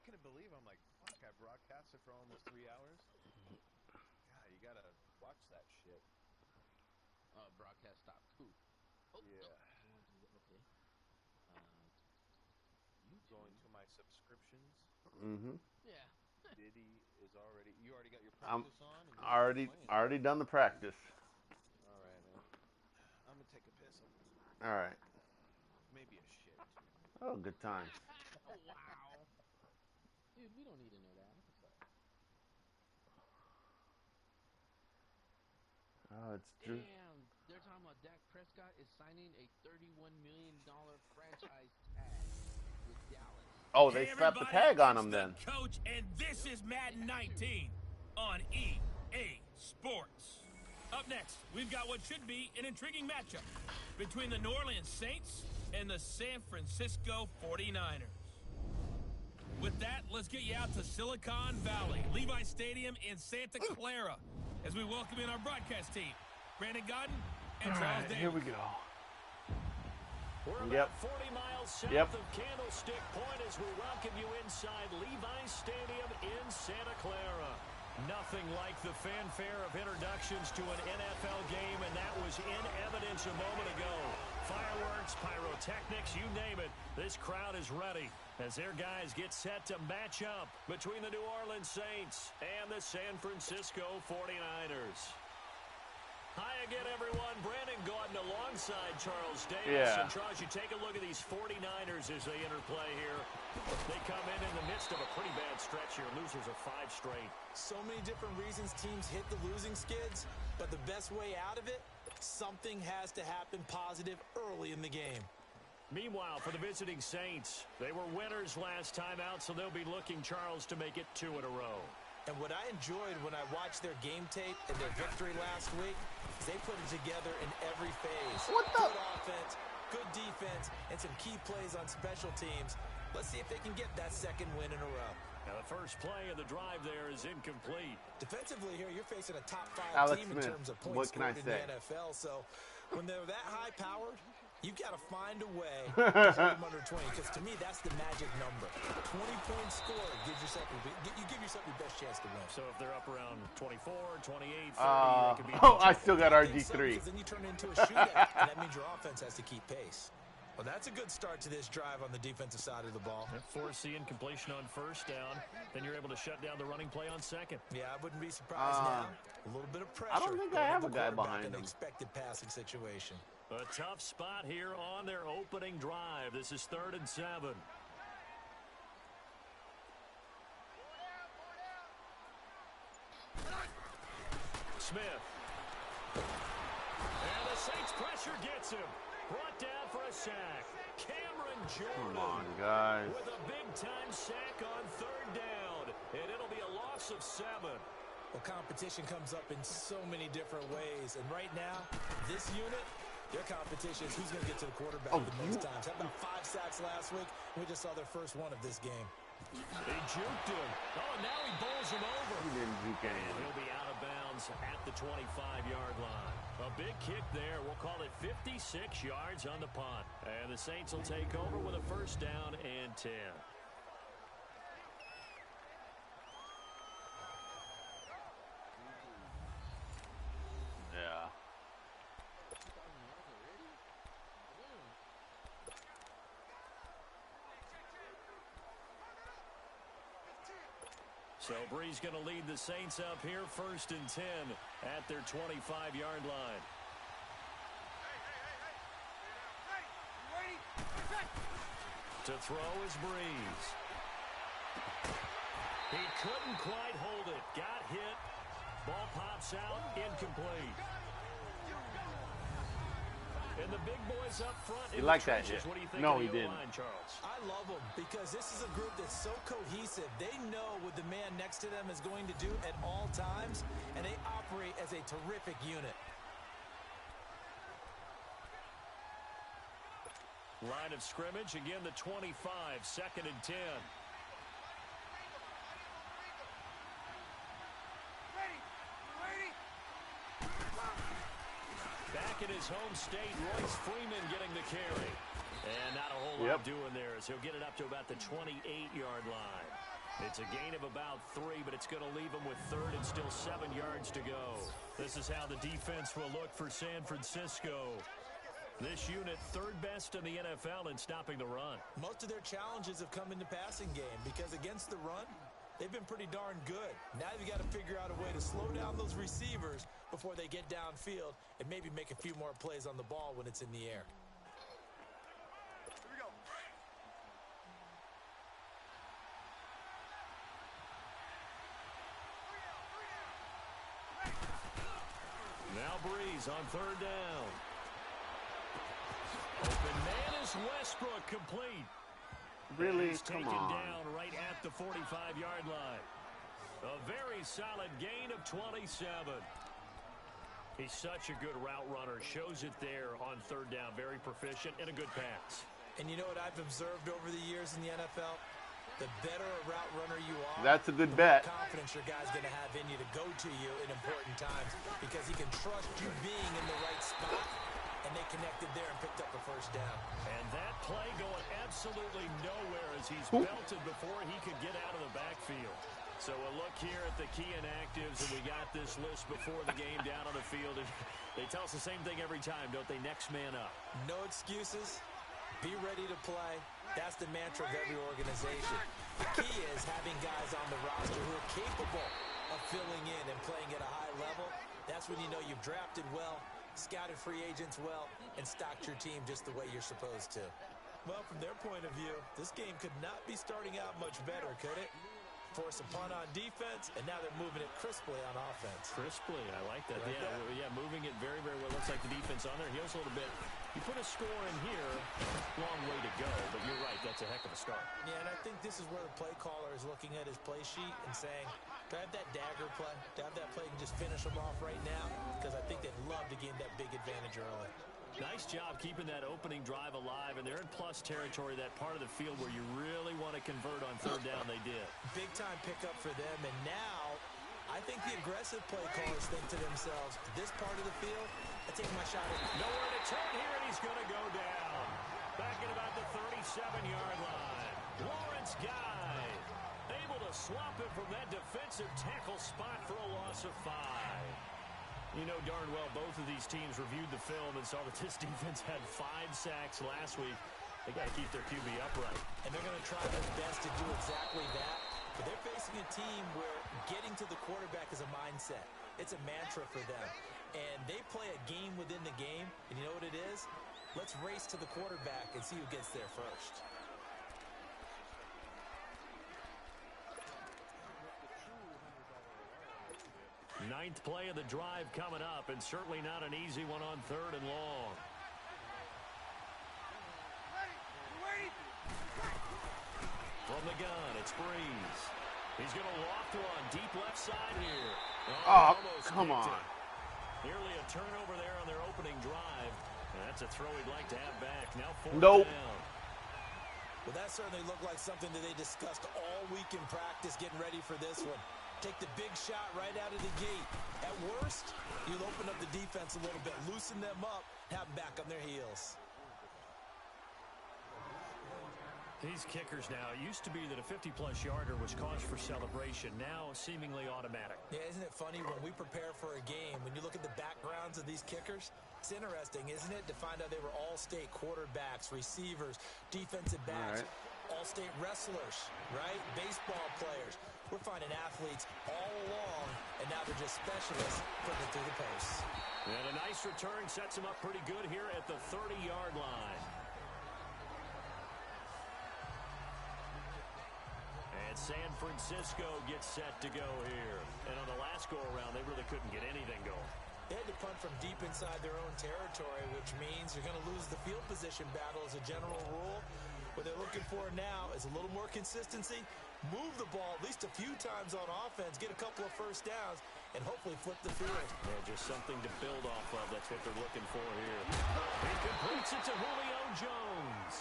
couldn't believe. I'm like, fuck! I broadcasted for almost 3 hours. God, you gotta watch that shit. Broadcast stop. Cool. Oh, yeah. No. Okay. Going to my subscriptions. Yeah. Diddy is already. You already got your practice on. And already done the practice. All right, man. I'm gonna take a piss. All right. Maybe a shit. Oh, good times. Oh, wow. Dude, we don't need to know that. Oh, it's true. Damn, they're talking about Dak Prescott is signing a $31 million franchise tag with Dallas. Oh, they slapped the tag on him then. Coach, and this is Madden 19 on EA Sports. Up next, we've got what should be an intriguing matchup between the New Orleans Saints and the San Francisco 49ers. With that, let's get you out to Silicon Valley, Levi Stadium in Santa Clara, as we welcome in our broadcast team, Brandon Godden and Charles Davis. Here we go. We're about 40 miles south of Candlestick Point as we welcome you inside Levi Stadium in Santa Clara. Nothing like the fanfare of introductions to an NFL game, and that was in evidence a moment ago. Fireworks, pyrotechnics, you name it. This crowd is ready as their guys get set to match up between the New Orleans Saints and the San Francisco 49ers. Hi again, everyone. Brandon Gaudin alongside Charles Davis. Yeah. And Charles, you take a look at these 49ers as they interplay here. They come in the midst of a pretty bad stretch here. Losers of 5 straight. So many different reasons teams hit the losing skids, but the best way out of it, something has to happen positive early in the game. Meanwhile, for the visiting Saints, they were winners last time out, so they'll be looking, Charles, to make it 2 in a row. And what I enjoyed when I watched their game tape and their victory last week is they put it together in every phase. Good offense, good defense, and some key plays on special teams. Let's see if they can get that second win in a row. Now, the first play of the drive there is incomplete. Defensively here, you're facing a top 5 Alex team Smith, in terms of points what can I scored in say? the NFL. So when they're that high-powered, you got to find a way to hold them under 20, because to me, that's the magic number. 20 points scored gives yourself you give yourself your best chance to win. So if they're up around 24, 28, 30, they could be... I still got RG3. Then you turn it into a shootout, and that means your offense has to keep pace. Well, that's a good start to this drive on the defensive side of the ball. Force the incompletion on first down. Then you're able to shut down the running play on second. Yeah, I wouldn't be surprised now. A little bit of pressure. I don't think I have a guy behind him. An expected passing situation. A tough spot here on their opening drive. This is 3rd and 7. Smith. And the Saints pressure gets him. Brought down for a sack. Cameron Jordan. Come on, guys. With a big-time sack on 3rd down. And it'll be a loss of 7. Well, competition comes up in so many different ways. And right now, this unit, their competition is who's going to get to the quarterback the most times. Had about 5 sacks last week. We just saw their first one of this game. They juked him. Oh, now he bowls him over. He didn't juke anything. He'll be out of bounds at the 25-yard line. A big kick there. We'll call it 56 yards on the punt. And the Saints will take over with a 1st down and 10. Yeah. So Bree's going to lead the Saints up here 1st and 10 at their 25-yard line. To throw is Breeze. He couldn't quite hold it. Got hit. Ball pops out. Incomplete. And the big boys up front. You like that hit? What do you think No, of he the didn't. O-line, Charles? I love them because this is a group that's so cohesive. They know what the man next to them is going to do at all times, and they operate as a terrific unit. Line of scrimmage, again the 25, 2nd and 10. Back in his home state, Royce Freeman getting the carry. And not a whole lot doing there as he'll get it up to about the 28-yard line. It's a gain of about 3, but it's going to leave them with third and still 7 yards to go. This is how the defense will look for San Francisco. This unit, third best in the NFL in stopping the run. Most of their challenges have come in the passing game because against the run, they've been pretty darn good. Now you've got to figure out a way to slow down those receivers before they get downfield and maybe make a few more plays on the ball when it's in the air. Now Breeze on third down. Open man is Westbrook, complete. Really? He's Come taken on. down right at the 45-yard line. A very solid gain of 27. He's such a good route runner. Shows it there on third down. Very proficient and a good pass. And you know what I've observed over the years in the NFL? The better a route runner you are, That's a good the more bet. confidence your guy's going to have in you to go to you in important times because he can trust you being in the right spot, and they connected there and picked up the first down. And that play going absolutely nowhere as he's belted before he could get out of the backfield. So a look here at the key inactives, and we got this list before the game down on the field. And they tell us the same thing every time, don't they? Next man up. No excuses. Be ready to play. That's the mantra of every organization. The key is having guys on the roster who are capable of filling in and playing at a high level. That's when you know you've drafted well, scouted free agents well, and stocked your team just the way you're supposed to. Well, from their point of view, this game could not be starting out much better, could it? Force a punt on defense, and now they're moving it crisply on offense. Crisply, I like that. Like that? Yeah, moving it very, very well. Looks like the defense on there. Heels a little bit. You put a score in here, long way to go, but you're right, that's a heck of a start. Yeah, and I think this is where the play caller is looking at his play sheet and saying, do I have that dagger play? Do I have that play and just finish them off right now? Because I think they'd love to gain that big advantage early. Nice job keeping that opening drive alive, and they're in plus territory, that part of the field where you really want to convert on third down. They did. Big-time pickup for them, and now I think the aggressive play callers think to themselves, this part of the field, I take my shot at nowhere to turn here, and he's going to go down. Back at about the 37-yard line. Lawrence Guy able to swap him from that defensive tackle spot for a loss of 5. You know darn well both of these teams reviewed the film and saw that this defense had 5 sacks last week. They got to keep their QB upright. And they're going to try their best to do exactly that. But they're facing a team where getting to the quarterback is a mindset. It's a mantra for them. And they play a game within the game. And you know what it is? Let's race to the quarterback and see who gets there first. Ninth play of the drive coming up, and certainly not an easy one on third and long. From the gun, it's Breeze. He's going to loft one deep left side here. Oh, come on. Nearly a turnover there on their opening drive. And that's a throw he'd like to have back. Now 4th down. Well, that certainly looked like something that they discussed all week in practice getting ready for this one. Take the big shot right out of the gate. At worst, you'll open up the defense a little bit, loosen them up, have them back on their heels. These kickers now, it used to be that a 50-plus yarder was cause for celebration, now seemingly automatic. Yeah, isn't it funny when we prepare for a game, when you look at the backgrounds of these kickers, it's interesting, isn't it, to find out they were all-state quarterbacks, receivers, defensive backs, all-state wrestlers, right? Baseball players. We're finding athletes all along, and now they're just specialists putting it through the posts. And a nice return sets him up pretty good here at the 30-yard line. And San Francisco gets set to go here. And on the last go-around, they really couldn't get anything going. They had to punt from deep inside their own territory, which means you're going to lose the field position battle as a general rule. What they're looking for now is a little more consistency, move the ball at least a few times on offense, get a couple of first downs, and hopefully flip the field. Yeah, just something to build off of. That's what they're looking for here. He completes it to Julio Jones.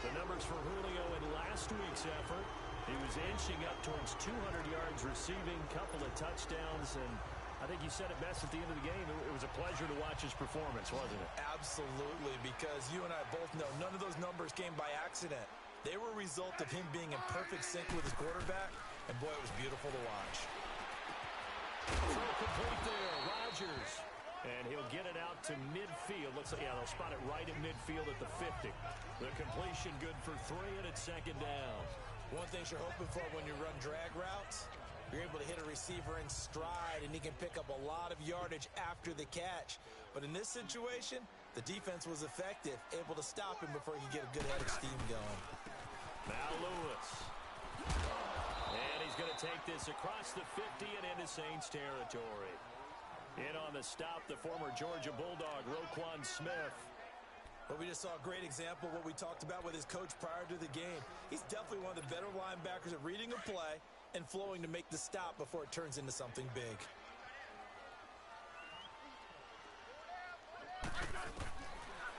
The numbers for Julio in last week's effort. He was inching up towards 200 yards receiving, couple of touchdowns, and I think you said it best at the end of the game. It was a pleasure to watch his performance, wasn't it? Absolutely, because you and I both know none of those numbers came by accident. They were a result of him being in perfect sync with his quarterback, and boy, it was beautiful to watch. Throw complete there, Rodgers. And he'll get it out to midfield. Looks like, yeah, they'll spot it right at midfield at the 50. The completion good for 3, and it's second down. One thing you're hoping for when you run drag routes, you're able to hit a receiver in stride, and he can pick up a lot of yardage after the catch. But in this situation, the defense was effective, able to stop him before he could get a good head of steam going. Now Lewis. And he's going to take this across the 50 and into Saints territory. In on the stop, the former Georgia Bulldog, Roquan Smith. But we just saw a great example of what we talked about with his coach prior to the game. He's definitely one of the better linebackers at reading a play and flowing to make the stop before it turns into something big.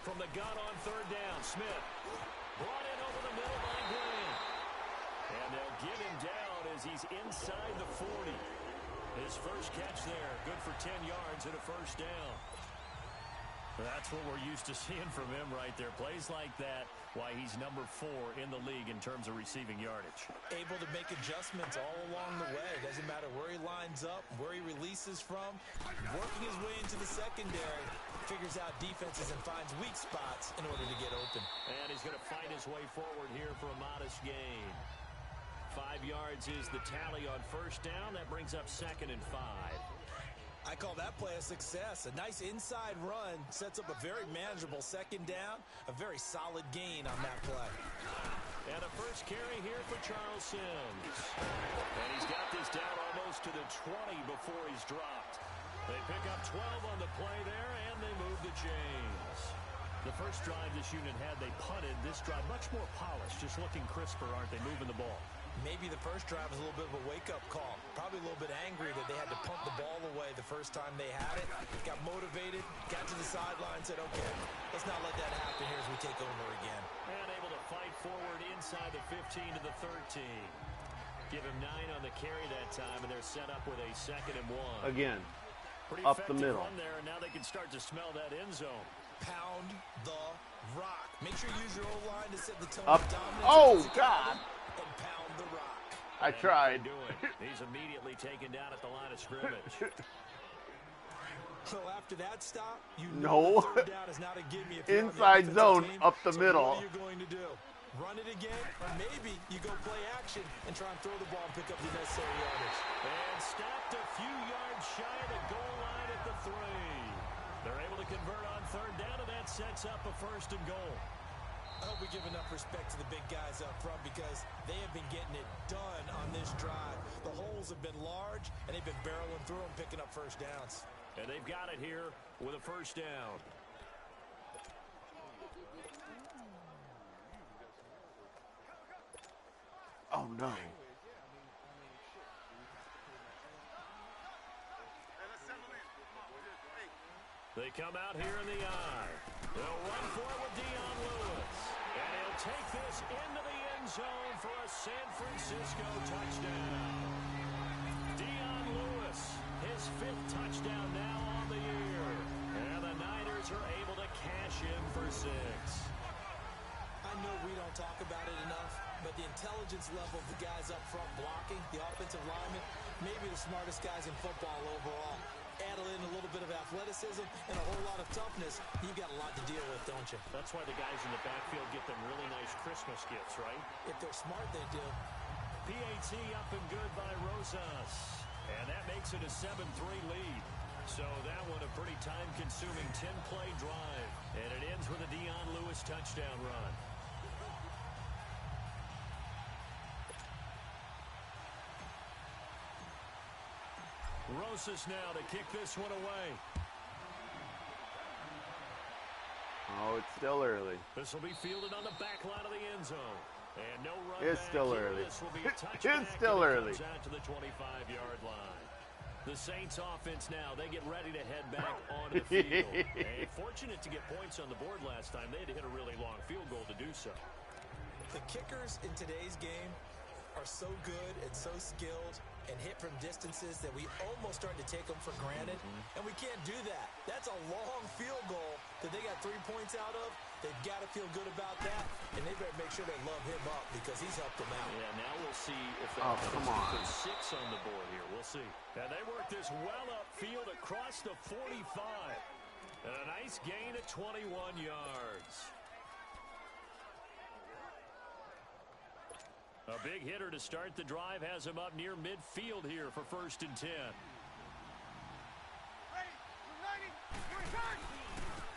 From the gun on third down, Smith brought in over the middle by Green. And they'll get him down as he's inside the 40. His first catch there, good for 10 yards and a first down. That's what we're used to seeing from him right there. Plays like that, why he's number 4 in the league in terms of receiving yardage. Able to make adjustments all along the way. Doesn't matter where he lines up, where he releases from. Working his way into the secondary. Figures out defenses and finds weak spots in order to get open. And he's going to fight his way forward here for a modest gain. 5 yards is the tally on first down. That brings up 2nd and 5. I call that play a success. A nice inside run sets up a very manageable second down. A very solid gain on that play. And a first carry here for Charles Sims. And he's got this down almost to the 20 before he's dropped. They pick up 12 on the play there, and they move the chains. The first drive this unit had, they punted. This drive, much more polished, just looking crisper, aren't they, moving the ball? Maybe the first drive was a little bit of a wake-up call. Probably a little bit angry that they had to punt the ball away the first time they had it. Got motivated, got to the sideline, said, okay, let's not let that happen here as we take over again. And able to fight forward inside the 15 to the 13. Give him 9 on the carry that time, and they're set up with a 2nd and 1. Again, pretty up the middle. run there, and now they can start to smell that end zone. Pound the rock. Make sure you use your O-line to set the tone Up. of dominance. Oh, God. And pound the rock. I tried. He's immediately taken down at the line of scrimmage. So after that stop, you No. know the third down is not a gimme if you're on the Inside offensive zone, team. up the So middle. what are you going to do? Run it again, or maybe you go play action and try and throw the ball and pick up the necessary yardage. And stopped a few yards shy of the goal line at the 3. They're able to convert on third down, and that sets up a 1st and goal. I hope we give enough respect to the big guys up front because they have been getting it done on this drive. The holes have been large, and they've been barreling through them, picking up first downs. And they've got it here with a 1st down. Oh, no. They come out here in the eye. They'll run for it with Dion Lewis. And he'll take this into the end zone for a San Francisco touchdown. Dion Lewis, his 5th touchdown now on the year. And the Niners are able to cash in for 6. I know we don't talk about it enough, but the intelligence level of the guys up front blocking, the offensive linemen, maybe the smartest guys in football overall. Add in a little bit of athleticism and a whole lot of toughness, you've got a lot to deal with, don't you? That's why the guys in the backfield get them really nice Christmas gifts, right? If they're smart, they do. PAT up and good by Rosas. And that makes it a 7-3 lead. So that one a pretty time-consuming 10-play drive. And it ends with a Dion Lewis touchdown run. Rosas now to kick this one away. Oh, it's still early. This will be fielded on the back line of the end zone. And no run It's back still here. early. This will be a touchback, It's still and it early. comes out to the 25-yard line. The Saints offense now, they get ready to head back onto the field. And fortunate to get points on the board last time. They had to hit a really long field goal to do so. The kickers in today's game are so good and so skilled and hit from distances that we almost start to take them for granted. And we can't do that. That's a long field goal that they got 3 points out of, they've got to feel good about that, and they better make sure they love him up because he's helped them out. Yeah, now we'll see if they come on. put 6 on the board here. We'll see. And they work this well upfield across the 45. And a nice gain of 21 yards. A big hitter to start the drive has him up near midfield here for 1st and 10.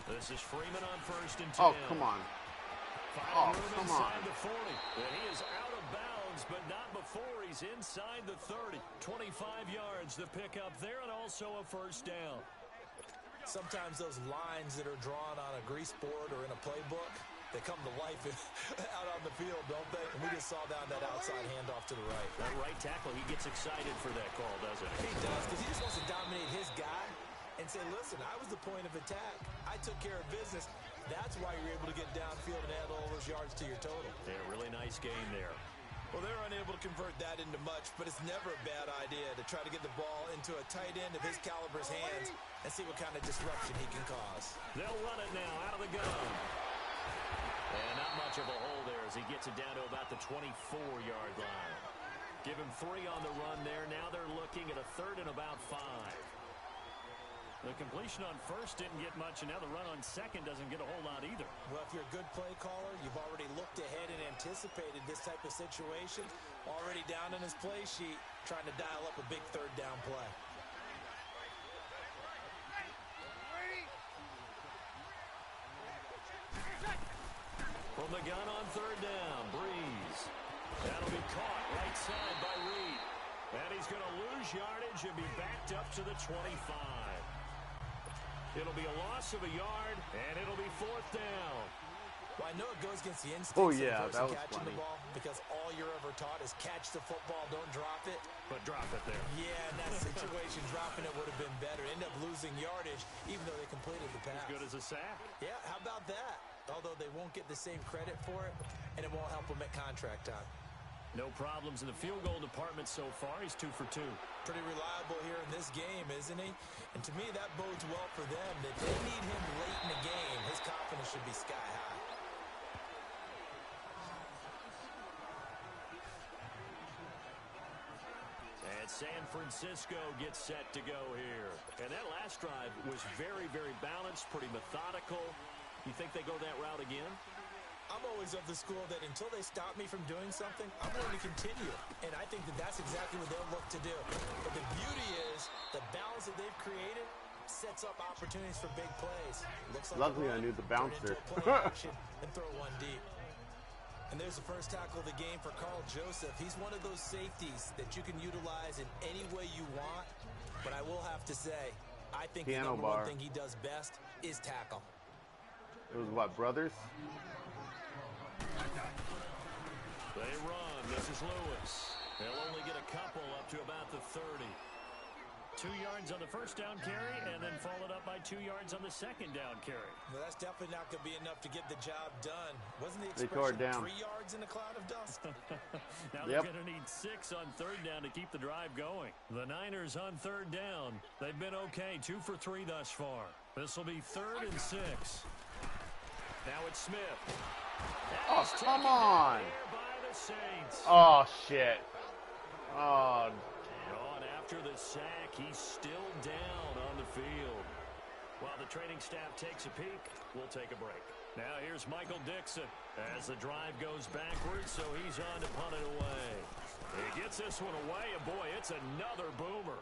This is Freeman on 1st and 10. Oh, come on. Finding room come inside on. the 40. And he is out of bounds, but not before he's inside the 30. 25 yards to pick up there, and also a 1st down. Sometimes those lines that are drawn on a grease board or in a playbook, they come to life out on the field, don't they? And we just saw down that outside handoff to the right. That right tackle, he gets excited for that call, doesn't he? He does, because he just wants to dominate his guy and say, listen, I was the point of attack. I took care of business. That's why you're able to get downfield and add all those yards to your total. Yeah, really nice game there. Well, they're unable to convert that into much, but it's never a bad idea to try to get the ball into a tight end of his caliber's hands and see what kind of disruption he can cause. They'll run it now out of the gun. And not much of a hole there as he gets it down to about the 24-yard line. Give him 3 on the run there. Now they're looking at a 3rd and about 5. The completion on 1st didn't get much, and now the run on 2nd doesn't get a whole lot either. Well, if you're a good play caller, you've already looked ahead and anticipated this type of situation. Already down in his play sheet, trying to dial up a big 3rd down play. From the gun on 3rd down, Breeze. That'll be caught right side by Reed. And he's going to lose yardage and be backed up to the 25. It'll be a loss of a yard, and it'll be 4th down. Well, I know it goes against the instincts Oh, of yeah, the that person was catching funny. the ball because all you're ever taught is catch the football, don't drop it. But drop it there. Yeah, in that situation, dropping it would have been better. End up losing yardage, even though they completed the pass. As good as a sack. Yeah, how about that? Although they won't get the same credit for it, and it won't help them at contract time. No problems in the field goal department so far. He's 2 for 2. Pretty reliable here in this game, isn't he? And to me, that bodes well for them. That they need him late in the game. His confidence should be sky high. And San Francisco gets set to go here. And that last drive was very, very balanced, pretty methodical. You think they go that route again? I'm always of the school that until they stop me from doing something, I'm going to continue. And I think that that's exactly what they'll look to do. But the beauty is the balance that they've created sets up opportunities for big plays. Looks like Luckily, I knew the bouncer. Play action and throw one deep. And there's the first tackle of the game for Carl Joseph. He's one of those safeties that you can utilize in any way you want. But I will have to say, I think the number one thing he does best is tackle. It was what, brothers? They run. This is Lewis. They'll only get a couple up to about the 30. 2 yards on the first down carry, and then followed up by 2 yards on the second down carry. Well, that's definitely not going to be enough to get the job done. Wasn't the They tore expression it down. 3 yards in a cloud of dust? Now they're going to need 6 on 3rd down to keep the drive going. The Niners on 3rd down. They've been okay, 2 for 3 thus far. This will be 3rd and 6. Now it's Smith. Oh, come on. By the Saints. Oh, shit. Oh, On after the sack, he's still down on the field. While the training staff takes a peek, we'll take a break. Now here's Michael Dixon as the drive goes backwards, so he's on to punt it away. He gets this one away, and boy, it's another boomer.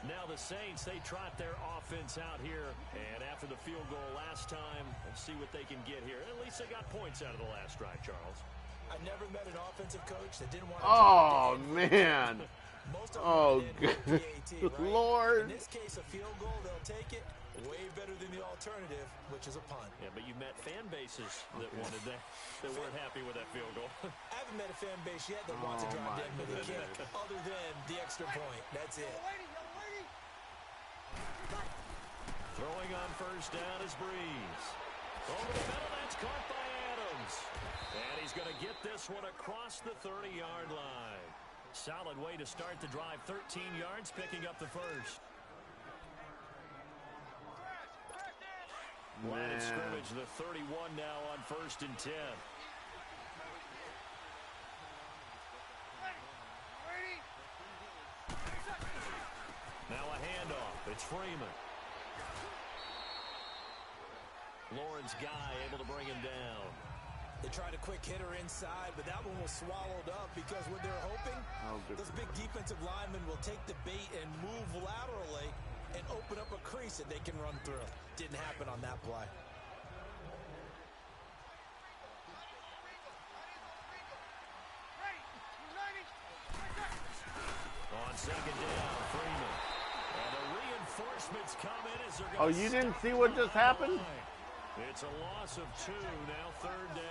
Now the Saints, they trot their offense out here, and after the field goal last time, we'll see what they can get here. At least they got points out of the last drive, Charles. I've never met an offensive coach that didn't want to oh man. Most of Oh, them did with PAT, right? Lord. In this case, a field goal, they'll take it. Way better than the alternative, which is a punt. Yeah, but you met fan bases that wanted that, that weren't happy with that field goal. I haven't met a fan base yet that wants to drive down with a kick other than the extra point. That's it. Throwing on first down is Breeze. Over the middle, that's caught by Adams. And he's going to get this one across the 30-yard line. Solid way to start the drive. 13 yards, picking up the first. Line of scrimmage, the 31 now on 1st and 10. Now a handoff. It's Freeman. Lawrence Guy able to bring him down. They tried a quick hitter inside, but that one was swallowed up because what they're hoping, those big defensive linemen will take the bait and move laterally and open up a crease that they can run through. Didn't happen on that play. On second down, Freeman. And the reinforcements come in as they're Oh, going to you didn't see what just happened? It's a loss of 2, now 3rd down.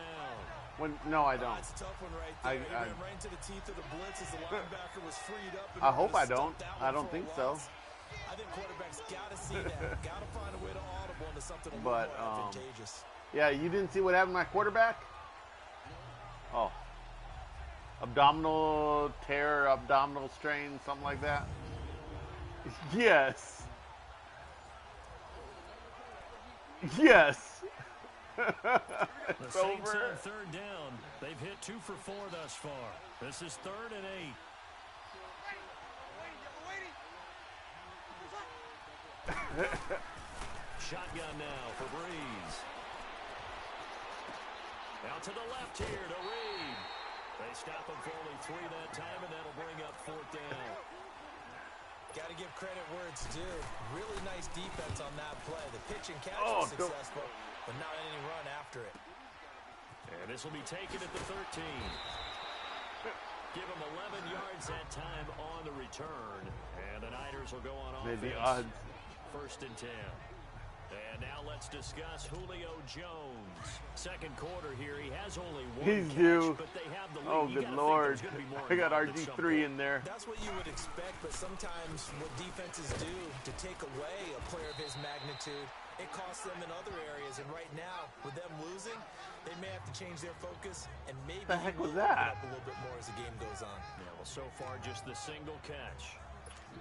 No, I don't. That's a tough one right there. He ran right into the teeth of the blitz as the linebacker was freed up. I hope I don't. I don't think so. I think quarterbacks got to see that. Got to find a way to audible into something a little more advantageous. Yeah, you didn't see what happened to my quarterback? Oh. Abdominal tear, abdominal strain, something like that? Yes. Yes. The Saints over. on 3rd down. They've hit 2 for 4 thus far. This is 3rd and 8. Shotgun now for Breeze. Out to the left here to Reed. They stop him for only 3 that time, and that'll bring up 4th down. Got to give credit where it's due. Really nice defense on that play. The pitch and catch was successful, but not any run after it. And this will be taken at the 13. Give him 11 yards that time on the return. And the Niners will go on offense. Maybe odds. 1st and 10. And now let's discuss Julio Jones. Second quarter here. He has only 1 He's catch, due. but they have the lead. Oh, good Lord. I got RG3 in there. That's what you would expect, but sometimes what defenses do to take away a player of his magnitude, it costs them in other areas. And right now, with them losing, they may have to change their focus and maybe The heck was open that? up a little bit more as the game goes on. Yeah, well, so far just the single catch.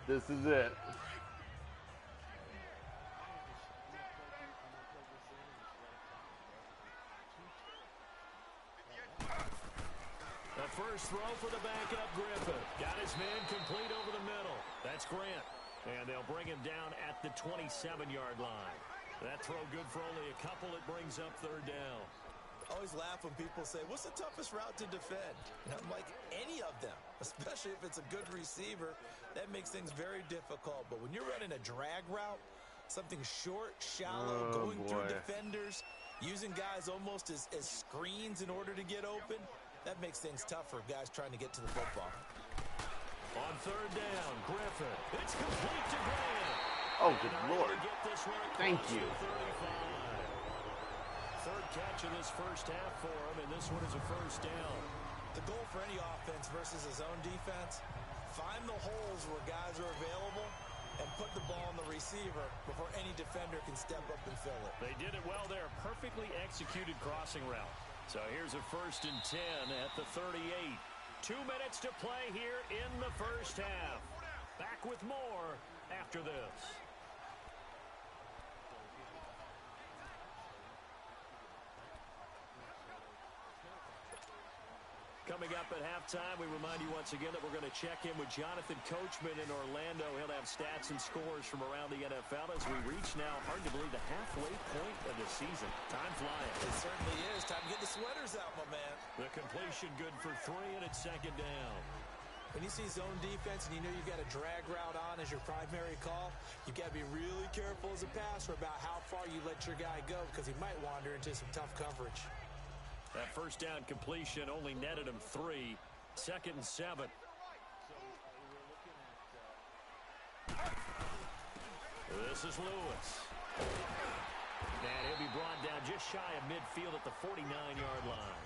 This is it. The first throw for the backup Griffin. Got his man complete over the middle. That's Grant. And they'll bring him down at the 27-yard line. That throw good for only a couple. It brings up 3rd down. I always laugh when people say, what's the toughest route to defend? And I'm like, any of them, especially if it's a good receiver. That makes things very difficult. But when you're running a drag route, something short, shallow, going through defenders, using guys almost as screens in order to get open, that makes things tough for guys trying to get to the football. On 3rd down, Griffin. It's complete to Grant. Oh, good Lord. Thank you. 3rd catch of this first half for him, and this one is a 1st down. The goal for any offense versus his own defense, find the holes where guys are available and put the ball on the receiver before any defender can step up and fill it. They did it well there. Perfectly executed crossing route. So here's a 1st and 10 at the 38. 2 minutes to play here in the first half. Back with more after this. Coming up at halftime, we remind you once again that we're going to check in with Jonathan Coachman in Orlando. He'll have stats and scores from around the NFL as we reach now, hard to believe, the halfway point of the season. Time flying. It certainly is. Time to get the sweaters out, my man. The completion good for 3, and it's 2nd down. When you see zone defense and you know you've got a drag route on as your primary call, you've got to be really careful as a passer about how far you let your guy go because he might wander into some tough coverage. That 1st down completion only netted him 3. 2nd and 7. This is Lewis. And he'll be brought down just shy of midfield at the 49-yard line.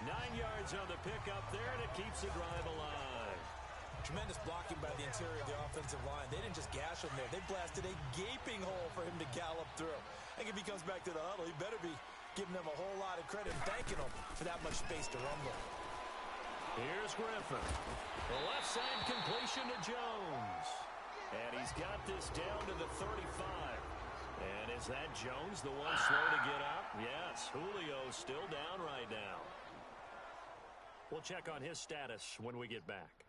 9 yards on the pickup there, and it keeps the drive alive. Tremendous blocking by the interior of the offensive line. They didn't just gash him there. They blasted a gaping hole for him to gallop through. I think if he comes back to the huddle, he better be giving them a whole lot of credit and thanking them for that much space to rumble. Here's Griffin. The left side completion to Jones. And he's got this down to the 35. And is that Jones, the one slow to get up? Yes, Julio's still down right now. We'll check on his status when we get back.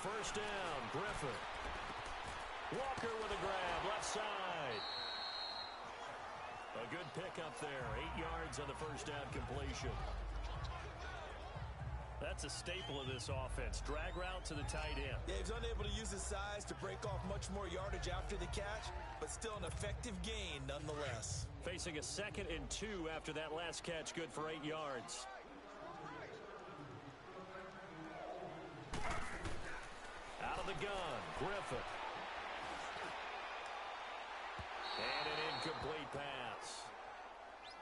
First down, Griffin. Walker with a grab, left side. A good pickup there, 8 yards on the first down completion. That's a staple of this offense. Drag route to the tight end. Yeah, he's unable to use his size to break off much more yardage after the catch, but still an effective gain nonetheless. Facing a 2nd and 2 after that last catch, good for 8 yards. Out of the gun, Griffin. And an incomplete pass.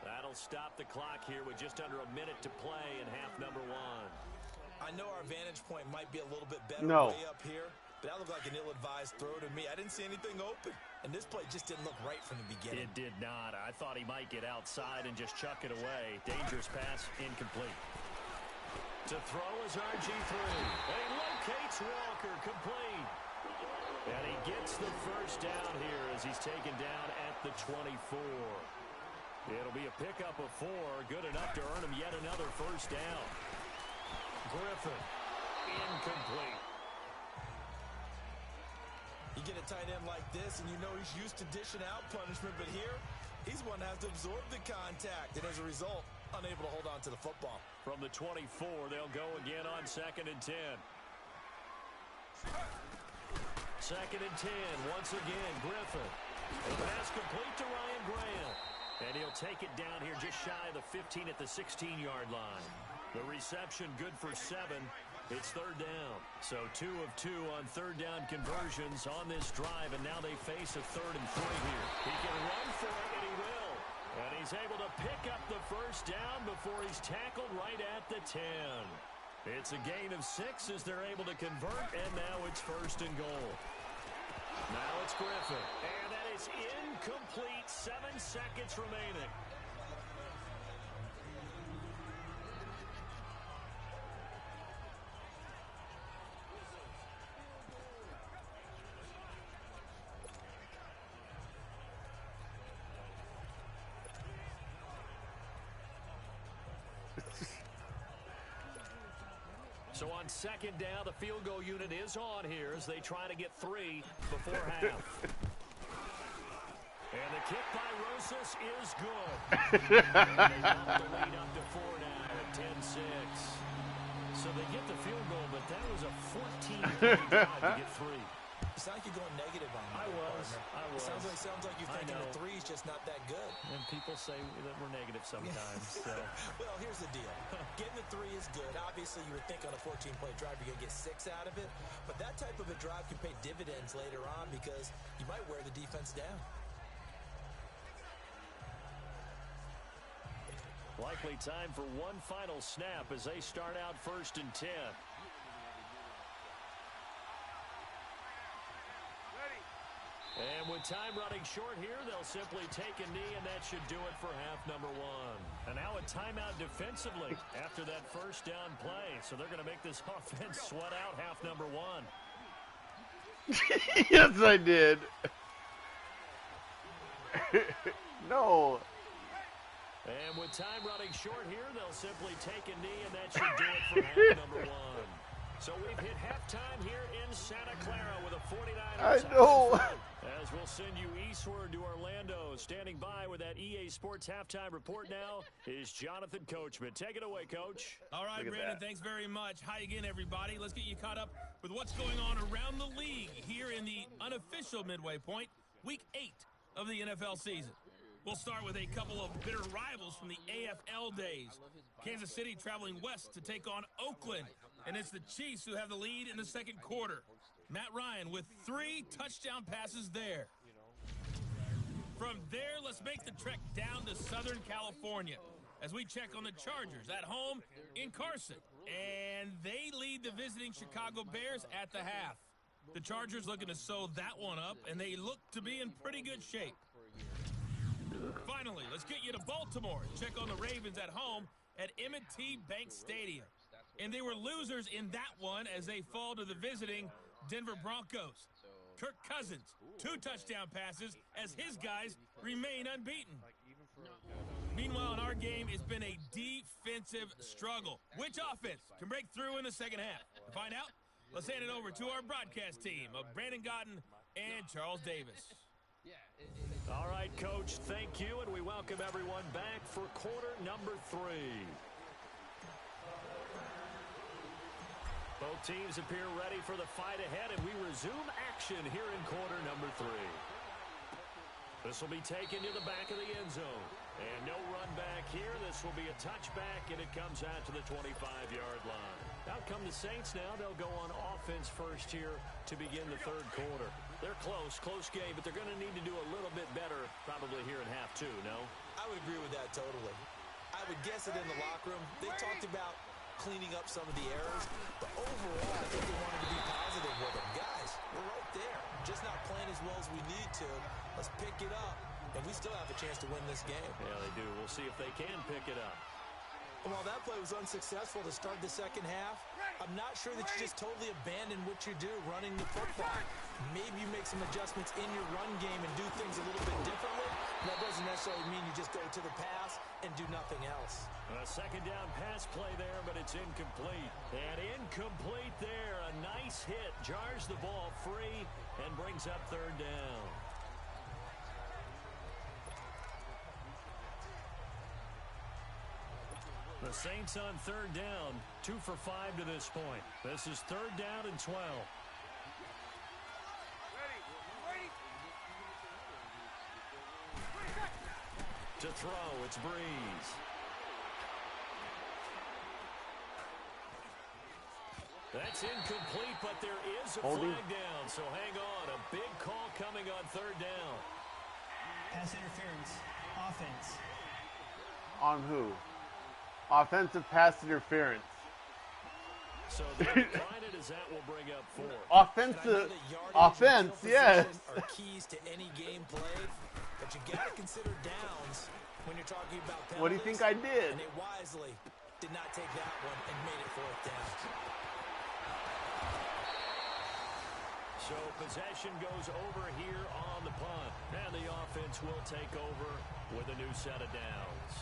That'll stop the clock here with just under a minute to play in half number 1. I know our vantage point might be a little bit better way up here, but that looked like an ill-advised throw to me. I didn't see anything open, and this play just didn't look right from the beginning. It did not. I thought he might get outside and just chuck it away. Dangerous pass, incomplete. To throw is RG3. And he locates Walker, complete. And he gets the first down here as he's taken down at the 24. It'll be a pickup of 4, good enough to earn him yet another first down. Griffin, incomplete. You get a tight end like this, and you know he's used to dishing out punishment, but here, he's one that has to absorb the contact, and as a result, unable to hold on to the football. From the 24, they'll go again on 2nd and 10. 2nd and 10, once again, Griffin. The pass complete to Ryan Graham. And he'll take it down here just shy of the 15 at the 16-yard line. The reception good for 7. It's 3rd down. So 2 of 2 on 3rd down conversions on this drive, and now they face a 3rd and 3 here. He can run for it, and he will. And he's able to pick up the first down before he's tackled right at the 10. It's a gain of 6 as they're able to convert, and now it's 1st and goal. Now it's Griffin, and that is incomplete. 7 seconds remaining. So on 2nd down, the field goal unit is on here as they try to get 3 before half. And the kick by Rosas is good. They bump the lead up to 4 now at 10-6. So they get the field goal, but that was a 14-point drive to get 3. You sound like you're going negative on me. I was. Sounds like you're thinking the 3 is just not that good. And people say that we're negative sometimes. So. Well, here's the deal. Getting the 3 is good. Obviously, you would think on a 14-play drive you're going to get 6 out of it. But that type of a drive can pay dividends later on because you might wear the defense down. Likely time for one final snap as they start out 1st and 10. And with time running short here, they'll simply take a knee, and that should do it for half number 1. And now a timeout defensively after that first down play. So they're going to make this offense sweat out half number 1. Yes, I did. No. And with time running short here, they'll simply take a knee, and that should do it for half number 1. So we've hit halftime here in Santa Clara with a 49ers. I know. As we'll send you eastward to Orlando. Standing by with that EA Sports halftime report now is Jonathan Coachman. Take it away, Coach. All right, Brandon, thanks very much. Hi again, everybody. Let's get you caught up with what's going on around the league here in the unofficial midway point, Week 8 of the NFL season. We'll start with a couple of bitter rivals from the AFL days. Kansas City traveling west to take on Oakland, and it's the Chiefs who have the lead in the second quarter. Matt Ryan with 3 touchdown passes there. From there, let's make the trek down to Southern California as we check on the Chargers at home in Carson. And they lead the visiting Chicago Bears at the half. The Chargers looking to sew that one up, and they look to be in pretty good shape. Finally, let's get you to Baltimore. Check on the Ravens at home at M&T Bank Stadium. And they were losers in that one as they fall to the visiting Denver Broncos. Kirk Cousins, 2 touchdown passes as his guys remain unbeaten. Meanwhile, in our game, it's been a defensive struggle. Which offense can break through in the second half? To find out, let's hand it over to our broadcast team of Brandon Godden and Charles Davis. All right, Coach, thank you, and we welcome everyone back for quarter number 3. Both teams appear ready for the fight ahead, and we resume action here in quarter number 3. This will be taken to the back of the end zone. And no run back here. This will be a touchback, and it comes out to the 25-yard line. Out come the Saints now. They'll go on offense first here to begin the third quarter. They're close game, but they're going to need to do a little bit better probably here in half 2, no? I would agree with that totally. I would guess it in the locker room. They talked about cleaning up some of the errors, but overall, I think they wanted to be positive with them. Guys, we're right there. Just not playing as well as we need to. Let's pick it up, and we still have a chance to win this game. Yeah, they do. We'll see if they can pick it up. And while that play was unsuccessful to start the second half, I'm not sure that you just totally abandon what you do running the football. Maybe you make some adjustments in your run game and do things a little bit differently. That doesn't necessarily mean you just go to the pass and do nothing else. A second down pass play there, but it's incomplete. And incomplete there. A nice hit. Jars the ball free and brings up third down. The Saints on third down, 2 for 5 to this point. This is third down and 12. To throw, it's Breeze. That's incomplete, but there is a flag down, so hang on. A big call coming on third down. Pass interference, offense. On who? Offensive pass interference. So the decline as that will bring up 4. Offensive offense, yes. Are keys to any game played, but you got to consider downs when you're talking about penalties. What do you think I did? And they wisely did not take that one and made it fourth down. So possession goes over here on the punt, and the offense will take over with a new set of downs.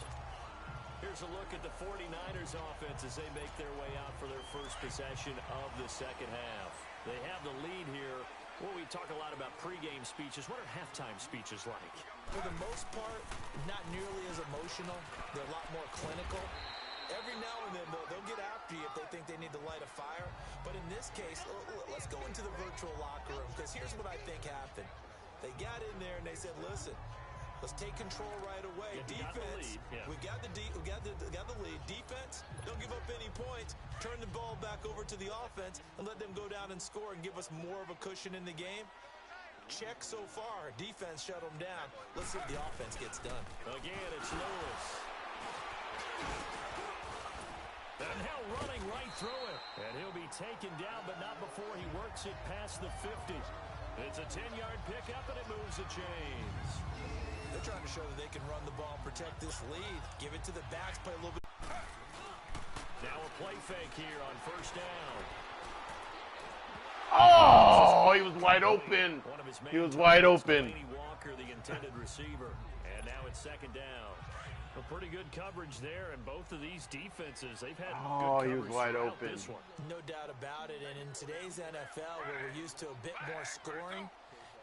Here's a look at the 49ers offense as they make their way out for their first possession of the second half. They have the lead here. Well, we talk a lot about pregame speeches. What are halftime speeches like? For the most part, not nearly as emotional. They're a lot more clinical. Every now and then, they'll get after you if they think they need to light a fire. But in this case, let's go into the virtual locker room, because here's what I think happened. They got in there and they said, listen, let's take control right away. Defense, we got the lead. Defense, don't give up any points. Turn the ball back over to the offense and let them go down and score and give us more of a cushion in the game. Check so far. Defense shut them down. Let's see if the offense gets done. Again, it's Lewis. And now running right through it. And he'll be taken down, but not before he works it past the 50. It's a 10-yard pickup, and it moves the chains. They're trying to show that they can run the ball and protect this lead. Give it to the backs, play a little bit. Now a play fake here on first down. Oh, he was wide open. He was wide open. Walker, the intended receiver. And now it's second down. A pretty good coverage there, and both of these defenses, they've had good coverage. He was wide open. This one. No doubt about it. And in today's NFL, where we're used to a bit more scoring,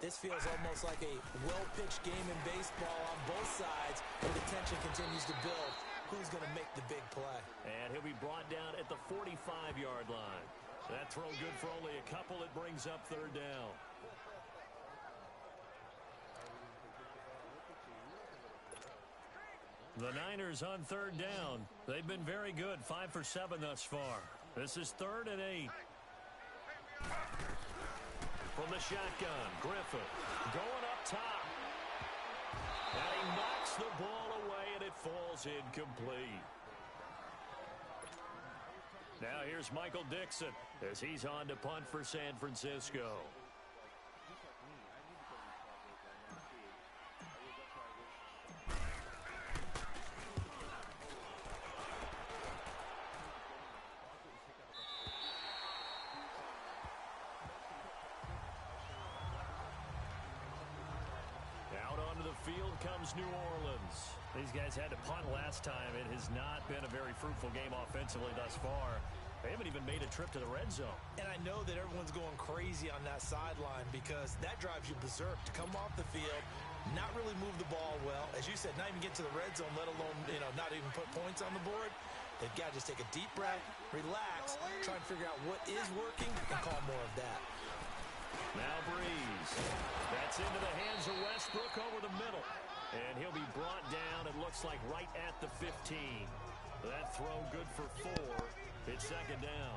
this feels almost like a well-pitched game in baseball on both sides, where the tension continues to build. Who's going to make the big play? And he'll be brought down at the 45-yard line. That throw good for only a couple. It brings up third down. The Niners on third down. They've been very good, 5 for 7 thus far. This is 3rd and 8. From the shotgun, Griffith going up top. And he knocks the ball away, and it falls incomplete. Now here's Michael Dixon as he's on to punt for San Francisco. Out onto the field comes New Orleans. These guys had to punt last time. It has not been a very fruitful game offensively thus far. They haven't even made a trip to the red zone. And I know that everyone's going crazy on that sideline because that drives you berserk to come off the field, not really move the ball well. As you said, not even get to the red zone, let alone, not even put points on the board. They've got to just take a deep breath, relax, try and figure out what is working, and call more of that. Now Breeze. That's into the hands of Westbrook over the middle. And he'll be brought down, it looks like, right at the 15. That throw good for 4. It's second down.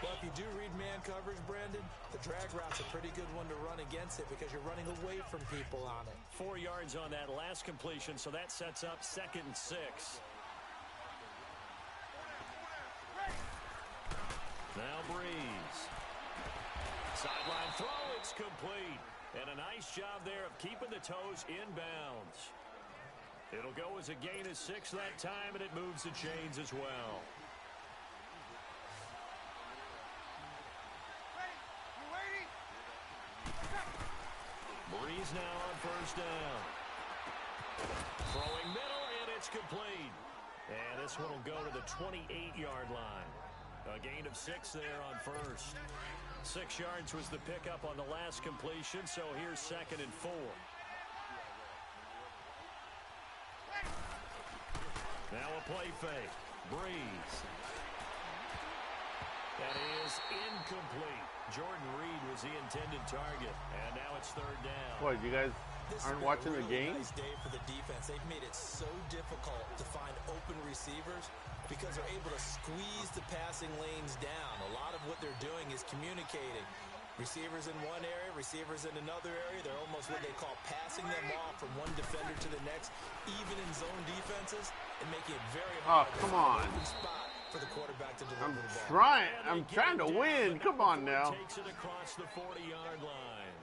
Well, if you do read man coverage, Brandon, the drag route's a pretty good one to run against it because you're running away from people on it. 4 yards on that last completion, so that sets up 2nd and 6. Now Breeze. Sideline throw, it's complete. And a nice job there of keeping the toes inbounds. It'll go as a gain of 6 that time, and it moves the chains as well. Breeze now on first down. Throwing middle, and it's complete. And this one will go to the 28-yard line. A gain of 6 there on first. 6 yards was the pickup on the last completion, so here's 2nd and 4. Now a play fake. Breeze. That is incomplete. Jordan Reed was the intended target, and now it's 3rd down. What, you guys aren't watching the game? Nice day for the defense. They've made it so difficult to find open receivers because they're able to squeeze the passing lanes down. A lot of what they're doing is communicating. Receivers in one area, receivers in another area. They're almost what they call passing them off from one defender to the next, even in zone defenses, and making it very hard. Oh, come on. Spot for the quarterback to deliver the ball. I'm trying to win. Come on now. Takes it across the 40-yard line.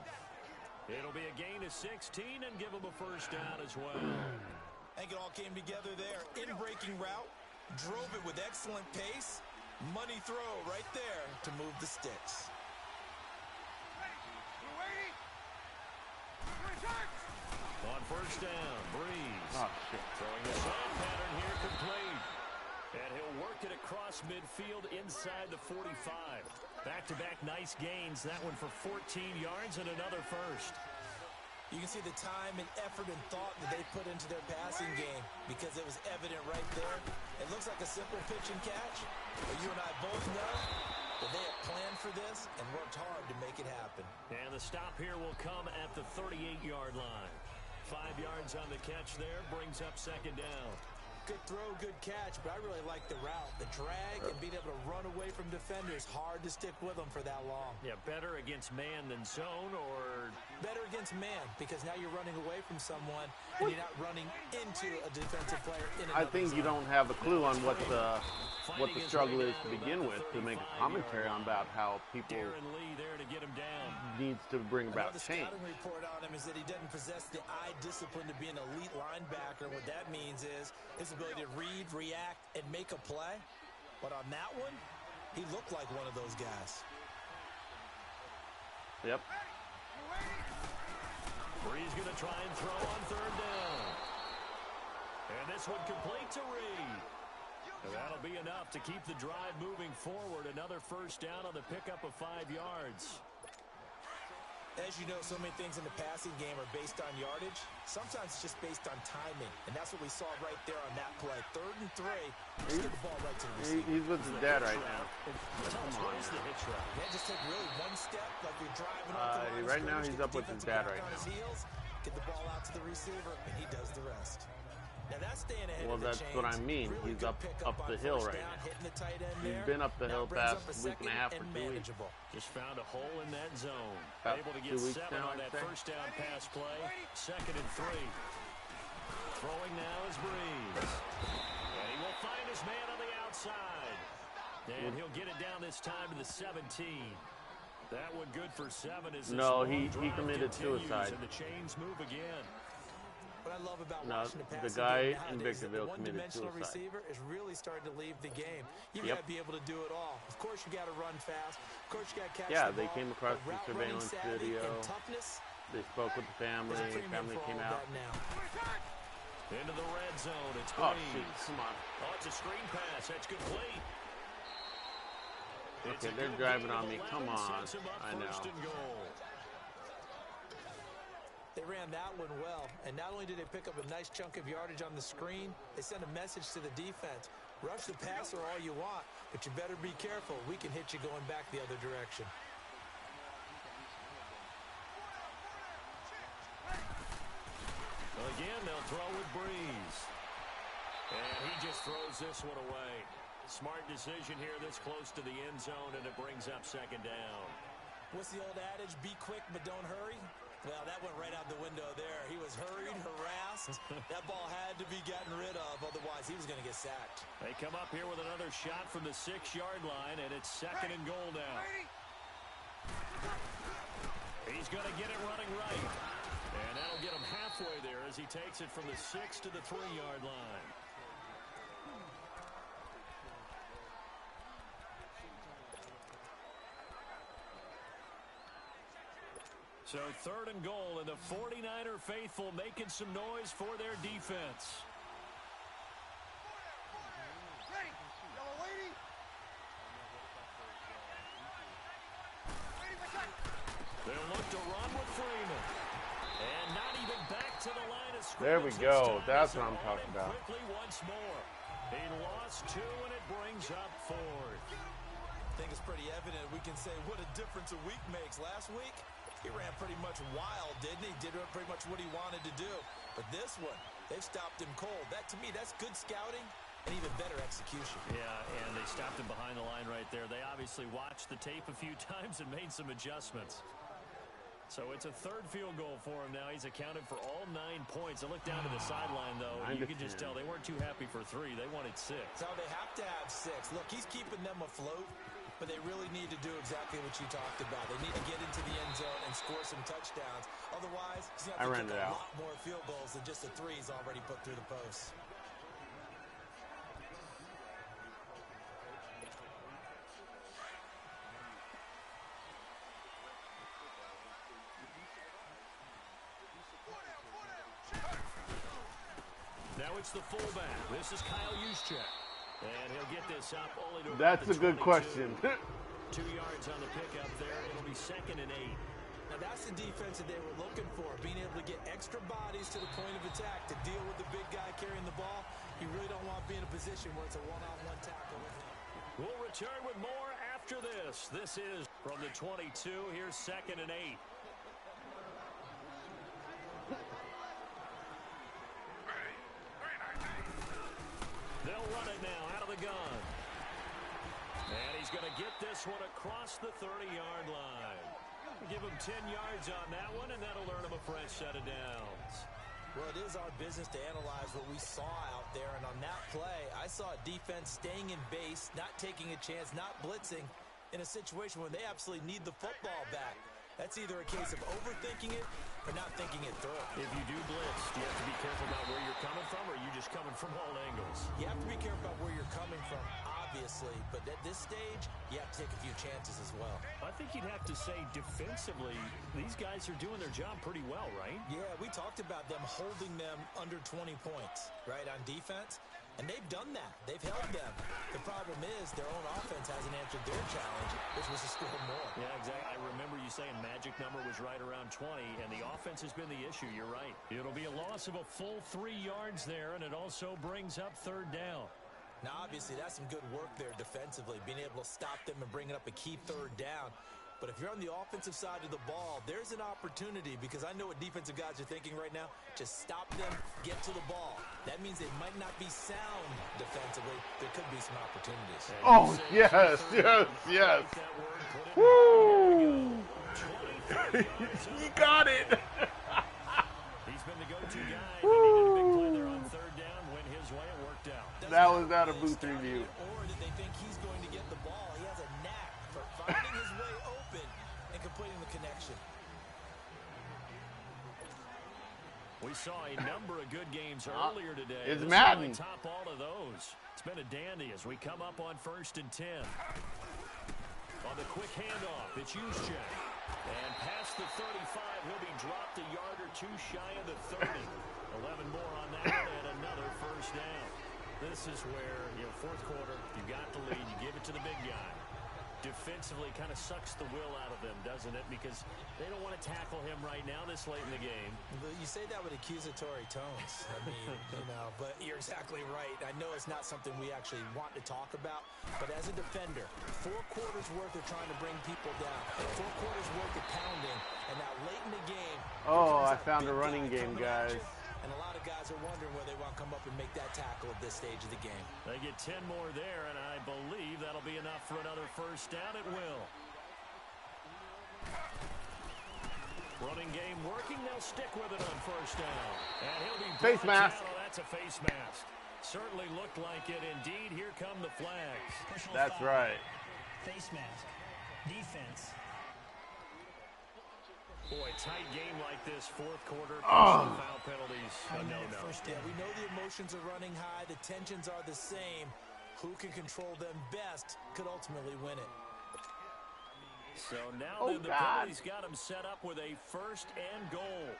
It'll be a gain of 16 and give them a first down as well. I think it all came together there. In-breaking route, drove it with excellent pace. Money throw right there to move the sticks. On first down, Breeze. Oh, shit. Throwing the slant pattern here complete. And he'll work it across midfield inside the 45. Back-to-back nice gains. That one for 14 yards and another first. You can see the time and effort and thought that they put into their passing game because it was evident right there. It looks like a simple pitch and catch, but you and I both know that they have planned for this and worked hard to make it happen. And the stop here will come at the 38-yard line. 5 yards on the catch there, brings up second down. Good throw, good catch, but I really like the route. The drag and being able to run away from defenders, hard to stick with them for that long. Yeah, better against man than zone, or? Better against man, because now you're running away from someone and you're not running into a defensive player in another I think zone. you don't have a clue on what the struggle is to begin with to make a commentary on about how people there to get him down. needs to bring about Another change. scouting report on him is that he doesn't possess the eye discipline to be an elite linebacker. What that means is his ability to read, react, and make a play. But on that one, he looked like one of those guys. Yep. Breeze going to try and throw on third down. And this one complete to Reed. And that'll be enough to keep the drive moving forward. Another first down on the pickup of 5 yards. As you know, so many things in the passing game are based on yardage. Sometimes it's just based on timing. And that's what we saw right there on that play. 3rd and 3. Just get the ball right to the receiver. He's with his dad right now. Come on. The hitch route. Yeah, just take really one step like you're driving off the line. Right now he's up with his dad right now. Heels, get the ball out to the receiver, and he does the rest. Now that's staying ahead Well, of the that's chains. what I mean. Really He's good up pickup on the hill first right down, now. hitting the tight end He's there. been up the hill Now brings past up a week and a second half or and 2 weeks. manageable. Just found a hole in that zone. About Able to 2 get weeks 7 now, on I'd that say. first down pass play. 2nd and 3. Throwing now is Breeze. And he will find his man on the outside. And he'll get it down this time to the 17. That one good for 7 as this he committed suicide. And the chains move again. What I love about watching the the passing guy game in nowadays is that the Victorville committed one-dimensional suicide. receiver is really starting to leave the game. You've got to be able to do it all. Of course, you got to run fast. Of course, you got to catch the ball. They came across the route surveillance running savvy video. and toughness. They spoke with the family. There's a Family premium for came all out. of that now. Into the red zone. It's Oh, Breeze. shit. Come on. Oh, it's a screen pass. That's complete. Okay, they're driving on me. Come on. I know. First and goal. They ran that one well, and not only did they pick up a nice chunk of yardage on the screen, they sent a message to the defense. Rush the passer all you want, but you better be careful. We can hit you going back the other direction. Again, they'll throw with Breeze. And he just throws this one away. Smart decision here this close to the end zone, and it brings up second down. What's the old adage? Be quick, but don't hurry. Well, that went right out the window there. He was hurried, harassed. That ball had to be gotten rid of, otherwise he was going to get sacked. They come up here with another shot from the 6-yard line, and it's second and goal now. He's going to get it running right. And that'll get him halfway there as he takes it from the 6 to the 3-yard line. So third and goal, and the 49er faithful making some noise for their defense. They'll look to run with Freeman. And not even back to the line of scrimmage. There we go. That's what I'm talking about. Quickly once more. He lost 2, and it brings up 4th. I think it's pretty evident we can say what a difference a week makes. Last week, he ran pretty much wild, didn't he? Did pretty much what he wanted to do. But this one, they've stopped him cold. That, to me, that's good scouting and even better execution. Yeah, and they stopped him behind the line right there. They obviously watched the tape a few times and made some adjustments. So it's a third field goal for him now. He's accounted for all 9 points. I look down to the sideline, though, and you can just tell they weren't too happy for 3. They wanted 6. So they have to have 6. Look, he's keeping them afloat, but they really need to do exactly what you talked about. They need to get into the end zone and score some touchdowns. Otherwise, he's going to have to kick a lot more field goals than just the 3 he's already put through the post. Now it's the fullback. This is Kyle Juszczyk. And he'll get this up only to That's a good question. 2 yards on the pickup there. It'll be second and 8. Now that's the defense that they were looking for, being able to get extra bodies to the point of attack to deal with the big guy carrying the ball. You really don't want to be in a position where it's a one-on-one tackle with him. We'll return with more after this. This is from the 22. Here's second and 8. They'll run it now out of the gun. And he's going to get this one across the 30-yard line. Give him 10 yards on that one, and that'll earn him a fresh set of downs. Well, it is our business to analyze what we saw out there, and on that play, I saw a defense staying in base, not taking a chance, not blitzing, in a situation where they absolutely need the football back. That's either a case of overthinking it or not thinking it through. If you do blitz, do you have to be careful about where you're coming from, or are you just coming from all angles? You have to be careful about where you're coming from, obviously, but at this stage, you have to take a few chances as well. I think you'd have to say defensively, these guys are doing their job pretty well, right? Yeah, we talked about them holding them under 20 points, right, on defense. And they've done that. They've held them. The problem is their own offense hasn't answered their challenge, which was to score more. Yeah, exactly. I remember you saying magic number was right around 20, and the offense has been the issue. You're right. It'll be a loss of a full 3 yards there, and it also brings up third down. Now, obviously, that's some good work there defensively, being able to stop them and bringing up a key third down. But if you're on the offensive side of the ball, there's an opportunity, because I know what defensive guys are thinking right now. Just stop them, get to the ball. That means they might not be sound defensively. There could be some opportunities. Oh, yes, yes, yes. Woo! You got it. He's been the go-to guy. He needed a big play there on That was not a booth review. Or did they think he's going to get the ball? He has a knack for finding his way open and completing the connection. We saw a number of good games earlier today. It's This Madden. might top all of those. It's been a dandy as we come up on 1st and 10. On the quick handoff, it's Juszczyk. And past the 35, he'll be dropped a yard or two shy of the 30. 11 more on that one and another first down. This is where, fourth quarter, you got the lead, you give it to the big guy. Defensively kind of sucks the will out of them, doesn't it? Because they don't want to tackle him right now this late in the game. You say that with accusatory tones. I mean, but you're exactly right. I know it's not something we actually want to talk about, but as a defender, 4 quarters worth of trying to bring people down, 4 quarters worth of pounding, and now late in the game. Oh, I found a running game, guys. And a lot of guys are wondering where they want to come up and make that tackle at this stage of the game. They get 10 more there, and I believe that'll be enough for another first down. It will. Running game working. They'll stick with it on first down. And he'll be face mask. Oh, that's a face mask. Certainly looked like it. Indeed, here come the flags. That's right. Face mask. Defense. Boy, tight game like this, fourth quarter, foul penalties. No. Yeah, we know the emotions are running high. The tensions are the same. Who can control them best could ultimately win it. So now the penalties got him set up with a first and goal.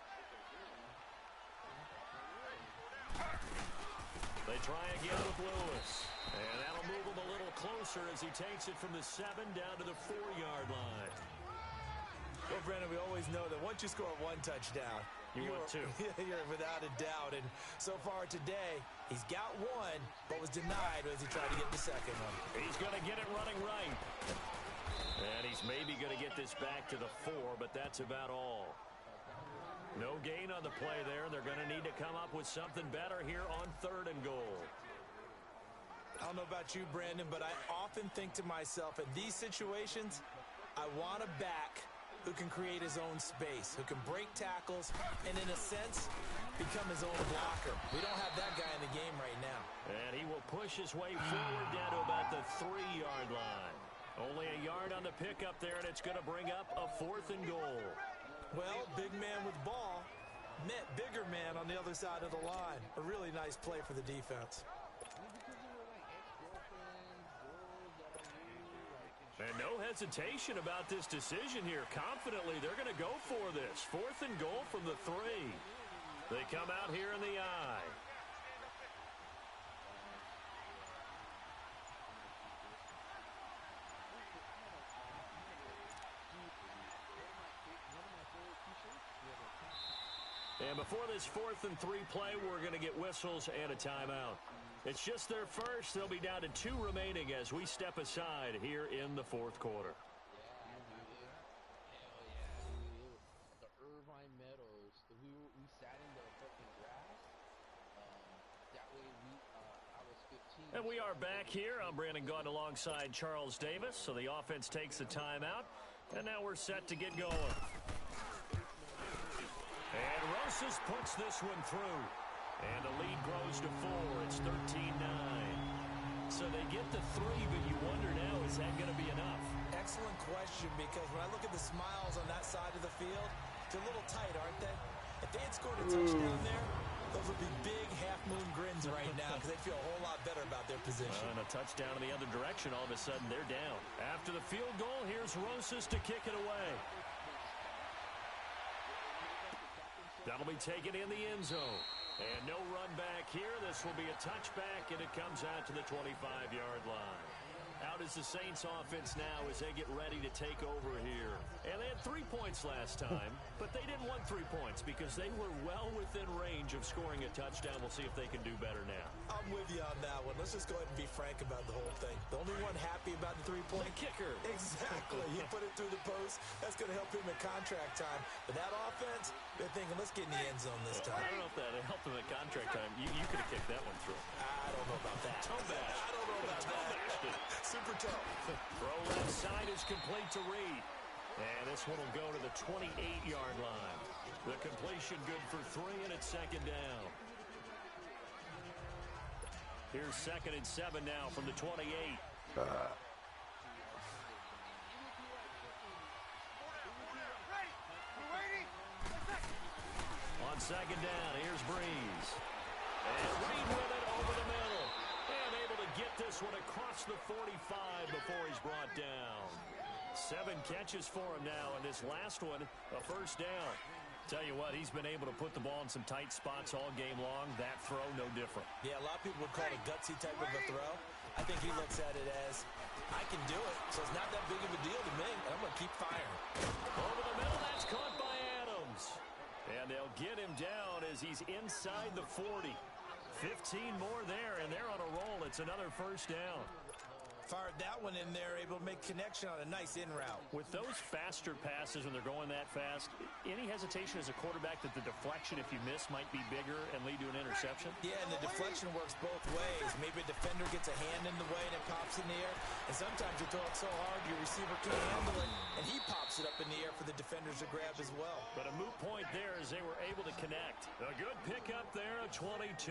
They try again with Lewis. And that'll move him a little closer as he takes it from the 7 down to the 4-yard line. Well, Brandon, we always know that once you score 1 touchdown, you want 2. You're without a doubt. And so far today, he's got 1, but was denied as he tried to get the second one. He's going to get it running right. And he's maybe going to get this back to the 4, but that's about all. No gain on the play there. They're going to need to come up with something better here on 3rd and goal. I don't know about you, Brandon, but I often think to myself, in these situations, I want a back who can create his own space, who can break tackles, and in a sense, become his own blocker. We don't have that guy in the game right now. And he will push his way forward down to about the 3-yard line. Only a yard on the pickup there, and it's going to bring up a 4th and goal. Well, big man with ball met bigger man on the other side of the line. A really nice play for the defense. And no hesitation about this decision here. Confidently, they're going to go for this. 4th and goal from the 3. They come out here in the eye. And before this 4th and 3 play, we're going to get whistles and a timeout. It's just their first. They'll be down to 2 remaining as we step aside here in the 4th quarter. The Irvine Meadows, we sat in the fucking grass. That way I was 15. And we are back here. I'm Brandon Gaudin alongside Charles Davis. So the offense takes the timeout. And now we're set to get going. And Rosas puts this one through. And the lead grows to 4. It's 13-9. So they get the 3, but you wonder now, is that going to be enough? Excellent question, because when I look at the smiles on that side of the field, they're a little tight, aren't they? If they had scored a touchdown there, those would be big half-moon grins right now because they feel a whole lot better about their position. And a touchdown in the other direction, all of a sudden they're down. After the field goal, here's Rosas to kick it away. That'll be taken in the end zone. And no run back here. This will be a touchback, and it comes out to the 25-yard line. How does the Saints offense now as they get ready to take over here? And they had 3 points last time, but they didn't want 3 points because they were well within range of scoring a touchdown. We'll see if they can do better now. I'm with you on that one. Let's just go ahead and be frank about the whole thing. The only one happy about the 3-point kicker. Exactly. He put it through the post. That's going to help him at contract time. But that offense, they're thinking, let's get in the end zone this time. I don't know if that helped him at contract time. You could have kicked that one through. I don't know about that. Toe bash. I don't know about that. Super toe. Throw left side is complete to Reed. And this one will go to the 28-yard line. The completion good for 3, and it's 2nd down. Here's 2nd and 7 now from the 28. On 2nd down, here's Breeze. And Reed with it over the middle. And able to get this one across the 45 before he's brought down. 7 catches for him now, and this last one, a first down. Tell you what, he's been able to put the ball in some tight spots all game long. That throw, no different. Yeah, a lot of people would call it a gutsy type of a throw. I think he looks at it as, I can do it, so it's not that big of a deal to me, and I'm going to keep firing. Over the middle, that's caught by Adams. And they'll get him down as he's inside the 40. 15 more there, and they're on a roll. It's another first down. Fired that one in there, able to make connection on a nice in route. With those faster passes when they're going that fast, any hesitation as a quarterback that the deflection, if you miss, might be bigger and lead to an interception? Yeah, and the deflection works both ways. Maybe a defender gets a hand in the way and it pops in the air, and sometimes you throw it so hard your receiver can't handle it, and he pops it up in the air for the defenders to grab as well. But a moot point there as they were able to connect. A good pickup there, a 22.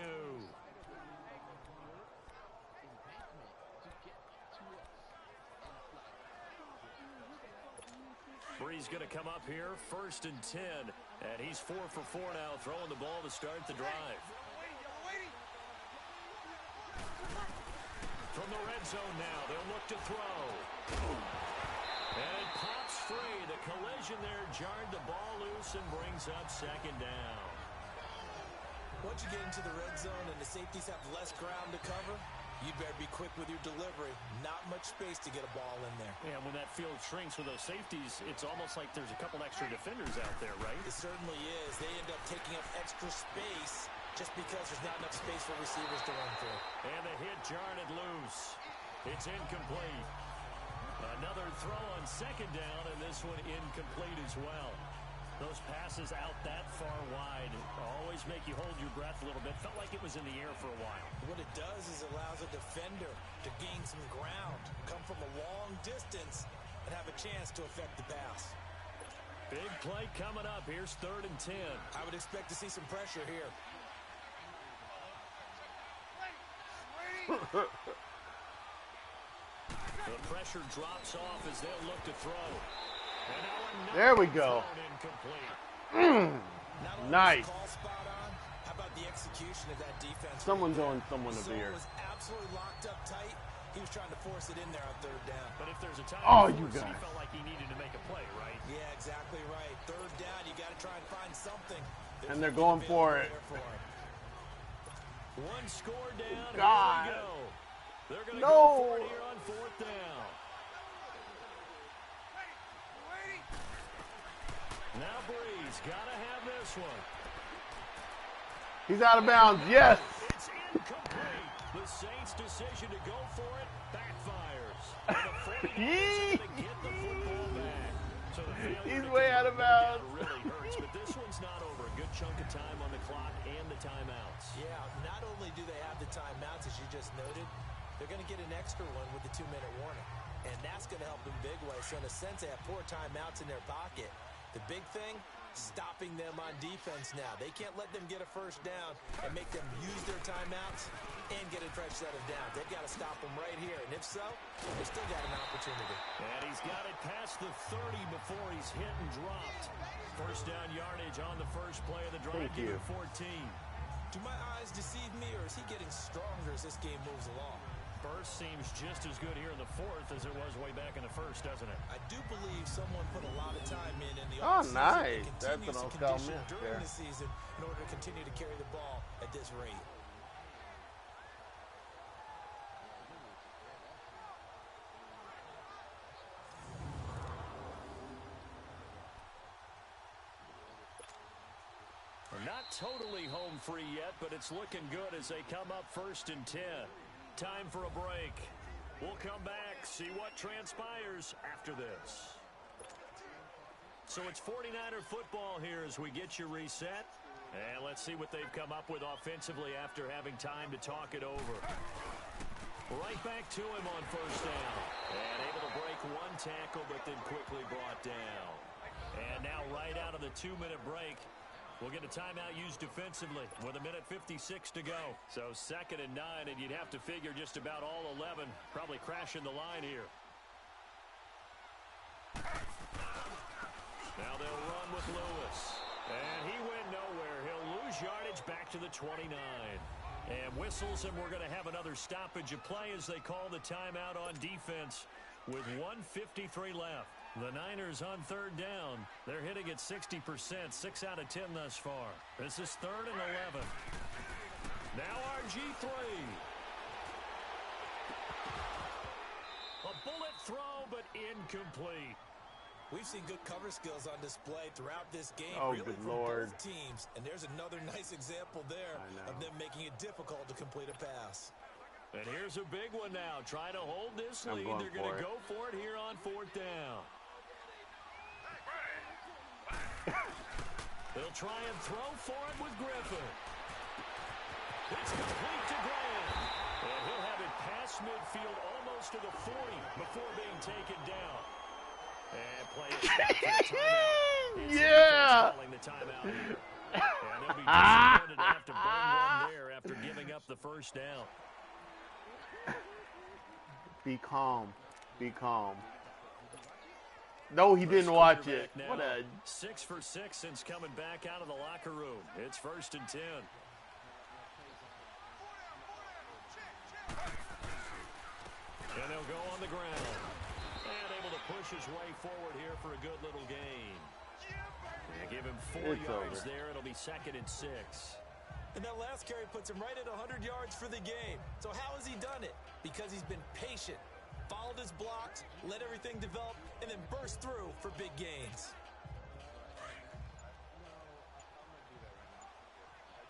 Breeze going to come up here, 1st and 10, and he's 4 for 4 now, throwing the ball to start the drive. From the red zone now, they'll look to throw. And it pops free. The collision there jarred the ball loose and brings up 2nd down. Once you get into the red zone and the safeties have less ground to cover, you better be quick with your delivery. Not much space to get a ball in there. Yeah, when that field shrinks with those safeties, it's almost like there's a couple extra defenders out there, right? It certainly is. They end up taking up extra space just because there's not enough space for receivers to run through. And the hit jarred it loose. It's incomplete. Another throw on 2nd down, and this one incomplete as well. Those passes out that far wide always make you hold your breath a little bit. Felt like it was in the air for a while. What it does is it allows a defender to gain some ground, come from a long distance, and have a chance to affect the pass. Big play coming up. Here's 3rd and 10. I would expect to see some pressure here. The pressure drops off as they'll look to throw. There we go. Nice. How about the execution of that defense? Someone's on someone over here. Was absolutely locked up tight. He was trying to force it in there on 3rd down. But if there's a time, you guys. He felt like he needed to make a play, right? Yeah, exactly right. 3rd down, you got to try and find something. And they're going for it. One score down. God. Here we go. They're going to go for it here on 4th down. Now Breeze, gotta have this one. He's out of bounds, yes! It's incomplete. The Saints' decision to go for it backfires. And the 49ers to get the football back. So the he's way out of bounds. Really hurts, but this one's not over. A good chunk of time on the clock and the timeouts. Yeah, not only do they have the timeouts, as you just noted, they're going to get an extra one with the 2-minute warning. And that's going to help them big way. So in a sense, they have 4 timeouts in their pocket. The big thing, stopping them on defense now. They can't let them get a first down and make them use their timeouts and get a fresh set of downs. They've got to stop them right here. And if so, they still got an opportunity. And he's got it past the 30 before he's hit and dropped. First down yardage on the first play of the drive. Thank you. 14. Do my eyes deceive me, or is he getting stronger as this game moves along? Burst seems just as good here in the 4th as it was way back in the 1st, doesn't it? I do believe someone put a lot of time in the offseason. Oh, nice. That's an I'll during the season in order to continue to carry the ball at this rate. We're not totally home free yet, but it's looking good as they come up 1st and 10. Time for a break. We'll come back, see what transpires after this. So it's 49er football here as we get you reset. And let's see what they've come up with offensively after having time to talk it over. Right back to him on 1st down. And able to break one tackle, but then quickly brought down. And now right out of the 2-minute break, We'll get a timeout used defensively with 1:56 to go. So 2nd and 9, and you'd have to figure just about all 11 probably crashing the line here. Now they'll run with Lewis. And he went nowhere. He'll lose yardage back to the 29. And whistles, and we're going to have another stoppage of play as they call the timeout on defense with 1:53 left. The Niners on 3rd down. They're hitting at 60%, 6 out of 10 thus far. This is 3rd and 11. Now RG3. A bullet throw, but incomplete. We've seen good cover skills on display throughout this game, Oh, really good from Lord. both teams. And there's another nice example there of them making it difficult to complete a pass. And here's a big one now. Trying to hold this I'm lead. going They're going for to it. go for it here on 4th down. They'll try and throw for it with Griffin. It's complete to Graham. And he'll have it past midfield almost to the 40 before being taken down. And play it back for a timeout. It's the defense calling the timeout here. And they'll be disappointed to have to burn one there after giving up the 1st down. Be calm. Be calm. No, he didn't watch it. What a... 6 for 6 since coming back out of the locker room. It's 1st and 10. And they'll go on the ground. And able to push his way forward here for a good little gain. And give him 4 yards over. there. It'll be 2nd and 6. And that last carry puts him right at 100 yards for the game. So how has he done it? Because he's been patient, followed his blocks, let everything develop, and then burst through for big gains.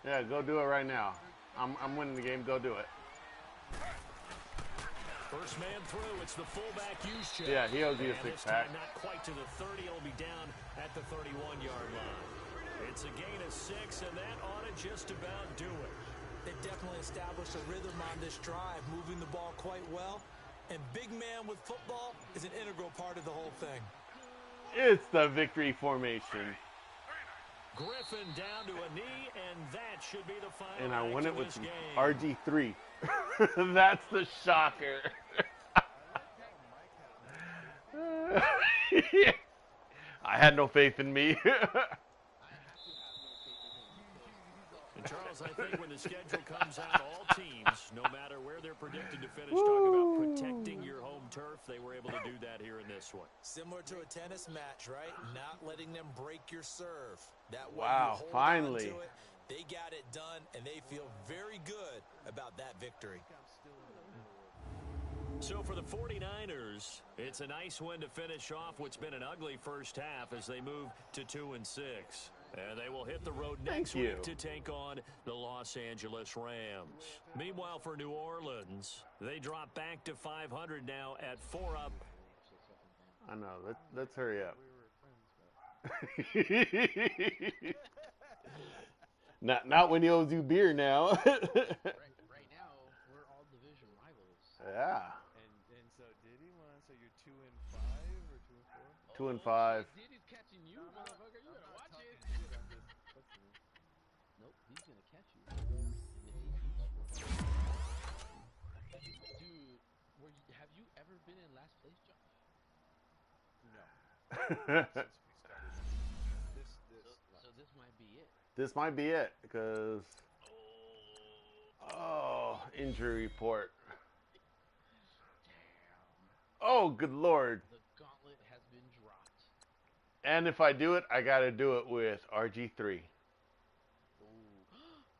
Yeah, go do it right now. I'm winning the game. Go do it. First man through. It's the fullback use check. Yeah, he owes you a And this six-pack. time not quite to the 30. It'll be down at the 31-yard line. It's a gain of 6, and that ought to just about do it. They definitely established a rhythm on this drive, moving the ball quite well. And big man with football is an integral part of the whole thing. It's the victory formation. Griffin down to a knee, and that should be the final. And I act won it of with this game. RG3. That's the shocker. I had no faith in me. And Charles, I think when the schedule comes out, all teams, no matter where they're predicted to finish, talk about protecting your home turf. They were able to do that here in this one. Similar to a tennis match, right? Not letting them break your serve. That way Wow, you hold finally. on to it. They got it done, and they feel very good about that victory. So for the 49ers, it's a nice win to finish off what's been an ugly first half as they move to 2-6. And they will hit the road next week to take on the Los Angeles Rams. Meanwhile, for New Orleans, they drop back to 500 now at 4 up. I know. Let's hurry up. Not when he owes you beer now. Right now, we're all division rivals. Yeah. And so did he want? So you're 2-5 or 2-4? 2-5. Diddy's catching you, motherfucker. You better watch it. Nope, he's gonna catch you. Dude, have you ever been in last place, Josh? No. Since we started. So this might be it. This might be it because injury report. Oh, good Lord. The gauntlet has been dropped. And if I do it, I got to do it with RG3.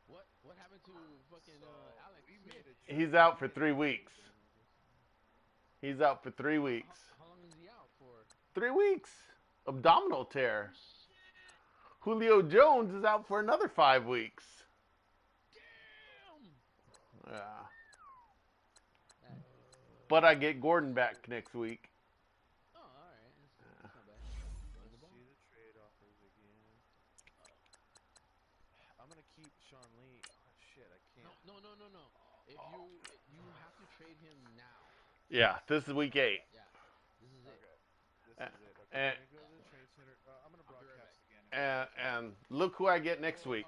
What happened to fucking Alex Smith? He's out for 3 weeks. He's out for 3 weeks. How long is he out for? 3 weeks. Abdominal tear. Julio Jones is out for another 5 weeks. Damn! Yeah. But I get Gordon back next week. Oh, all right. That's not bad. Let's see the trade offers again. I'm gonna keep Sean Lee. Oh shit, I can't. No. If you have to trade him now. Yeah, this is week 8. Yeah, this is it. This is it. Okay, and- I'm gonna go to the trade center. I'm gonna broadcast again. and look who I get next week.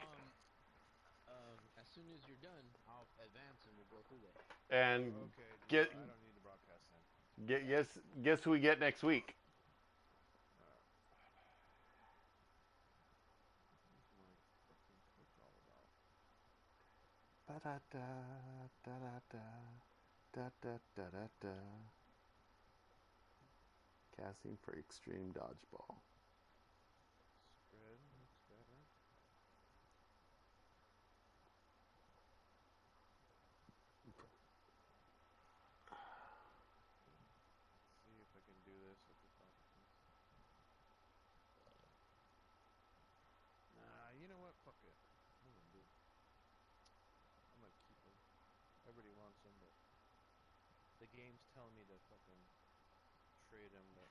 As soon as you're done, I'll advance and we'll go through that. And Okay, get I don't need the broadcast then. guess who we get next week. What's my fucking Twitch all about? Ba-da-da, da-da-da, da-da-da-da-da. Casting for Extreme Dodgeball. Spread looks better. Let's see if I can do this with the Falcons. Nah, you know what? Fuck it. I'm gonna do it. I'm gonna keep him. Everybody wants him, but the game's telling me to fucking trade him, but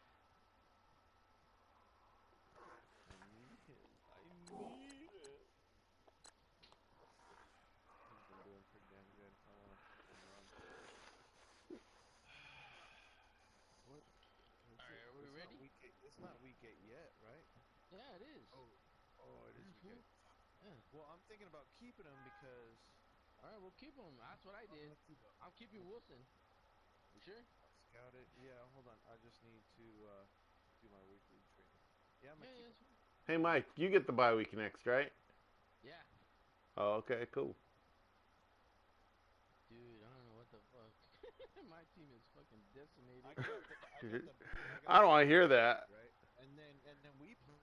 I need him. I need him. He's been doing pretty damn good. I want to fucking run. What? Alright, are we ready? It's not week 8 yet, right? Yeah, it is. Oh, it is week 8. Fuck. Yeah. Well, I'm thinking about keeping him because. Alright, we'll keep him. That's what I did. I'm keeping Wilson. You sure? Scout it. Yeah, hold on. I just need to do my weekly trading. Yeah, I'm gonna keep him. Hey, Mike, you get the bye week next, right? Yeah. Oh, okay, cool. Dude, I don't know what the fuck. My team is fucking decimated. I don't want to hear that. Right? And then we play.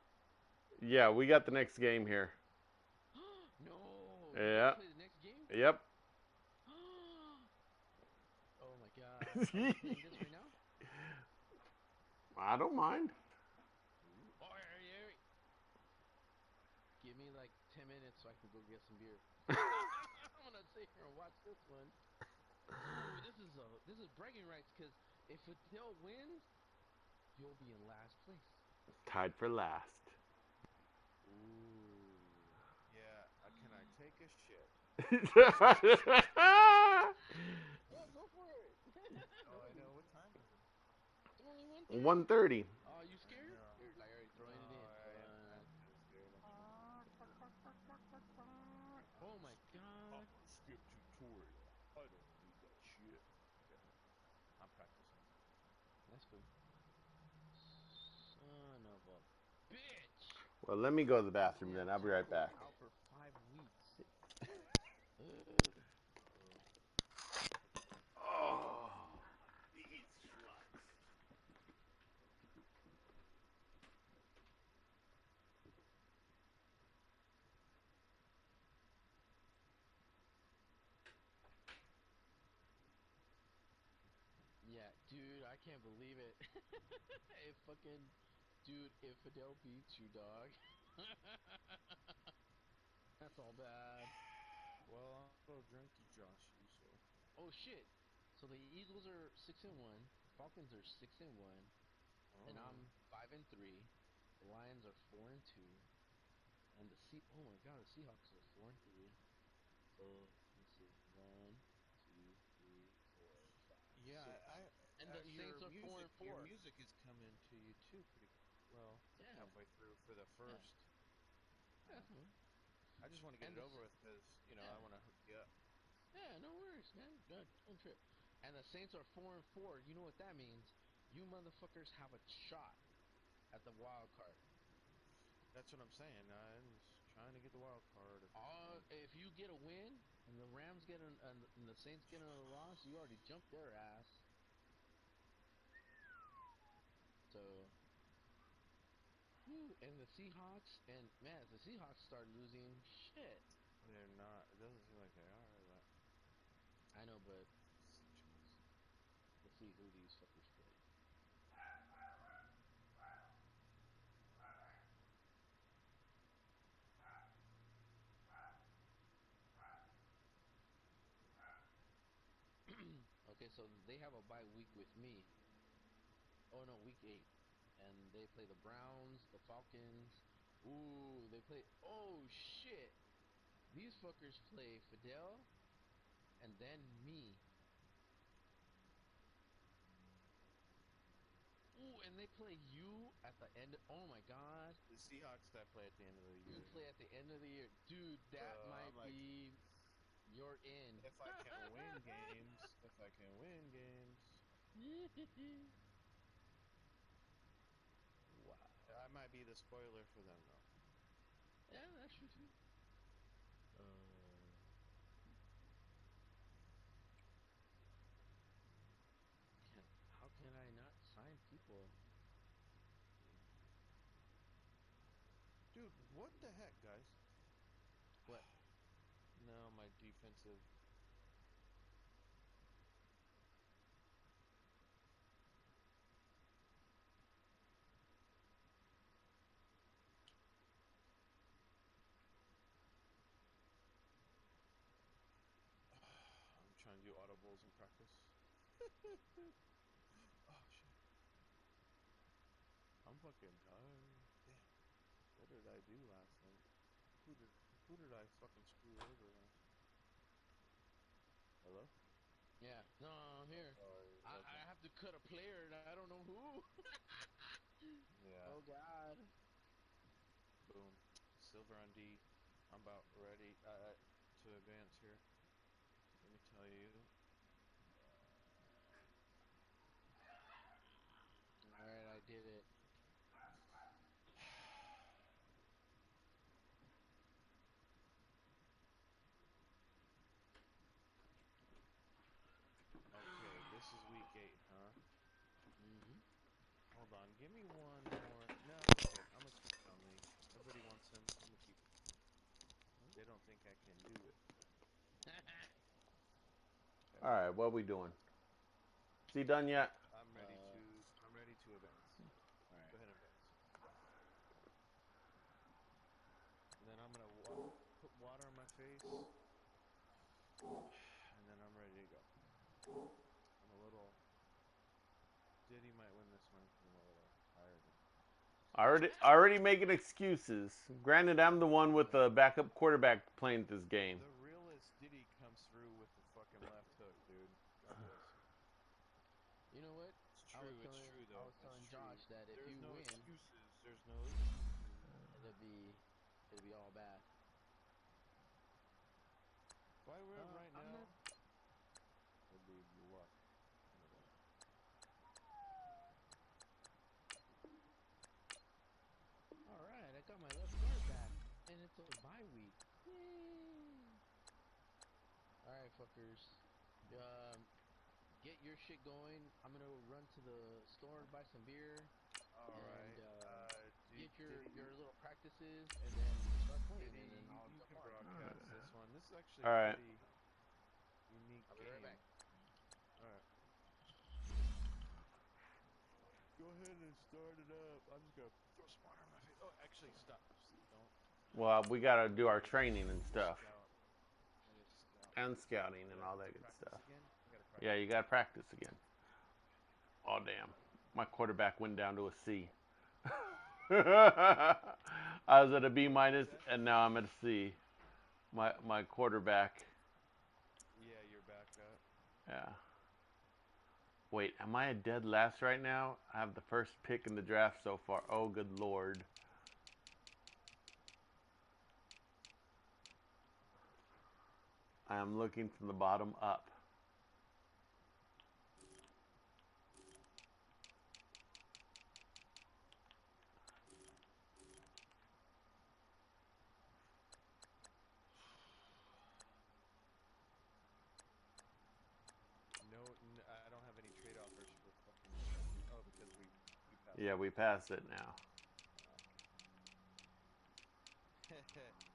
Yeah, we got the next game here. No. Yeah. You play the next game? Yep. Oh my god. Are you playing this right now? I don't mind. Oh, yeah. Give me like 10 minutes so I can go get some beer. I'm gonna sit here and watch this one. Ooh, this is bragging rights because if Fidel wins, you'll be in last place. Tied for last. Ooh. Yeah. Can I take a shit? Yeah, go for it. Oh, I know. What time is it? It's only 1:30. Oh, you scared? No. You're like already throwing it in. I'm kind of scared. Oh my god. Skip tutorial. I don't need that shit. Okay. I'm practicing. That's cool. Son of a bitch. Well, let me go to the bathroom then. I'll be right back. Out for 5 weeks. Oh. Yeah, dude, I can't believe it. If Fidel beats you, dog. That's all bad. Well, I'm a little drunky Joshy, so. Oh shit. So the Eagles are 6-1, Falcons are 6-1, and I'm 5-3. The Lions are 4-2, and oh my god, the Seahawks are 4-3. So let me see, 1, 2, 3, 4, 5, Yeah, 6. And the Saints are 4-4. Your music is coming to you too, pretty well. Yeah. Halfway through for the first. Yeah. I just want to get it over with because I want to hook you up. Yeah, no worries, man. Don't trip. And the Saints are 4-4. You know what that means? You motherfuckers have a shot at the wild card. That's what I'm saying. I'm just trying to get the wild card. If you get a win and the Rams get and the Saints get another loss, you already jumped their ass. So, and the Seahawks, and man, if the Seahawks start losing, shit. They're not. It doesn't seem like they are, but. I know, but let's see who these fuckers play. Okay, so they have a bye week with me. Oh no, week 8. And they play the Browns, the Falcons. Ooh, they play. Oh shit! These fuckers play Fidel, and then me. Ooh, and they play you at the end. Oh my God. The Seahawks that play at the end of the year. You play at the end of the year, dude. That might be your end. If I can win games, Wow. I might be the spoiler for them though. Yeah, that's true too. How can I not sign people? Dude, what the heck, guys? What? No, my defensive. I'm trying to do audibles in practice. Oh shit. I'm fucking tired. Damn. What did I do last night? Who did I fucking screw over last night? Hello? Yeah. No, I'm here. I have to cut a player and I don't know who. Yeah. Oh God. Boom. Silver on D. I'm about ready to advance here. Let me tell you. All right, I did it. Okay, this is week 8, huh? Mm-hmm. Hold on, give me one more. No, fuck it. I'm gonna keep Conley. Everybody wants him. I'm gonna keep him. They don't think I can do it. All right, what are we doing? Is he done yet? I'm ready to advance. All right. Go ahead and advance. And then I'm gonna put water on my face. And then I'm ready to go. I'm a little. Diddy might win this one because I'm a little tired. Already making excuses. Granted, I'm the one with the backup quarterback playing this game. The realest Diddy comes through with the fucking left hook, dude. God bless him. You know what? It's true. It's true though. I was telling Josh that if There's you no win, excuses. There's no excuses. it'll be all bad. Why we're right I'm now? not. It'll be luck. All right, I got my left guard back, and it's a bye week. Yay! All right, fuckers. Get your shit going. I'm gonna run to the store and buy some beer. All right. Get your little practices, and then start playing, and then I'll you jump can on. broadcast this one. This is actually All a right. pretty unique I'll be game. right back. All right. Go ahead and start it up. I'm just gonna throw some water on my face. Oh, actually, stop. Don't. Well, we gotta do our training and stuff, Scout. and scouting and all that good stuff. Again? I gotta practice. Yeah, you gotta practice again. Oh damn, my quarterback went down to a C. I was at a B minus, and now I'm at a C. My quarterback. Yeah, you're back up. Yeah. Wait, am I a dead last right now? I have the first pick in the draft so far. Oh, good lord. I am looking from the bottom up. I don't have any trade offers for fucking. Oh, because we passed. Yeah, we passed it now.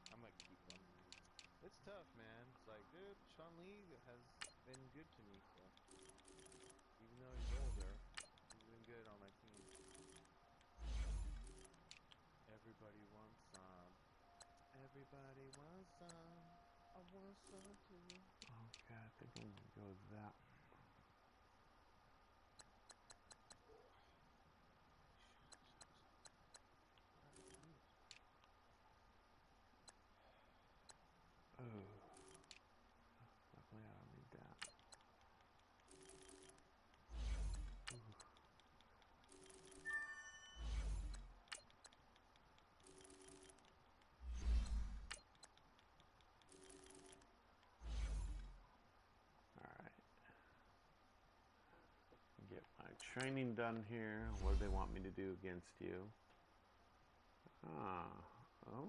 I'm gonna keep them. It's tough, man. It's like, dude, Sean Lee has been good to me, so even though he's older, he's been good on my team. Everybody wants some. Everybody wants some. I want some too. Okay, I think I'm gonna go with that. Oh, luckily I don't need that. Ooh. training done here. What do they want me to do against you? Ah. Oh.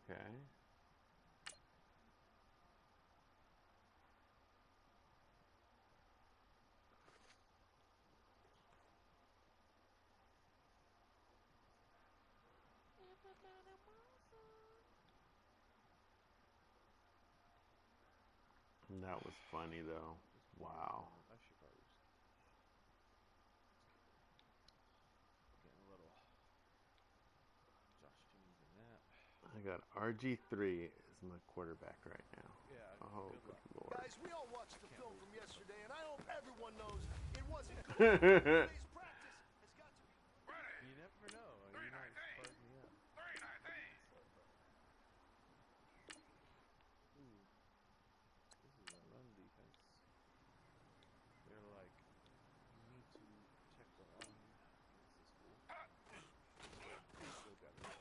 Okay. That was funny though. Wow. I should probably getting a little Josh Jennings in that. I got RG3 as my quarterback right now. Yeah. Oh, good Lord. Guys, we all watched the film from yesterday, and I hope everyone knows it wasn't good. Today's practice has got to be. You never know. You might spark me up. Ooh. This is a run defense. They're like, you need to protect the line. This is cool. Still got it.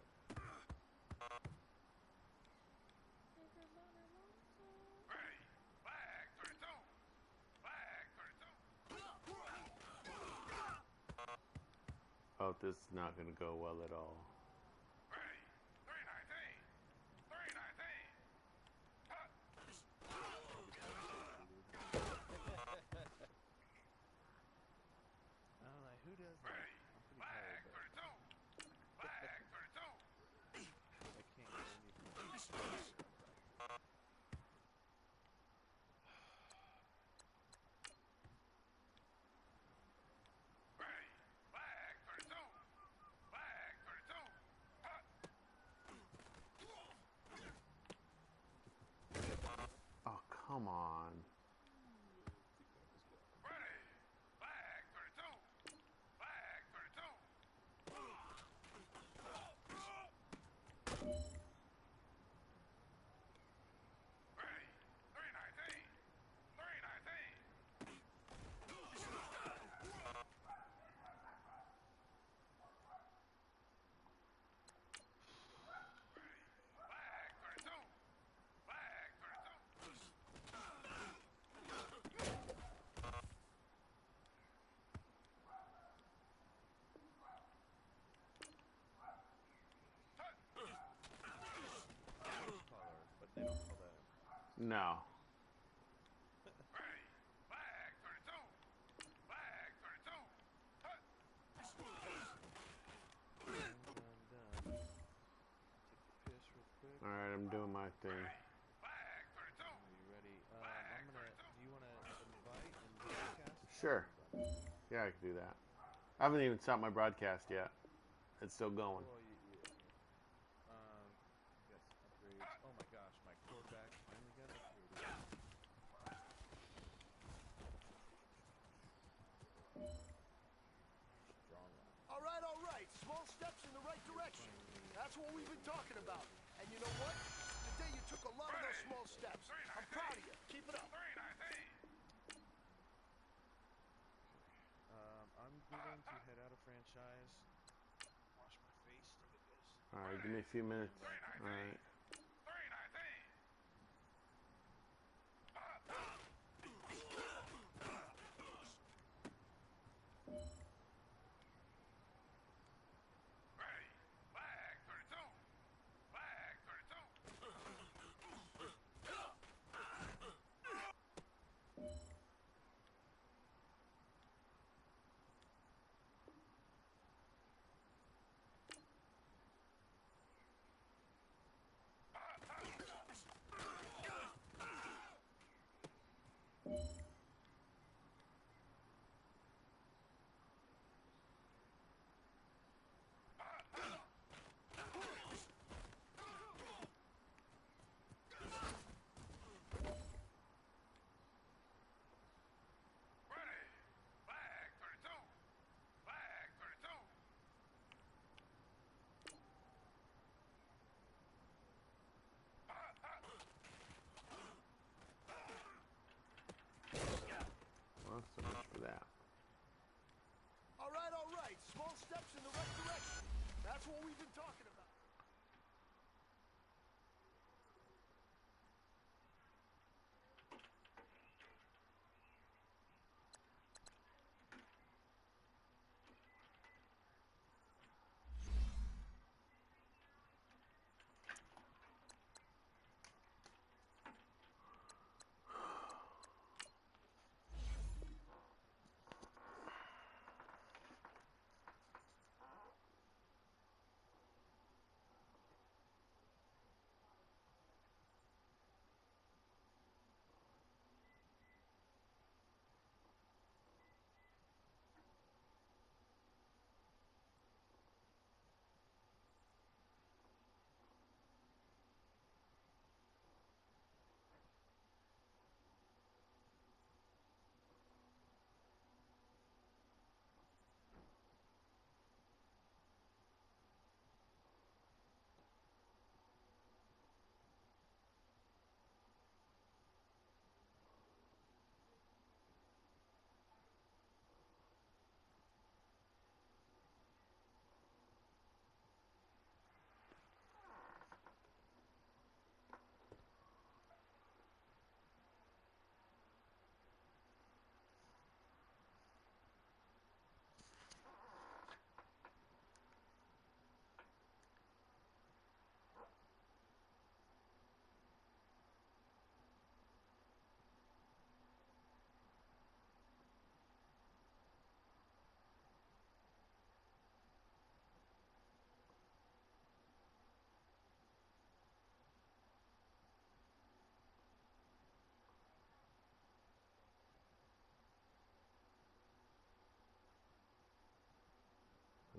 Oh, this is not going to go well at all. I'm like, who does that? I'm pretty tired, but I can't get anything. Oh, come on. But they don't call that. No. All right, I'm doing my thing. Are you ready? I'm gonna. Do you want to invite and broadcast? Sure. Yeah, I can do that. I haven't even stopped my broadcast yet. It's still going. Well, yes, upgrades. Oh my gosh, my quarterback finally got upgraded. Strong line. All right. Small steps in the right direction. That's what we've been talking about. And you know what? Today you took a lot of those small steps. I'm proud of you. Keep it up. I'm going to head out of franchise. Wash my face because. All right, give me a few minutes. All right.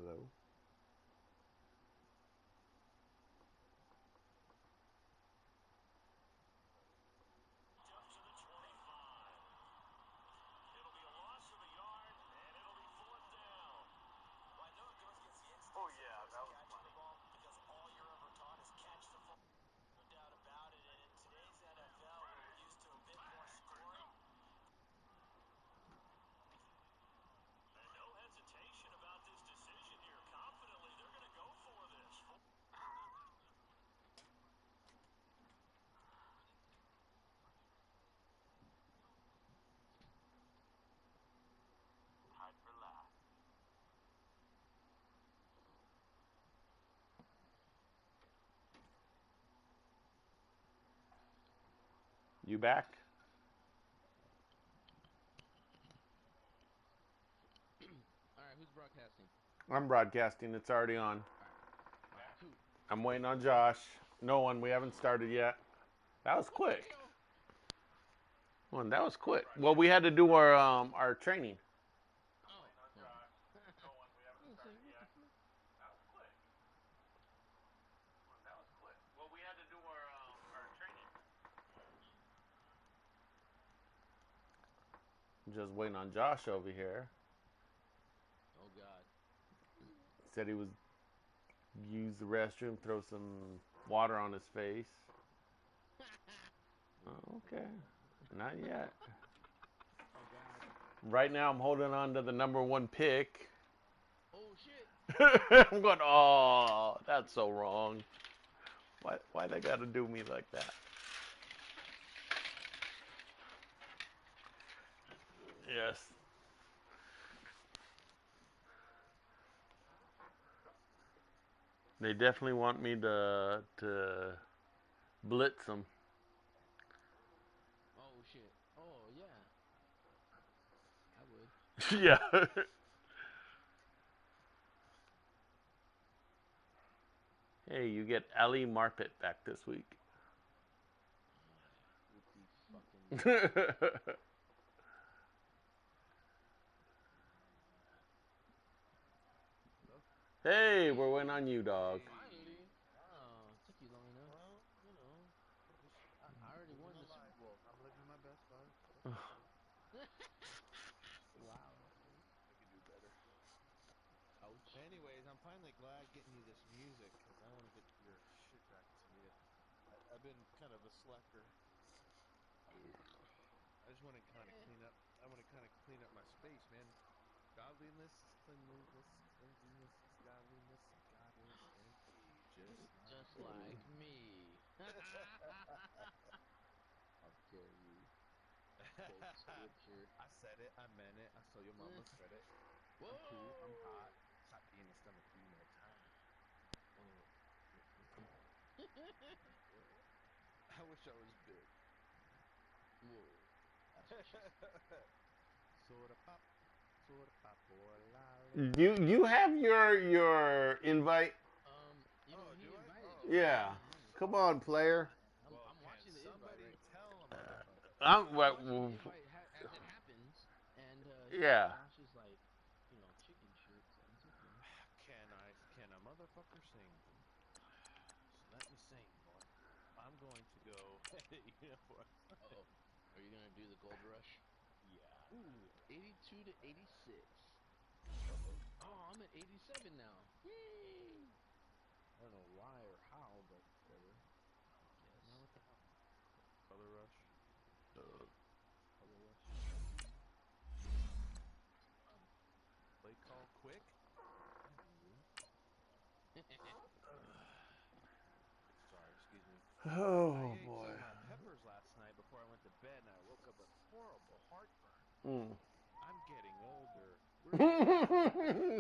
Hello. Oh yeah, that was funny. Because all you're ever taught is catch the ball. No doubt about it. And in today's NFL, where we're used to a bit more scoring. And no hesitation about this decision here. Confidently, they're going to go for this. Tied for last. You back? All right, who's broadcasting? I'm broadcasting. It's already on. All right, cool. I'm waiting on Josh. No one. We haven't started yet. That was quick. Well, that was quick. Well, we had to do our training. Just waiting on Josh over here. Oh God. Said he was use the restroom, throw some water on his face. Oh, okay. Not yet. Oh God. Right now, I'm holding on to the #1 pick. Oh shit. I'm going, oh, that's so wrong. Why they got to do me like that? Yes. They definitely want me to blitz them. Oh shit. Oh yeah. I would. Yeah. Hey, you get Ellie Marpet back this week. Fucking. Hey, we're waiting on you, dog. Finally. Wow, took you long enough. Well, you know, just I already won the Super Bowl. I'm living my best life. Wow. I could do better. Ouch. Anyways, I'm finally glad getting you this music because I want to get your shit back to you. I've been kind of a slacker. I just want to kind of clean up. I want to kind of clean up my space, man. Godliness is cleanliness. Cleanliness is godliness. And God is empty, just like Just like me. How dare you? Quote scripture. I said it. I meant it. I saw your mama said it. Whoa. I'm cool. I'm hot. Hot being the stomach 3 more times. I wish I was big. Whoa. That's what she said. Soda pop. Soda pop. You have your invite? You know, he invited me. Yeah. Come on, player. I'm watching the invite Somebody right now. tell a motherfucker. I'm I'm watching the invite as it happens, and yeah. Josh is like, chicken shit, so it's okay. Can a motherfucker sing? Just let me sing, boy. I'm going to go. You know what? Uh-oh. Are you gonna do the gold rush? Yeah. Ooh, 82 to 86. Uh-oh. Oh, I'm at 87 now. Yay! I don't know why or how, but whatever. I guess. Now what the hell? Color rush. Color rush. Play call quick. Sorry, excuse me. Oh, I ate boy. some peppers last night before I went to bed, and I woke up with horrible heartburn. I'm getting older. We're getting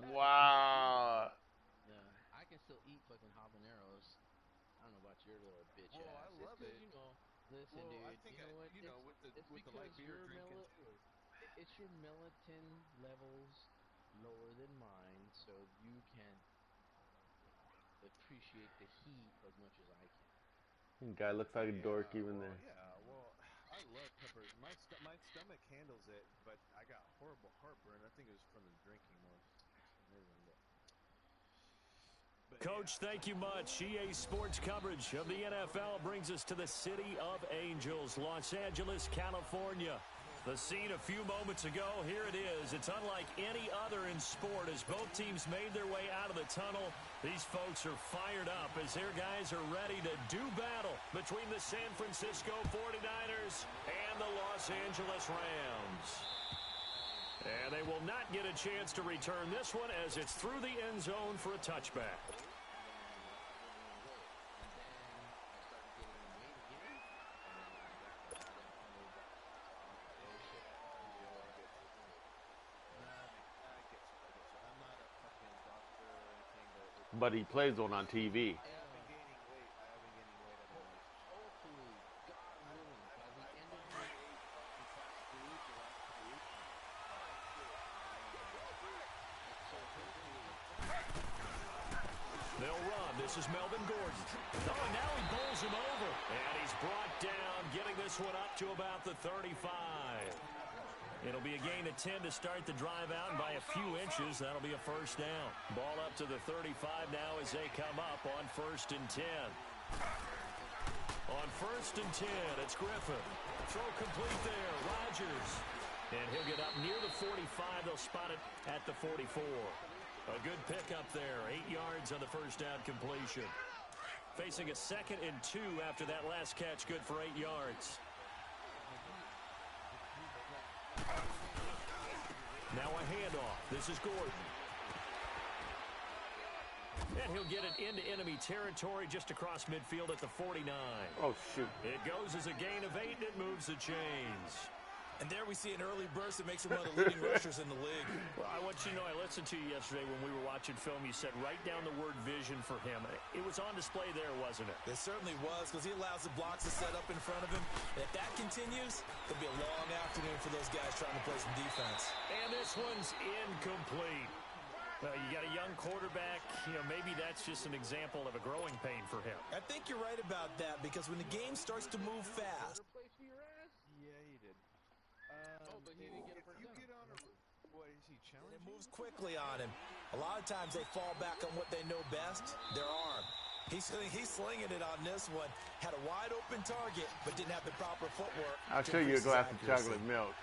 No. Wow. Yeah, I can still eat fucking habaneros. I don't know about your little bitch Well, ass. I love it's 'cause, it. listen, Well, I dude. think You know what? It's with the light because beer drinking too. it's your melatonin levels lower than mine, so you can't appreciate the heat as much as I can. Guy looks like a dork even there. Yeah, well, I love peppers. My stomach handles it, but I got horrible heartburn. I think it was from the drinking more than anything. But Coach, thank you much. EA Sports coverage of the NFL brings us to the City of Angels, Los Angeles, California. The scene a few moments ago, here it is. It's unlike any other in sport as both teams made their way out of the tunnel. These folks are fired up as their guys are ready to do battle between the San Francisco 49ers and the Los Angeles Rams. And they will not get a chance to return this one as it's through the end zone for a touchback. But he plays one on TV. They'll run. This is Melvin Gordon. Oh, now he bowls him over. And he's brought down, getting this one up to about the 35. It'll be a gain of 10 to start the drive out, and by a few inches, that'll be a first down. Ball up to the 35 now as they come up on 1st and 10. On 1st and 10, it's Griffin. Throw complete there, Rodgers. And he'll get up near the 45. They'll spot it at the 44. A good pickup there, 8 yards on the first down completion. Facing a 2nd and 2 after that last catch, good for 8 yards. Now a handoff. This is Gordon. And he'll get it into enemy territory just across midfield at the 49. Oh, shoot. It goes as a gain of 8, and it moves the chains. And there we see an early burst that makes him one of the leading rushers in the league. Well, I want you to know, I listened to you yesterday when we were watching film. You said write down the word vision for him. It was on display there, wasn't it? It certainly was, because he allows the blocks to set up in front of him. And if that continues, it'll be a long afternoon for those guys trying to play some defense. And this one's incomplete. Well, you got a young quarterback. You know, maybe that's just an example of a growing pain for him. I think you're right about that, because when the game starts to move fast. Yeah, he did. But he didn't get a first down. You get on a... What, is he challenging? It moves quickly on him. A lot of times they fall back on what they know best, their arm. He's slinging it on this one. Had a wide open target, but didn't have the proper footwork. I'll show you a glass of chocolate milk.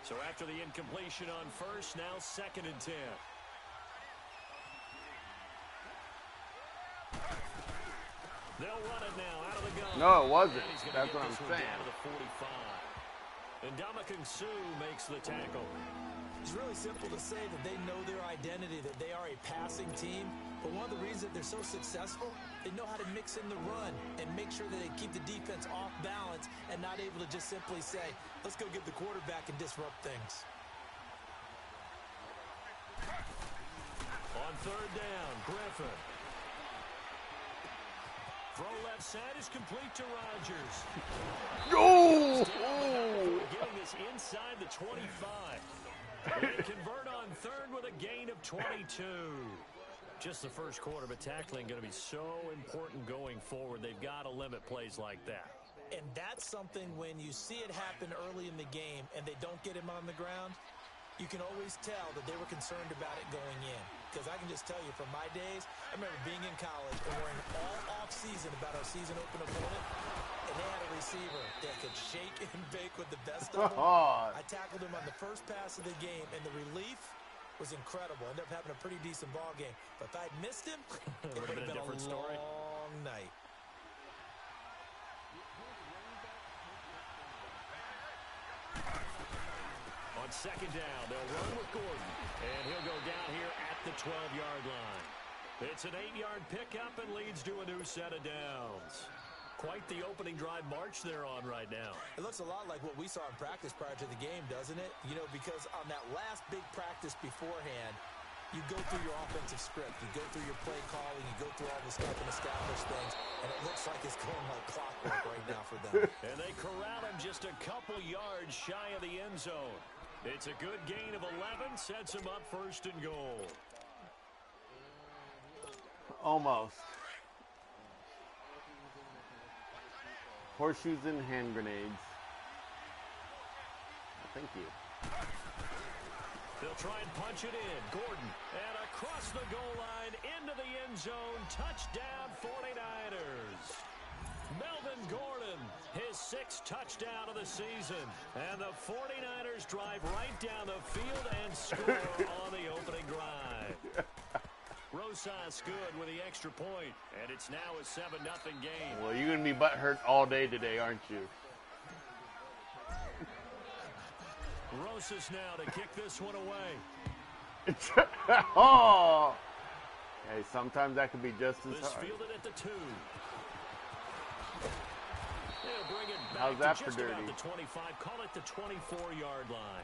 So after the incompletion on 1st, now 2nd and 10. They'll run it now out of the gun. No, it wasn't. That's what I'm saying. Down to the 45. And Ndamukong Suh makes the tackle. It's really simple to say that they know their identity, that they are a passing team. But one of the reasons that they're so successful, they know how to mix in the run and make sure that they keep the defense off balance and not able to just simply say, let's go get the quarterback and disrupt things. On 3rd down, Griffin. Throw left side is complete to Rodgers. No! Getting this inside the 25. They convert on 3rd with a gain of 22. Just the first quarter, but tackling going to be so important going forward. They've got to limit plays like that. And that's something when you see it happen early in the game and they don't get him on the ground, you can always tell that they were concerned about it going in. Because I can just tell you from my days, I remember being in college and worrying all off-season about our season opener opponent, and they had a receiver that could shake and bake with the best of them. I tackled him on the first pass of the game, and the relief was incredible. Ended up having a pretty decent ball game. But if I'd missed him, it would have been a different story. long night. On 2nd down, they'll run with Gordon. And he'll go down here at the 12-yard line. It's an 8-yard pickup and leads to a new set of downs. Quite the opening drive march they're on right now. It looks a lot like what we saw in practice prior to the game, doesn't it? You know, because on that last big practice beforehand, you go through your offensive script, you go through your play calling, you go through all the stuff and establish things, and it looks like it's going like clockwork right now for them. And they corral him just a couple yards shy of the end zone. It's a good gain of 11, sets him up 1st and goal. Almost. Horseshoes and hand grenades. Thank you. They'll try and punch it in. Gordon, and across the goal line into the end zone. Touchdown, 49ers. Melvin Gordon, his 6th touchdown of the season. And the 49ers drive right down the field and score on the opening drive. Rosas good with the extra point, and it's now a 7-0 game. Well, you're going to be butthurt all day today, aren't you? Rosas now to kick this one away. Oh! Hey, sometimes that could be just as This hard. fielded at the 2. They'll bring it back How's that to for just dirty? about the 25. Call it the 24-yard line.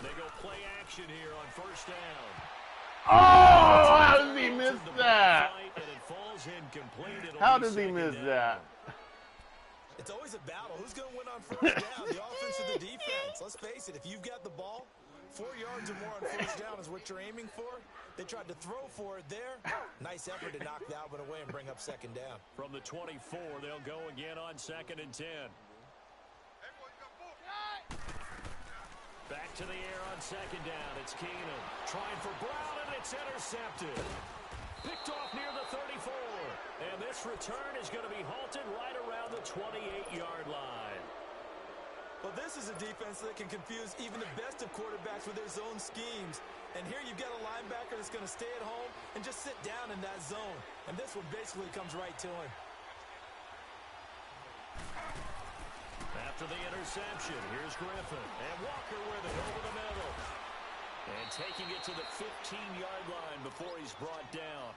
They go play action here on first down. Oh! How does he miss that? And it falls incomplete. It'll How be does he second miss down. that? It's always a battle. Who's going to win on first down, the offense or the defense? Let's face it, if you've got the ball, 4 yards or more on first down is what you're aiming for. They tried to throw for it there. Nice effort to knock that one away and bring up second down. From the 24, they'll go again on 2nd and 10. Back to the air on 2nd down. It's Keenum trying for Brown, and it's intercepted. Picked off near the 34. And this return is going to be halted right around the 28-yard line. Well, this is a defense that can confuse even the best of quarterbacks with their zone schemes. And here you've got a linebacker that's going to stay at home and just sit down in that zone. And this one basically comes right to him. After the interception, here's Griffin. And Walker with it over the middle. And taking it to the 15-yard line before he's brought down.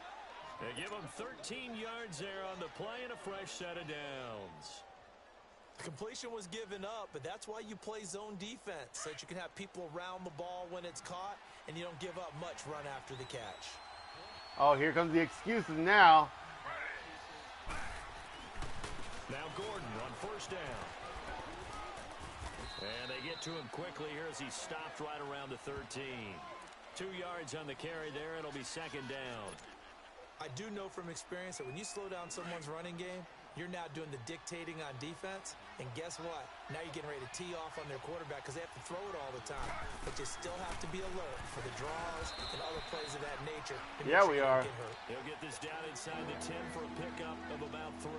They give him 13 yards there on the play and a fresh set of downs. The completion was given up, but that's why you play zone defense, so that you can have people around the ball when it's caught, and you don't give up much run after the catch. Oh, here comes the excuses now. Now Gordon on first down. And they get to him quickly here as he stopped right around the 13. 2 yards on the carry there. It'll be second down. I do know from experience that when you slow down someone's running game, you're now doing the dictating on defense. And guess what? Now you're getting ready to tee off on their quarterback because they have to throw it all the time. But you still have to be alert for the draws and other plays of that nature. Yeah, we are. He'll get this down inside the 10 for a pickup of about 3.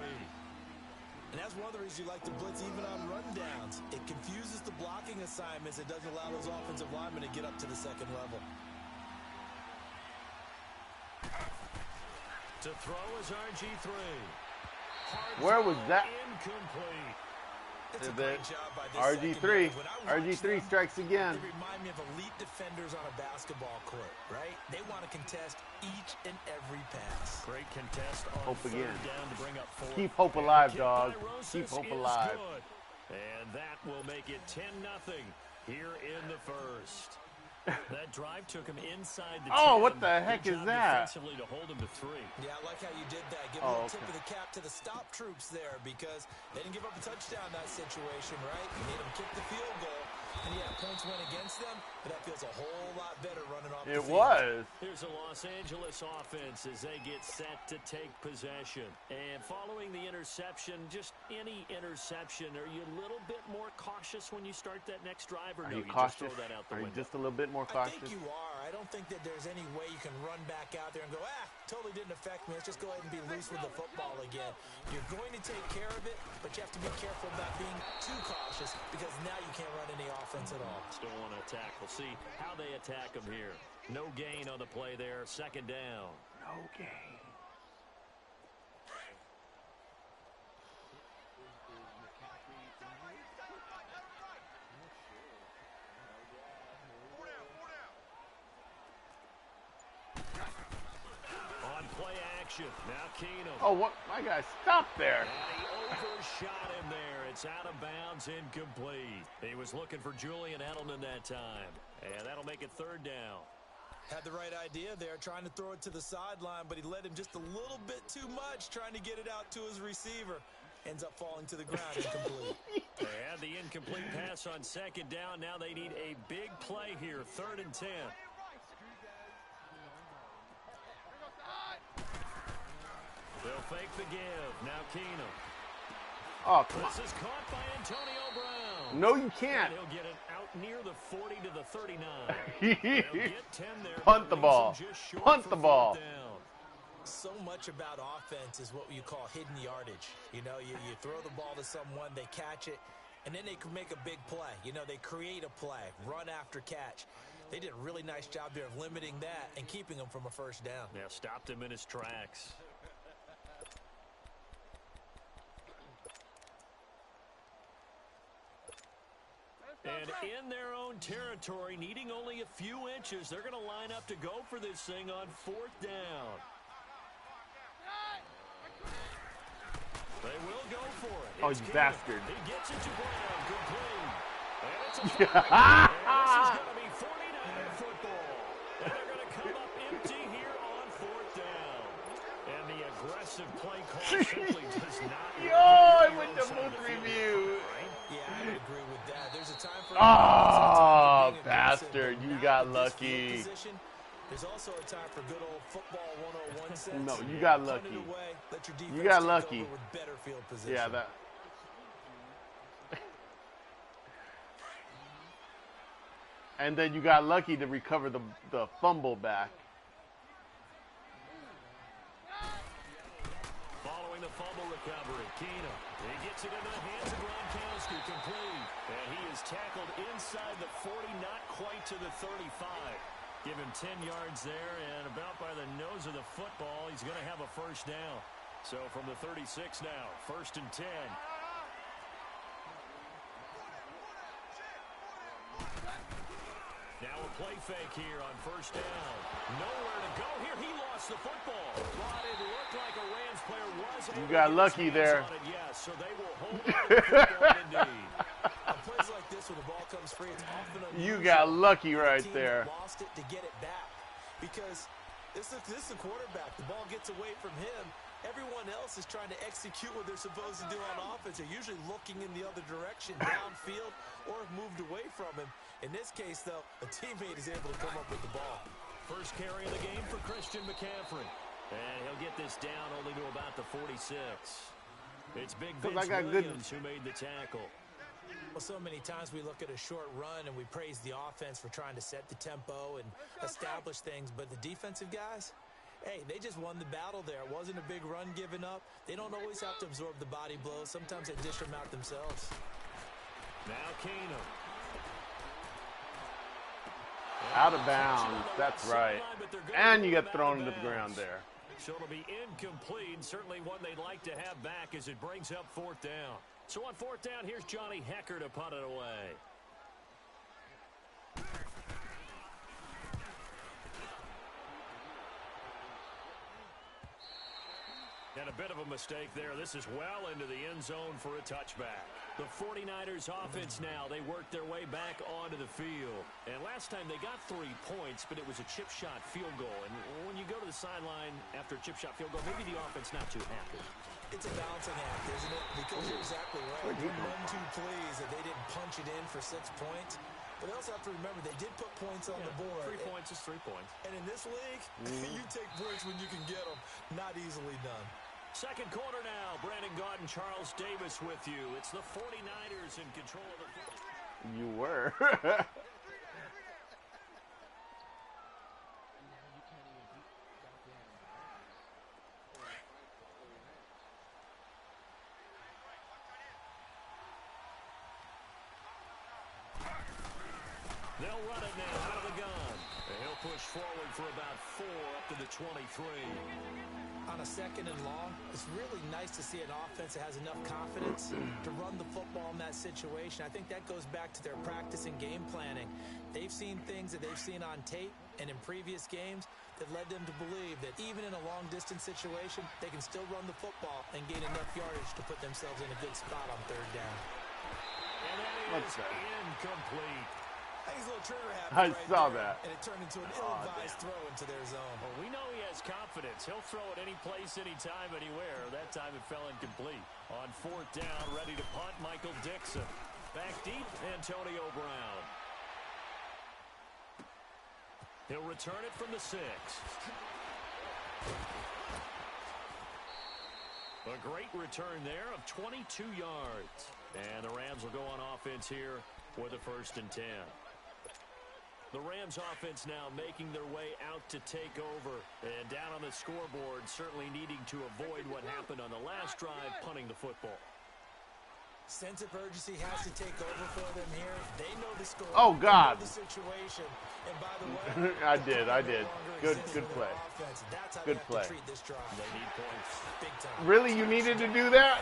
And that's one of the reasons you like to blitz even on rundowns. It confuses the blocking assignments. It doesn't allow those offensive linemen to get up to the second level. To throw is RG3. Where was that? Incomplete. It's a great job by this RG3. secondary. When I watch RG3 them, strikes again. They remind me of elite defenders on a basketball court, right? They want to contest each and every pass. Great contest on Hope third again. down to bring up 4. Keep hope alive, Kick dog. by Rosas Keep hope is alive. good. And that will make it 10-0 here in the first. That drive took him inside the 10. Oh, what the heck Good is job that? defensively to hold him to 3. Yeah, I like how you did that. Give a Oh, little tip okay. of the cap to the stop troops there because they didn't give up a touchdown in that situation, right? You made them kick the field goal, and yeah, points went against them, but that feels a whole lot better running off the It field. was. Here's the Los Angeles offense as they get set to take possession. And following the interception, just any interception, are you a little bit more cautious when you start that next drive, or Are no, you just cautious? throw that out the Are you window? just a little bit more I cautious? think you are. I don't think that there's any way you can run back out there and go, totally didn't affect me. Let's just go ahead and be loose with the football again. You're going to take care of it, but you have to be careful about being too cautious because now you can't run any offense at all. Still want to attack. We'll see how they attack him here. No gain on the play there. Second down. No game. On play action. Now Keenum. Oh, what? My guy, stop there. And he overshot him there. It's out of bounds, incomplete. He was looking for Julian Edelman that time. And that'll make it third down. Had the right idea there, trying to throw it to the sideline, but he led him just a little bit too much, trying to get it out to his receiver. Ends up falling to the ground incomplete. They had the incomplete pass on second down. Now they need a big play here. 3rd and 10. They'll fake the give. Now Keenum. Oh, come on. This is caught by Antonio Brown. No, you can't. And he'll get it out near the 40 to the 39. They'll get 10 there. Punt the ball. Punt the ball. Down. So much about offense is what you call hidden yardage. You know, you throw the ball to someone, they catch it, and then they can make a big play. You know, they create a play, run after catch. They did a really nice job there of limiting that and keeping him from a first down. Yeah, stopped him in his tracks. And in their own territory, needing only a few inches, they're going to line up to go for this thing on 4th down. They will go for it. Oh, you bastard. He gets it to Brown. Good play. And it's a flag. And this is going to be 49er football. And they're going to come up empty here on 4th down. And the aggressive play call simply does not. Yo, I went to both review. Yeah, I would agree with that. There's a time for bastard, you got lucky. There's also a time for good old football 101 sense. No, you got lucky. You got lucky. With better field position. Yeah, that. And then you got lucky to recover the fumble back. Following the fumble recovery, Keenum. He gets it into the hands of Gronkowski, complete. And he is tackled inside the 40, not quite to the 35. Give him 10 yards there, and about by the nose of the football, he's going to have a first down. So from the 36 now, 1st and 10. Now a play fake here on 1st down. Nowhere to go here. He lost the football. But it looked like a Rams player was able You got lucky there. Yes, so they will hold on to the football indeed. On plays like this, when the ball comes free, it's often You got lucky right team there. Lost it to get it back because this is the quarterback. The ball gets away from him. Everyone else is trying to execute what they're supposed to do on offense. They're usually looking in the other direction, downfield, or have moved away from him. In this case, though, a teammate is able to come up with the ball. First carry of the game for Christian McCaffrey. And he'll get this down only to about the 46. It's Big Vince Williams who made the tackle. Well, so many times we look at a short run and we praise the offense for trying to set the tempo and establish things, but the defensive guys, hey, they just won the battle there. It wasn't a big run given up. They don't always have to absorb the body blows. Sometimes they dish them out themselves. Now Keenum. Out of bounds, that's right. And you get thrown into the ground there. So it'll be incomplete, certainly one they'd like to have back as it brings up 4th down. So on 4th down, here's Johnny Hecker to punt it away. And a bit of a mistake there. This is well into the end zone for a touchback. The 49ers offense now, they worked their way back onto the field. And last time they got 3 points, but it was a chip shot field goal. And when you go to the sideline after a chip shot field goal, maybe the offense not too happy. It's a balancing act, isn't it? Because you're exactly right. One, two plays that they didn't punch it in for 6 points. But they also have to remember they did put points on the board. 3 points is 3 points. And in this league, you take points when you can get them. Not easily done. Second quarter now. Brandon Gaudin, Charles Davis with you. It's the 49ers in control of the football. You were. They'll run it now out of the gun. And he'll push forward for about 4 up to the 23. On a 2nd and long, it's really nice to see an offense that has enough confidence to run the football in that situation. I think that goes back to their practice and game planning. They've seen things that they've seen on tape and in previous games that led them to believe that even in a long-distance situation, they can still run the football and gain enough yardage to put themselves in a good spot on 3rd down. And that is incomplete. I think he's a little trigger happy I right saw there, that. and it turned into an ill-advised throw into their zone. Well, we know he has confidence. He'll throw it any place, anytime, anywhere. That time it fell incomplete. On 4th down, ready to punt, Michael Dixon. Back deep, Antonio Brown. He'll return it from the 6. A great return there of 22 yards. And the Rams will go on offense here with a 1st and 10. The Rams offense now making their way out to take over. And down on the scoreboard, certainly needing to avoid what happened on the last drive, punting the football. Sense of urgency has to take over for them here. They know the score. Oh, God. They know the situation. And by the way, I did. Good play. That's how Good they play. have to treat this drive. They need points. Big time. Really, you needed to do that?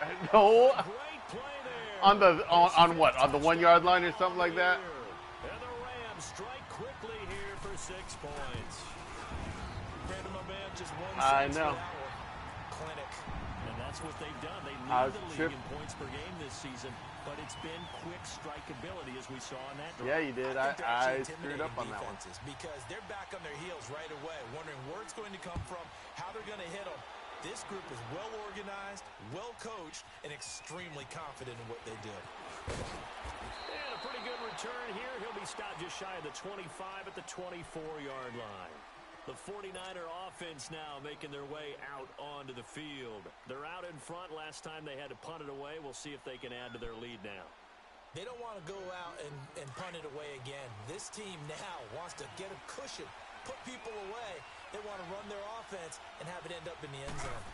Play. No. Great play there. On what? On the 1 yard line or something like that? And the Rams strike quickly here for 6 points. Brandon, my man, just one I sense know. for that one. Clinic. And that's what they've done. They I lead was the league tripped. in points per game this season, but it's been quick strikeability as we saw in that drive. Yeah, you did. I think they're I actually screwed up on that one. defenses because they're back on their heels right away, wondering where it's going to come from, how they're going to hit them. This group is well organized, well coached, and extremely confident in what they do. And a pretty good return here. He'll be stopped just shy of the 25 at the 24-yard line. The 49er offense now making their way out onto the field. They're out in front. Last time they had to punt it away. We'll see if they can add to their lead now. They don't want to go out and punt it away again. This team now wants to get a cushion, put people away. They want to run their offense and have it end up in the end zone.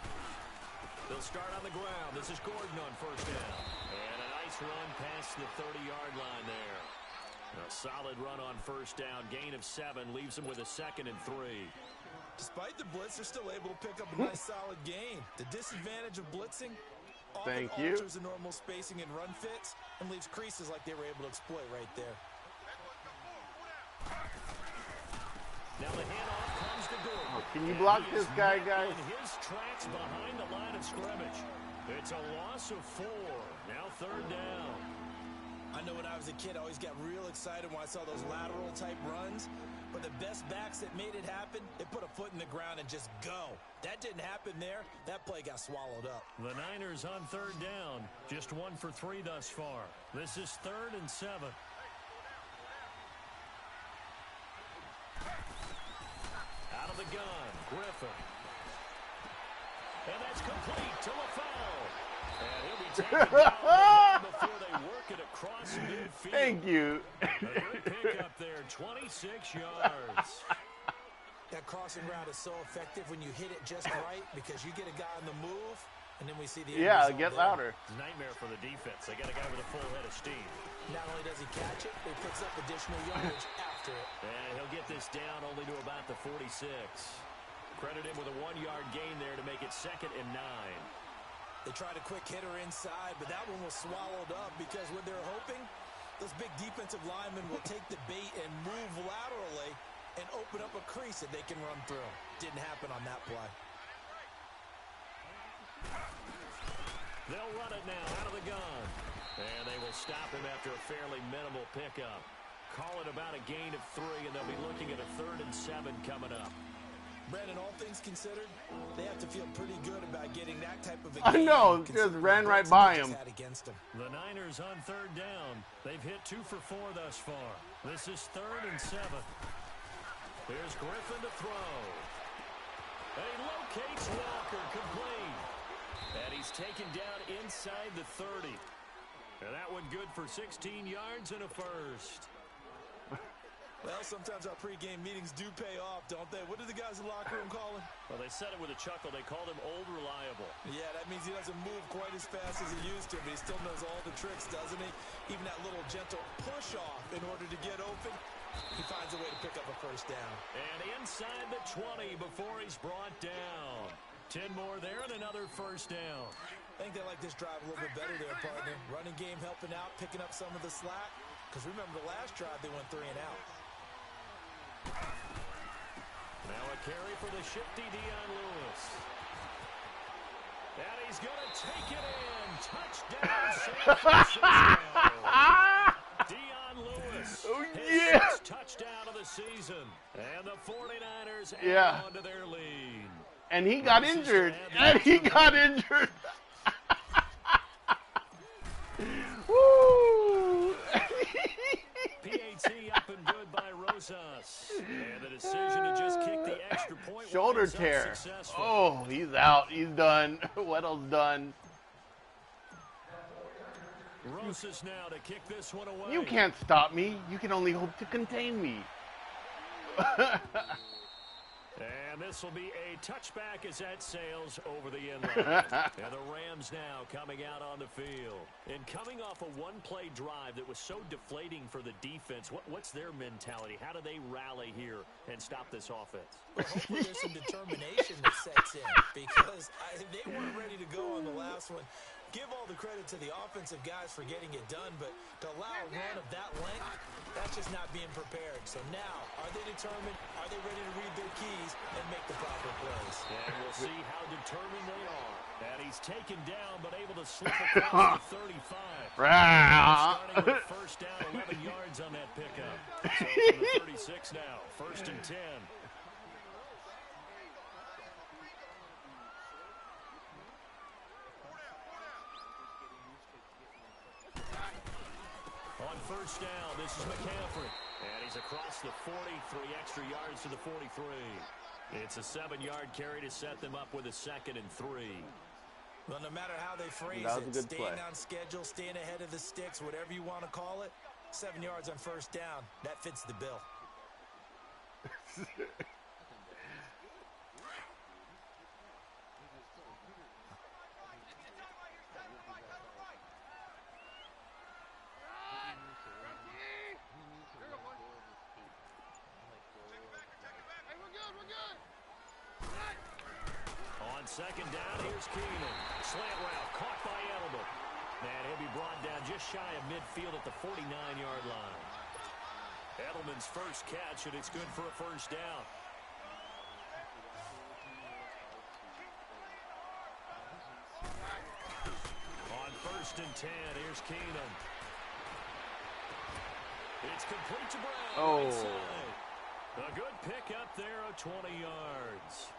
They'll start on the ground. This is Gordon on 1st down. And a nice run past the 30-yard line there. A solid run on 1st down. Gain of 7 leaves them with a 2nd and 3. Despite the blitz, they're still able to pick up a nice solid gain. The disadvantage of blitzing often Thank you. alters the normal spacing and run fits and leaves creases like they were able to exploit right there. Now the handoff comes to Gordon. Can you block this guy, guys? In his tracks behind the line of scrimmage. It's a loss of 4. Now 3rd down. I know when I was a kid, I always got real excited when I saw those lateral type runs. But the best backs that made it happen, they put a foot in the ground and just go. That didn't happen there. That play got swallowed up. The Niners on 3rd down. Just 1 for 3 thus far. This is 3rd and 7. Out of the gun, Griffin. And that's complete to LaFell. And he'll be taken down before they work it across midfield. Thank you. A good pickup there, 26 yards. That crossing route is so effective when you hit it just right because you get a guy on the move, and then we see the end Yeah, result get there. louder. Nightmare for the defense. They got a guy with a full head of steam. Not only does he catch it, but he picks up additional yardage after it. And he'll get this down only to about the 46. Credit him with a 1-yard gain there to make it 2nd and 9. They tried a quick hitter inside, but that one was swallowed up because what they're hoping, those big defensive linemen will take the bait and move laterally and open up a crease that they can run through. Didn't happen on that play. They'll run it now out of the gun. And they will stop him after a fairly minimal pickup. Call it about a gain of 3, and they'll be looking at a 3rd and 7 coming up. Brandon, all things considered, they have to feel pretty good about getting that type of a I game. know, just ran right by him. Against them. The Niners on 3rd down. They've hit 2 for 4 thus far. This is 3rd and 7. Here's Griffin to throw. And he locates Walker complete. And he's taken down inside the 30. And that one good for 16 yards and a 1st. Well, sometimes our pregame meetings do pay off, don't they? What do the guys in the locker room call him? Well, they said it with a chuckle. They called him Old Reliable. Yeah, that means he doesn't move quite as fast as he used to, but he still knows all the tricks, doesn't he? Even that little gentle push-off in order to get open, he finds a way to pick up a 1st down. And inside the 20 before he's brought down. 10 more there and another 1st down. I think they like this drive a little bit better there, partner. Running game helping out, picking up some of the slack. Because remember, the last drive, they went 3 and out. Now a carry for the shifty Dion Lewis. And he's going to take it in. Touchdown, San Francisco. Dion Lewis. Oh, his yeah. 6th touchdown of the season. And the 49ers add on to their lead. And he got injured. And he got injured. Woo! PAT up and good by Rosas. And the decision to just kick the extra point Shoulder tear. Oh, he's out. He's done. Weddle's done. Rosas now to kick this one away. You can't stop me. You can only hope to contain me. And this will be a touchback as that sails over the end line. And the Rams now coming out on the field. And coming off a one-play drive that was so deflating for the defense, what's their mentality? How do they rally here and stop this offense? Well, hopefully there's some determination that sets in because they weren't ready to go on the last one. Give all the credit to the offensive guys for getting it done, but to allow a run of that length, that's just not being prepared. So now, are they determined? Are they ready to read their keys and make the proper plays? And we'll see how determined they are. And he's taken down, but able to slip across the 35. Starting with first down, 11 yards on that pickup. So from the 36 now, 1st and 10. On first down, this is McCaffrey. And he's across the 40, 3 extra yards to the 43. It's a 7-yard carry to set them up with a 2nd and 3. Well, no matter how they phrase it, staying on schedule, staying ahead of the sticks, whatever you want to call it, 7 yards on first down, that fits the bill. On 2nd down, here's Keenan. Slant route caught by Edelman. And he'll be brought down just shy of midfield at the 49-yard line. Edelman's first catch, and it's good for a first down. On 1st and 10, here's Keenan. It's complete to Brown. Right side. A good pickup there of 20 yards.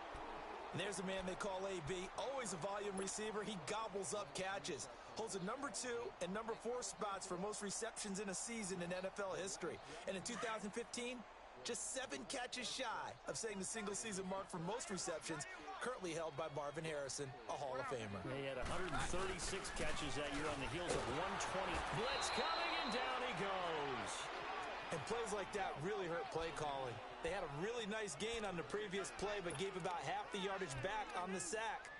And there's a man they call AB, always a volume receiver. He gobbles up catches. Holds a number 2 and number 4 spots for most receptions in a season in NFL history. And in 2015, just 7 catches shy of setting the single-season mark for most receptions, currently held by Marvin Harrison, a Hall of Famer. He had 136 catches that year on the heels of 120. Blitz coming, and down he goes. And plays like that really hurt play calling. They had a really nice gain on the previous play, but gave about half the yardage back on the sack.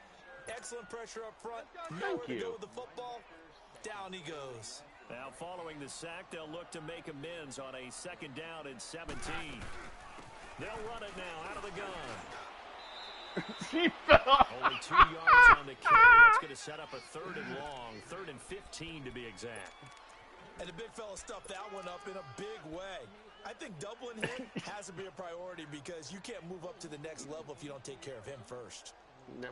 Excellent pressure up front. Nowhere to go with the football. Down he goes. Now following the sack, they'll look to make amends on a 2nd down and 17. They'll run it now out of the gun. She fell. Only 2 yards on the carry. That's going to set up a 3rd and long. 3rd and 15 to be exact. And the big fella stuffed that one up in a big way. I think doubling him has to be a priority because you can't move up to the next level if you don't take care of him first.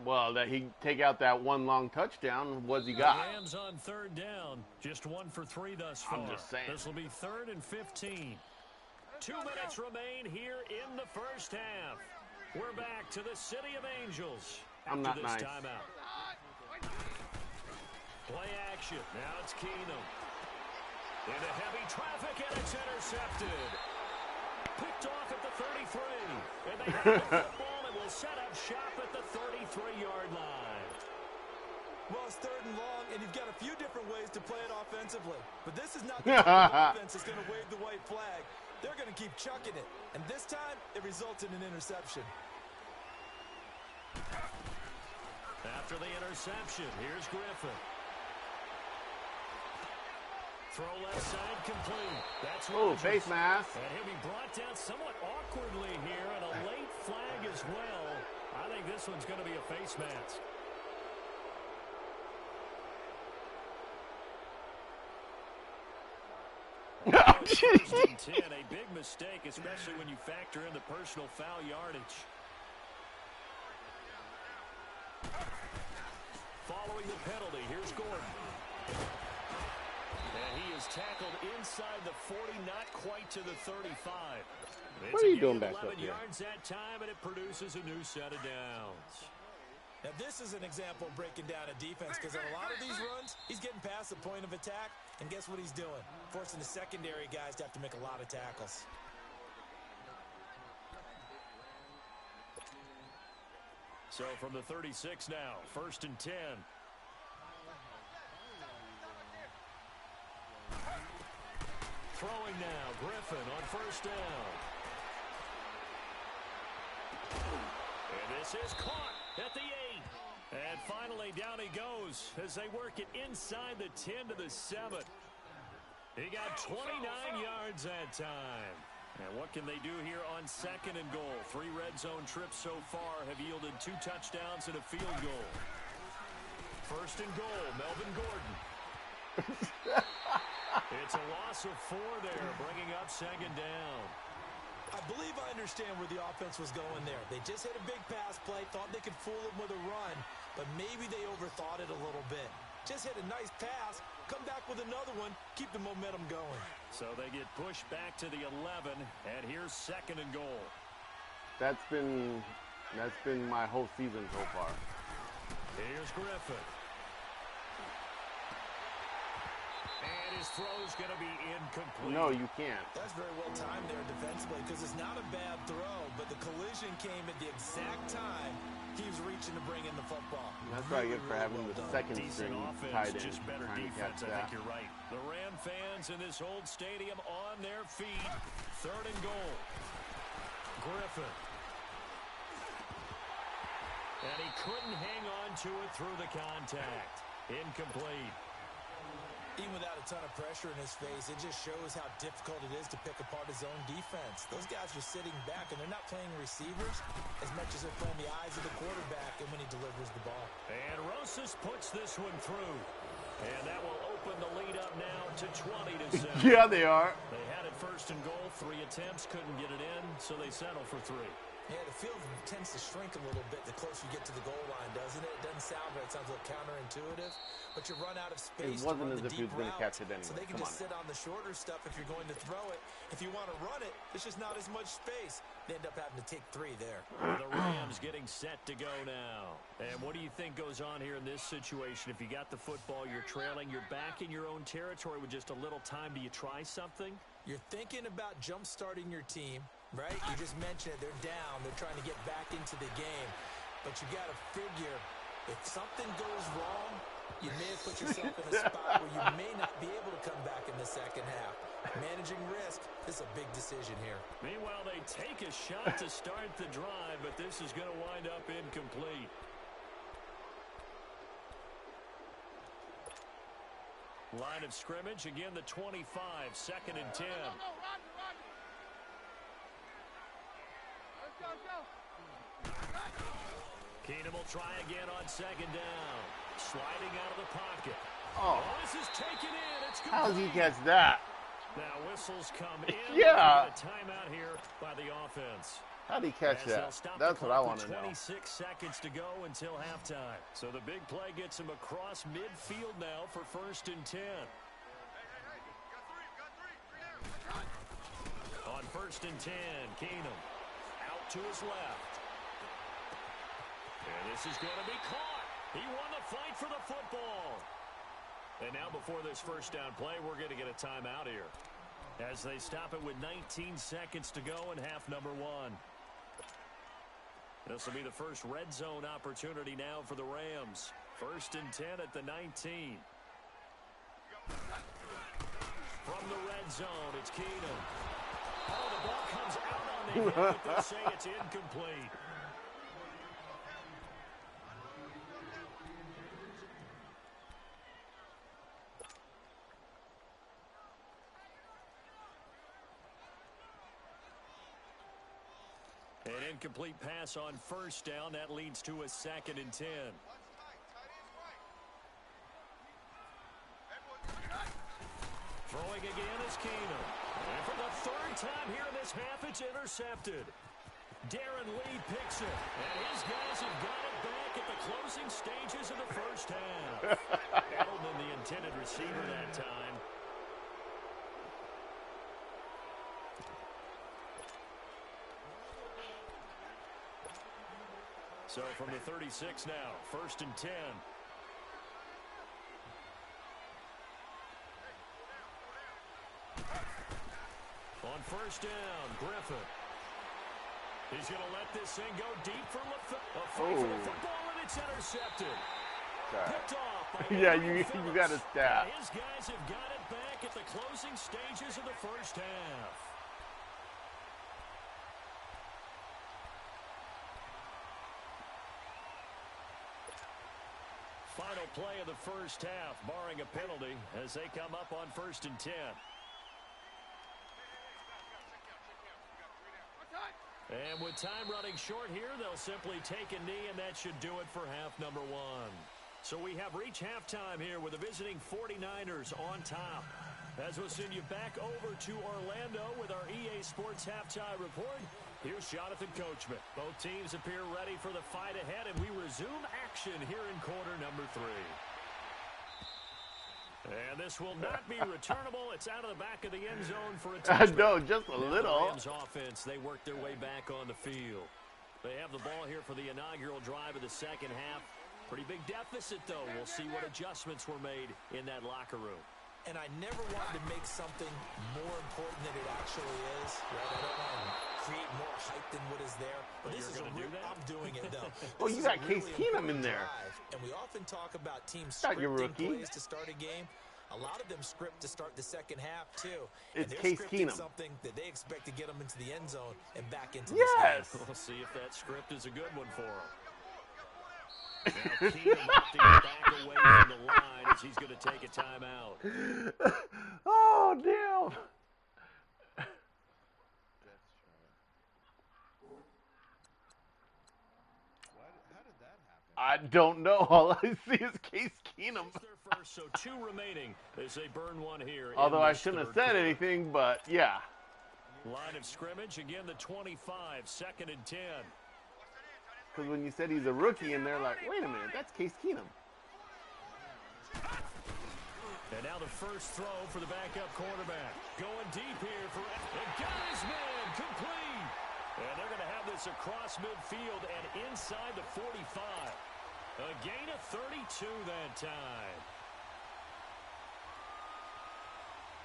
Well, that he take out that one long touchdown, what's he got? The Rams on 3rd down. Just 1 for 3 thus far. I'm just saying. This will be 3rd and 15. 2 minutes remain here in the first half. We're back to the City of Angels I'm not after this nice. timeout. Play action. Now it's Keenum. Into heavy traffic, and it's intercepted. Picked off at the 33. And they have the football and will set up shop at the 33-yard line. Well, it's 3rd and long, and you've got a few different ways to play it offensively. But this is not the type of offense that's going to wave the white flag. They're going to keep chucking it. And this time, it results in an interception. After the interception, here's Griffin. Throw left side complete. That's face mask. And he'll be brought down somewhat awkwardly here, and a late flag as well. I think this one's going to be a face mask. First and 10, a big mistake, especially when you factor in the personal foul yardage. Following the penalty, here's Gordon. And he is tackled inside the 40, not quite to the 35. What are you doing back up 11 here? yards that time, and it produces a new set of downs. Now, this is an example of breaking down a defense because on a lot of these runs, he's getting past the point of attack, and guess what he's doing? Forcing the secondary guys to have to make a lot of tackles. So from the 36 now, 1st and 10. Throwing now, Griffin on 1st down. And this is caught at the 8. And finally down he goes as they work it inside the 10 to the 7. He got 29 yards that time. And what can they do here on 2nd and goal? 3 red zone trips so far have yielded 2 touchdowns and a field goal. 1st and goal, Melvin Gordon. It's a loss of 4 there, bringing up 2nd down. I believe I understand where the offense was going there. They just hit a big pass play, thought they could fool them with a run, but maybe they overthought it a little bit. Just hit a nice pass, come back with another one, keep the momentum going. So they get pushed back to the 11, and here's 2nd and goal. That's been my whole season so far. Here's Griffin. And his throw's going to be incomplete. No, you can't. That's very well timed there defensively because it's not a bad throw, but the collision came at the exact time he was reaching to bring in the football. That's what I get for having the second Decent string offense, tight end. just better defense. I think you're right. The Ram fans in this old stadium on their feet. 3rd and goal. Griffin. And he couldn't hang on to it through the contact. Incomplete. Even without a ton of pressure in his face, it just shows how difficult it is to pick apart his own defense. Those guys are sitting back, and they're not playing receivers as much as they're playing the eyes of the quarterback and when he delivers the ball. And Rosas puts this one through. And that will open the lead up now to 20 to 7. Yeah, they are. They had it 1st and goal, 3 attempts, couldn't get it in, so they settle for 3. Yeah, the field tends to shrink a little bit the closer you get to the goal line, doesn't it? It doesn't sound right. It sounds a little counterintuitive, but you run out of space. It wasn't to run as the if he was deep going to routes, catch it anyway. so they can just sit on the shorter stuff if you're going to throw it. If you want to run it, there's just not as much space. They end up having to take 3 there. The Rams getting set to go now. And what do you think goes on here in this situation? If you got the football, you're trailing, you're back in your own territory with just a little time. Do you try something? You're thinking about jump-starting your team, right? You just mentioned it. They're down. They're trying to get back into the game. But you got to figure, if something goes wrong, you may have put yourself in a spot where you may not be able to come back in the second half. Managing risk is a big decision here. Meanwhile, they take a shot to start the drive, but this is going to wind up incomplete. Line of scrimmage, again the 25, 2nd and 10. Keenum will try again on 2nd down. Sliding out of the pocket. Oh. This is taken in. It's complete. How does he catch that? Now whistles come in. Yeah. A timeout here by the offense. How did he catch that? That's what I want to know. 26 seconds to go until halftime. So the big play gets him across midfield now for 1st and 10. On 1st and 10, Keenum out to his left. And this is going to be caught. He won the fight for the football. And now before this 1st down play, we're going to get a timeout here, as they stop it with 19 seconds to go in half number 1. This will be the first red zone opportunity now for the Rams. 1st and 10 at the 19. From the red zone, it's Keenum. Oh, the ball comes out on the hit, but they say it's incomplete. An incomplete pass on 1st down. That leads to a 2nd and 10. Throwing again is Keenum. And for the 3rd time here in this half, it's intercepted. Darren Lee picks it. And his guys have got it back at the closing stages of the 1st half. Edelman, the intended receiver that time. So from the 36 now, 1st and 10. On 1st down, Griffin. He's going to let this thing go deep for a fight for the football, and it's intercepted. Picked off by Yeah, you got a stat. His guys have got it back at the closing stages of the first half. Final play of the first half, barring a penalty, as they come up on 1st and 10. And with time running short here, they'll simply take a knee, and that should do it for half number 1. So we have reached halftime here with the visiting 49ers on top. As we'll send you back over to Orlando with our EA Sports Halftime Report, here's Jonathan Coachman. Both teams appear ready for the fight ahead, and we resume action here in quarter number 3. And this will not be returnable. It's out of the back of the end zone for a touchdown. No, just a little. The Rams offense, they work their way back on the field. They have the ball here for the inaugural drive of the second half. Pretty big deficit, though. We'll see what adjustments were made in that locker room. And I never wanted to make something more important than it actually is. Right? I don't want to create more hype than what is there. But this is I'm doing it, though. Oh, you got Case Keenum in there. And we often talk about teams Not your scripting rookie. plays to start a game. A lot of them script to start the second half, too. It's and Case scripting Keenum. Something that they expect to get them into the end zone and back into Yes. this game. We'll see if that script is a good one for them. Now Keenum opting back away from the line as he's going to take a timeout. Oh, damn. How did that happen? I don't know. All I see is Case Keenum. It's their first, so 2 remaining as they burn one here. Although I shouldn't have said anything, but yeah. Line of scrimmage, again the 25, 2nd and 10. Because when you said he's a rookie, and they're like, wait a minute, that's Case Keenum. And now the first throw for the backup quarterback. Going deep here for and got his man complete. And they're going to have this across midfield and inside the 45. A gain of 32 that time.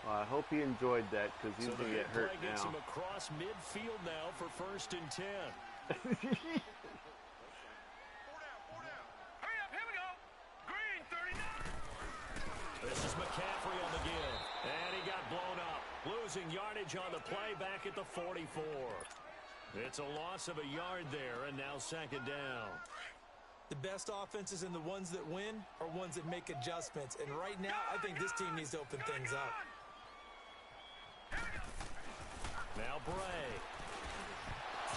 Well, I hope he enjoyed that because he's going to get hurt gets now. him across midfield now for 1st and 10. This is McCaffrey on the give. And he got blown up. Losing yardage on the play back at the 44. It's a loss of a yard there, and now 2nd down. The best offenses and the ones that win are ones that make adjustments. And right now, I think this team needs to open things up. Now Bray.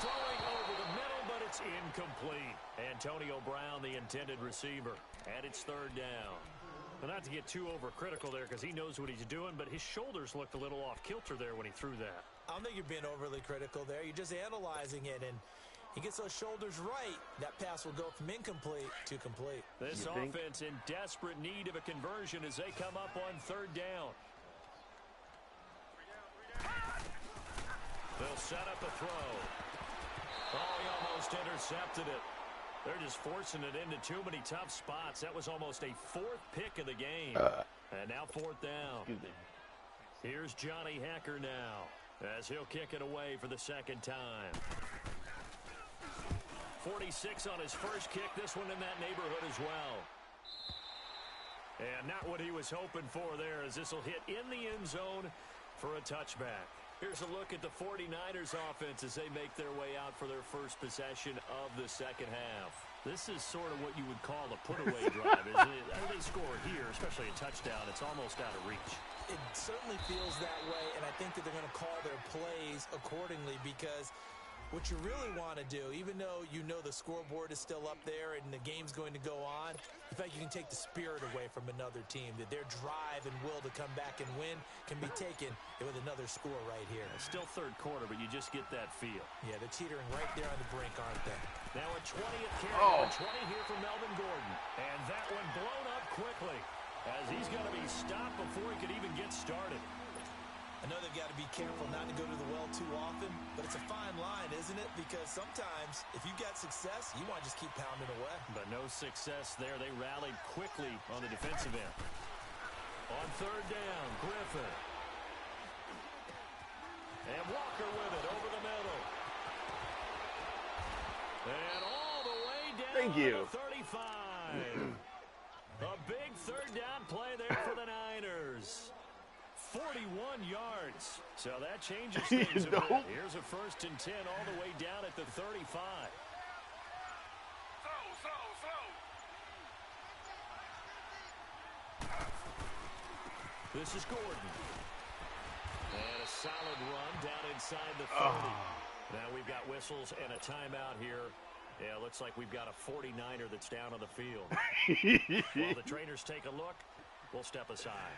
Throwing over the middle, but it's incomplete. Antonio Brown, the intended receiver. And it's 3rd down. Well, not to get too overcritical there because he knows what he's doing, but his shoulders looked a little off kilter there when he threw that. I don't think you're being overly critical there. You're just analyzing it, and he gets those shoulders right. That pass will go from incomplete to complete. This offense in desperate need of a conversion as they come up on 3rd down. They'll set up a throw. Oh, he almost intercepted it. They're just forcing it into too many tough spots. That was almost a 4th pick of the game. And now 4th down. Here's Johnny Hecker now as he'll kick it away for the 2nd time. 46 on his first kick. This one in that neighborhood as well. And not what he was hoping for there as this will hit in the end zone for a touchback. Here's a look at the 49ers offense as they make their way out for their first possession of the second half. This is sort of what you would call a put-away drive, isn't it? They score here, especially a touchdown. It's almost out of reach. It certainly feels that way, and I think that they're going to call their plays accordingly because what you really want to do, even though you know the scoreboard is still up there and the game's going to go on, in fact, you can take the spirit away from another team, that their drive and will to come back and win can be taken with another score right here. It's still 3rd quarter, but you just get that feel. Yeah, they're teetering right there on the brink, aren't they? Now a 20th carry, 20 here for Melvin Gordon. And that one blown up quickly as he's going to be stopped before he could even get started. I know they've got to be careful not to go to the well too often, but it's a fine line, isn't it? Because sometimes, if you've got success, you want to just keep pounding away. But no success there. They rallied quickly on the defensive end. On 3rd down, Griffin. And Walker with it over the middle. And all the way down Thank you. to the 35. A big third down play there for the Niners. 41 yards. So that changes things a bit. Here's a 1st and 10 all the way down at the 35. This is Gordon. And a solid run down inside the 30. Now we've got whistles and a timeout here. Yeah, looks like we've got a 49er that's down on the field. While the trainers take a look, we'll step aside.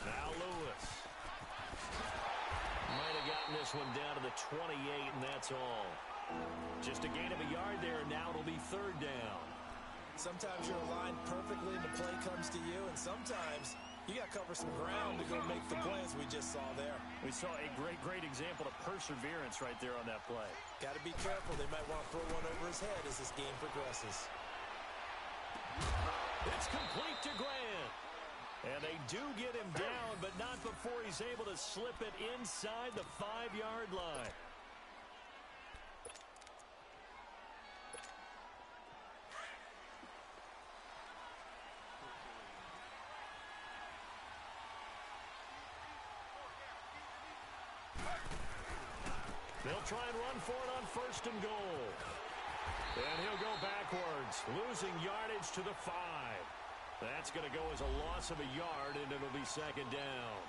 Now Lewis. Might have gotten this one down to the 28, and that's all. Just a gain of a yard there, and now it'll be 3rd down. Sometimes you're aligned perfectly and the play comes to you, and sometimes you got to cover some ground to go make the play, as we just saw there. We saw a great example of perseverance right there on that play. Got to be careful. They might want to throw one over his head as this game progresses. It's complete to Grant. And they do get him down, but not before he's able to slip it inside the 5-yard line. They'll try and run for it on 1st and goal. And he'll go backwards, losing yardage to the 5. That's going to go as a loss of a yard, and it'll be 2nd down.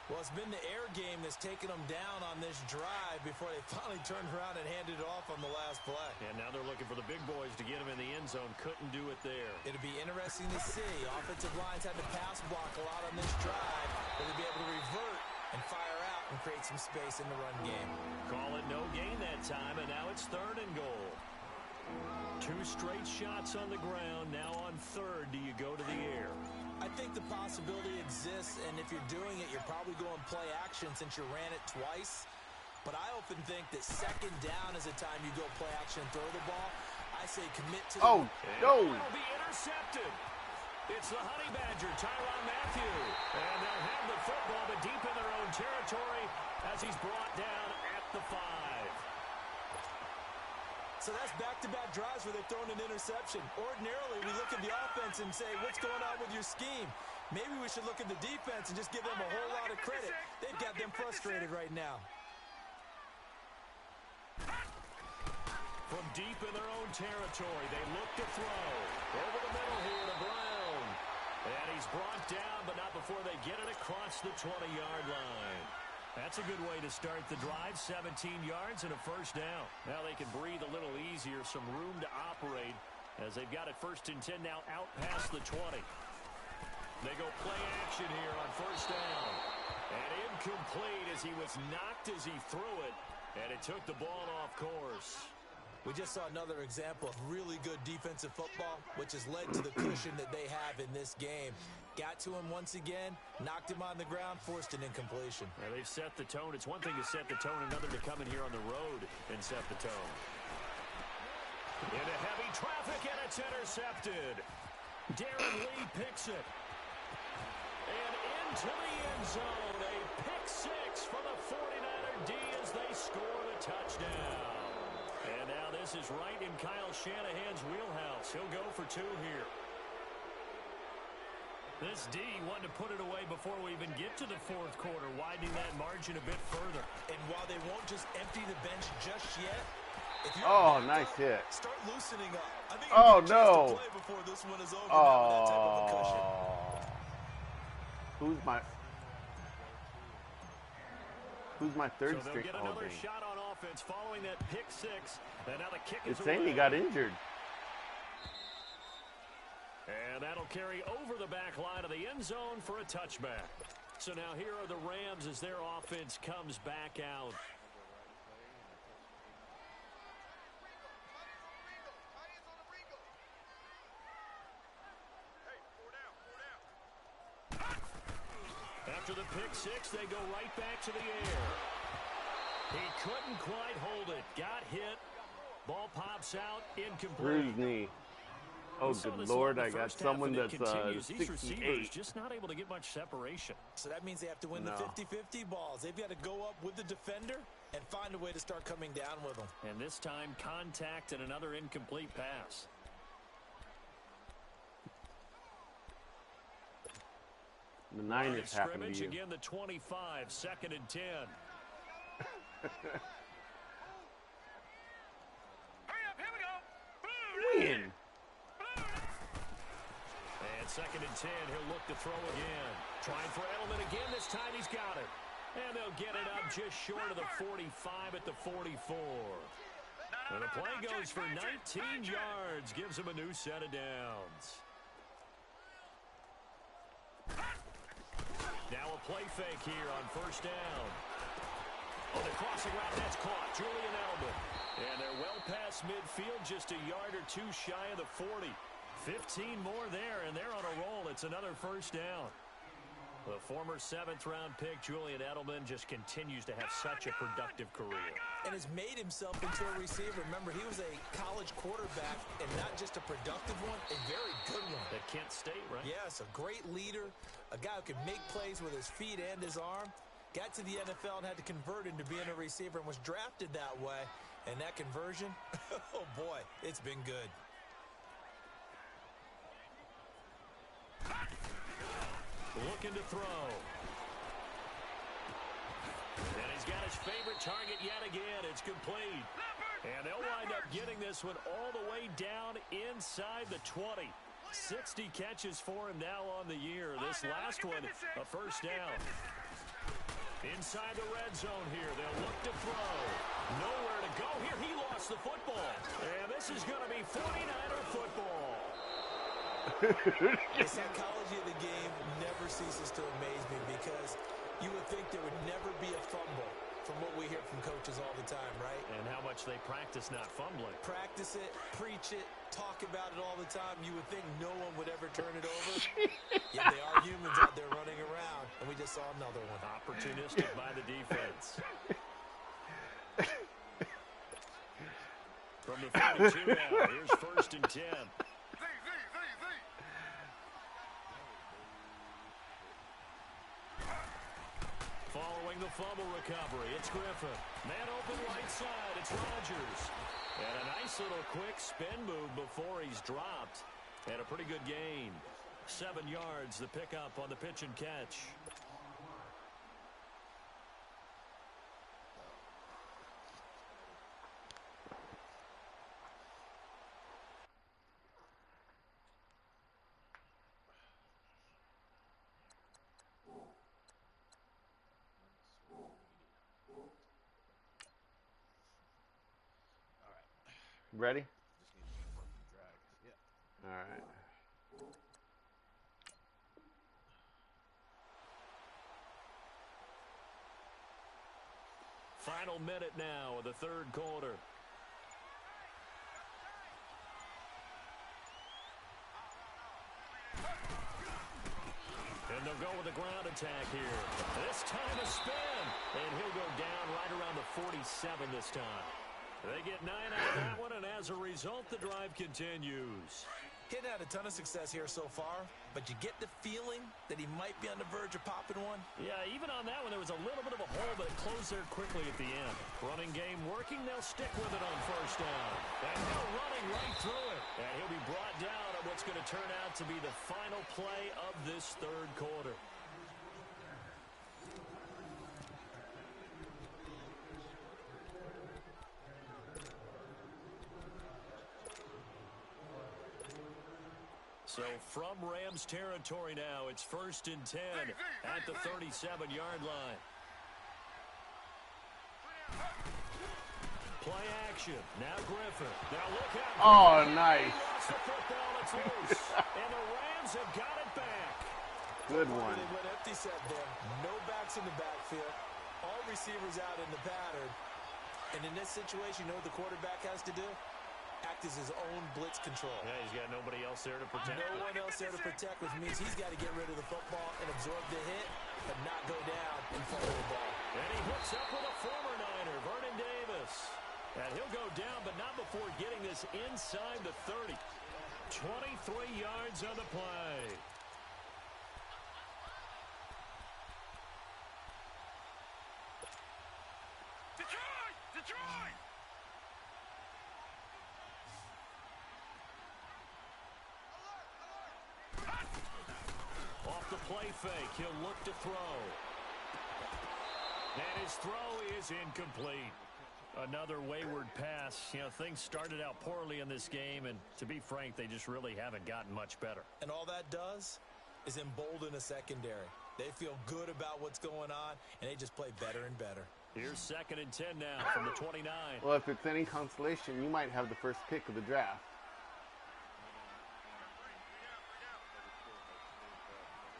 Well, it's been the air game that's taken them down on this drive before they finally turned around and handed it off on the last play. And now they're looking for the big boys to get him in the end zone. Couldn't do it there. It'll be interesting to see. Offensive lines had to pass block a lot on this drive. Will they be able to revert and fire out and create some space in the run game? Call it no gain that time, and now it's 3rd and goal. 2 straight shots on the ground. Now on 3rd, do you go to the air? I think the possibility exists, and if you're doing it, you're probably going play action since you ran it twice. But I often think that 2nd down is a time you go play action and throw the ball. I say commit to no. It'll be intercepted. It's the Honey Badger, Tyrann Mathieu. And they'll have the football, but deep in their own territory as he's brought down at the 5. So that's back-to-back drives where they've thrown an interception. Ordinarily, we look at the offense and say, what's going on with your scheme? Maybe we should look at the defense and just give them a whole lot of credit. They've got them frustrated right now. From deep in their own territory, they look to throw. Over the middle here to Brown. And he's brought down, but not before they get it across the 20-yard line. That's a good way to start the drive. 17 yards and a 1st down. Now they can breathe a little easier, some room to operate as they've got it 1st and 10 now out past the 20. They go play action here on 1st down. And incomplete as he was knocked as he threw it, and it took the ball off course. We just saw another example of really good defensive football, which has led to the cushion that they have in this game. Got to him once again, knocked him on the ground, forced an incompletion. Now they've set the tone. It's one thing to set the tone, another to come in here on the road and set the tone. Into heavy traffic, and it's intercepted. Darren Lee picks it. And into the end zone, a pick 6 for the 49er D as they score the touchdown. And now this is right in Kyle Shanahan's wheelhouse. He'll go for 2 here. This D wanted to put it away before we even get to the 4th quarter, widening that margin a bit further. And while they won't just empty the bench just yet, if you're nice hit. Start loosening up. I think no. To play before this one is over now with that type of a cushion. Who's my 3rd so string? They'll get another shot on offense following that pick 6. And now the kick is saying he got injured. And that'll carry over the back line of the end zone for a touchback. So now here are the Rams as their offense comes back out. After the pick 6, they go right back to the air. He couldn't quite hold it. Got hit. Ball pops out. Incomplete. Bruised knee. Oh, So good this Lord, long I got first half, someone and it that's continues. These receivers 68. just not able to get much separation. So that means they have to win the 50-50 balls. They've got to go up with the defender and find a way to start coming down with them. And this time, contact and another incomplete pass. The 9 is happening to Scrimmage you. again, the 25, 2nd and 10. Win. And 2nd and 10, he'll look to throw again. Trying for Edelman again. This time he's got it. And they'll get it up just short of the 45 at the 44. And the play goes for 19 yards. Gives him a new set of downs. Now a play fake here on 1st down. Oh, the crossing route, that's caught. Julian Edelman. And they're well past midfield, just a yard or two shy of the 40. 15 more there, and they're on a roll. It's another 1st down. The former 7th-round pick, Julian Edelman, just continues to have such a productive career. And has made himself into a receiver. Remember, he was a college quarterback, and not just a productive one, a very good one. At Kent State, right? Yes, a great leader, a guy who could make plays with his feet and his arm. Got to the NFL and had to convert into being a receiver and was drafted that way. And that conversion, oh boy, it's been good. Looking to throw. And he's got his favorite target yet again. It's complete. And they'll wind up getting this one all the way down inside the 20. 60 catches for him now on the year. This last one, a 1st down. Inside the red zone here. They'll look to throw. Nowhere to go here. He lost the football. And this is going to be 49er football. The psychology of the game never ceases to amaze me because you would think there would never be a fumble from what we hear from coaches all the time, right? And how much they practice not fumbling. Practice it, preach it, talk about it all the time. You would think no one would ever turn it over. Yet they are humans out there running around, and we just saw another one. Opportunistic by the defense. From the 32 now, here's 1st and 10. Following the fumble recovery, it's Griffin. Man open right side, it's Rodgers. And a nice little quick spin move before he's dropped. And a pretty good gain. 7 yards, the pickup on the pitch and catch. Ready? Just need to fucking drag. Yeah. All right. Final minute now of the 3rd quarter. And they'll go with a ground attack here. This time a spin. And he'll go down right around the 47 this time. They get 9 out of that one, and as a result, the drive continues. He's had a ton of success here so far, but you get the feeling that he might be on the verge of popping one. Yeah, even on that one, there was a little bit of a hole, but it closed there quickly at the end. Running game working, they'll stick with it on 1st down. And now running right through it. And he'll be brought down on what's going to turn out to be the final play of this 3rd quarter. So from Rams territory now, it's 1st and 10 at the 37-yard line. Play action. Now Griffin. Now look out. Oh, nice. He lost the football. It's loose. And the Rams have got it back. Good one. They went empty set there. No backs in the backfield. All receivers out in the pattern. And in this situation, you know what the quarterback has to do? Act as his own blitz control. Yeah, he's got nobody else there to protect. No one else there to protect, which means he's got to get rid of the football and absorb the hit, but not go down and fumble the ball. And he hooks up with a former Niner, Vernon Davis. And he'll go down, but not before getting this inside the 30. 23 yards on the play. Detroit! Detroit! Off the play fake, he'll look to throw. And his throw is incomplete. Another wayward pass. You know, things started out poorly in this game, and to be frank, they just really haven't gotten much better. And all that does is embolden a secondary. They feel good about what's going on, and they just play better and better. Here's 2nd and 10 now from the 29. Well, if it's any consolation, you might have the first pick of the draft.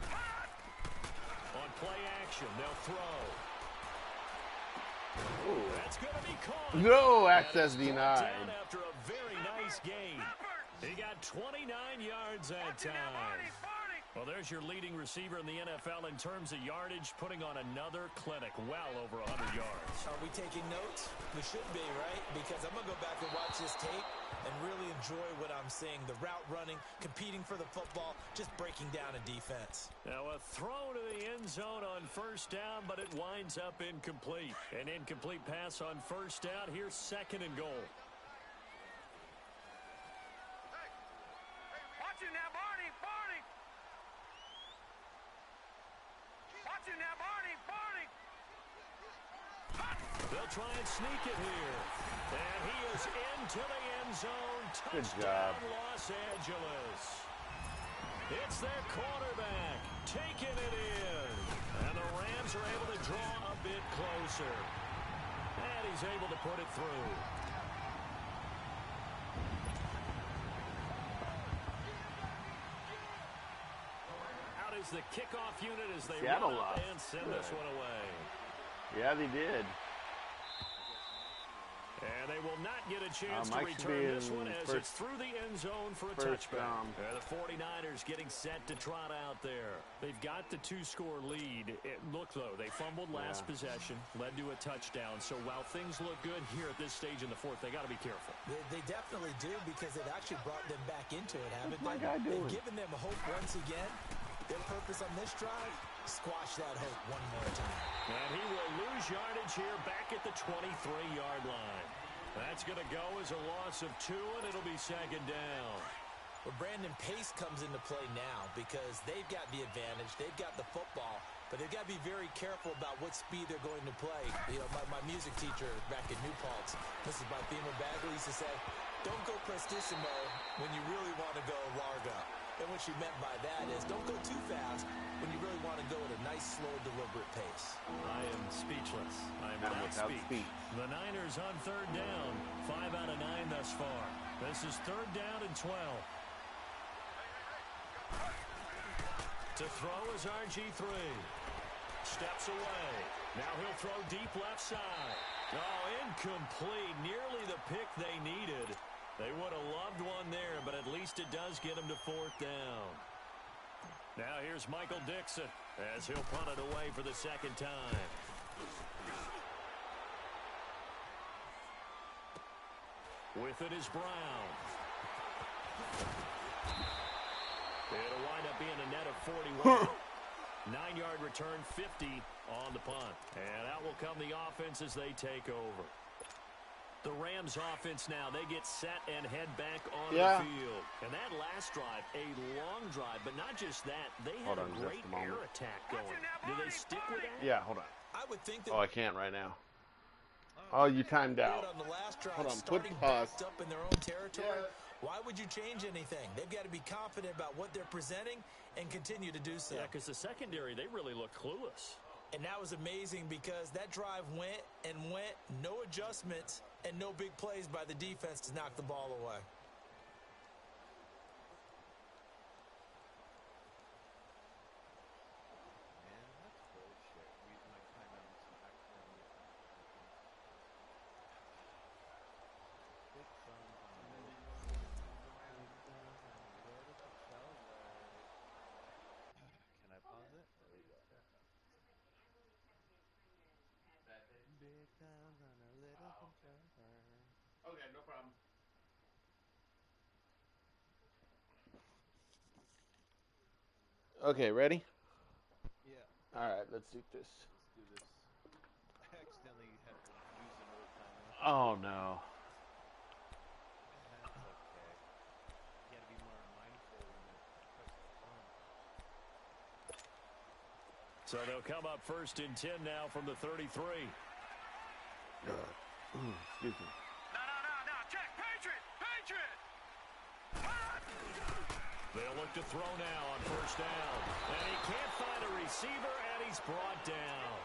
On play action, they'll throw. Ooh. That's going to be caught. No, access denied. Down after a very nice gain. He got 29 yards that time. Well, there's your leading receiver in the NFL in terms of yardage, putting on another clinic, well over 100 yards. Are we taking notes? We should be, right? Because I'm going to go back and watch this tape and really enjoy what I'm seeing. The route running, competing for the football, just breaking down a defense. Now a throw to the end zone on first down, but it winds up incomplete. An incomplete pass on first down. Here's 2nd and goal. Watch it now, Barney! Barney! Watch it now, Barney! Barney! They'll try and sneak it here. And he is into the end zone. Good Touchdown, job. Los Angeles. It's their quarterback taking it in. And the Rams are able to draw a bit closer. And he's able to put it through. Out is the kickoff unit as they Seattle run up lost. and send this one away. Yeah, they did. And they will not get a chance to Mike should return be this in one as it's through the end zone for a touchback. The 49ers getting set to trot out there. They've got the 2-score lead. Look, though, they fumbled last possession, led to a touchdown. So while things look good here at this stage in the fourth, they got to be careful. They definitely do, because they've actually brought them back into it, haven't What's my they? guy doing? They've given them hope once again. Their purpose on this drive, squash that hope one more time. And he will lose yardage here back at the 23-yard line. That's going to go as a loss of 2, and it'll be 2nd down. Well, Brandon, pace comes into play now because they've got the advantage. They've got the football, but they've got to be very careful about what speed they're going to play. You know, my music teacher back in New Paltz, Mrs. Bythema Bagley, used to say, don't go prestissimo when you really want to go largo. And what she meant by that is don't go too fast when you really want to go at a nice, slow, deliberate pace. I am speechless. I am Not without without speech. speech. The Niners on 3rd down. 5 out of 9 thus far. This is 3rd down and 12. To throw is RG3. Steps away. Now he'll throw deep left side. Oh, incomplete. Nearly the pick they needed. They would have loved one there, but at least it does get them to 4th down. Now here's Michael Dixon as he'll punt it away for the 2nd time. With it is Brown. It'll wind up being a net of 41. 9-yard return, 50 on the punt. And out will come the offense as they take over. The Rams offense now, they get set and head back on the field. And that last drive, a long drive, but not just that, they had a great air attack going. Do they stick with that? Yeah, hold on. I would think that Oh, I can't right now. Oh, you timed out. on the last drive, Hold on, put starting pause. backed up in their own territory. Why would you change anything? They've got to be confident about what they're presenting and continue to do so. Yeah, because the secondary, they really look clueless. And that was amazing because that drive went and went, no adjustments, and no big plays by the defense to knock the ball away. Okay, no problem. Okay, ready? Yeah. All right, let's do this. Let's do this. I accidentally had to use an old timer. Oh no. That's okay. You gotta be more mindful when you press the phone. So they'll come up first and 10 now from the 33. Excuse me. No. Check. Patriot. They'll look to throw now on first down. And he can't find a receiver, and he's brought down.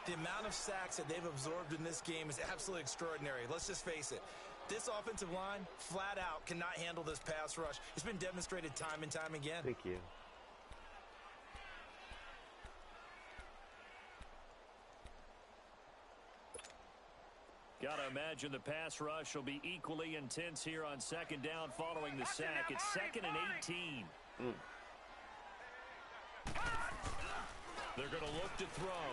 The amount of sacks that they've absorbed in this game is absolutely extraordinary. Let's just face it. This offensive line, flat out, cannot handle this pass rush. It's been demonstrated time and time again. Thank you. Gotta imagine the pass rush will be equally intense here on second down following the sack. It's 2nd and 18. They're gonna look to throw.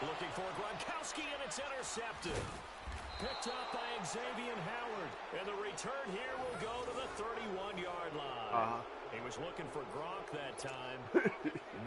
Looking for Gronkowski, and it's intercepted. Picked up by Xavier Howard. And the return here will go to the 31-yard line. He was looking for Gronk that time.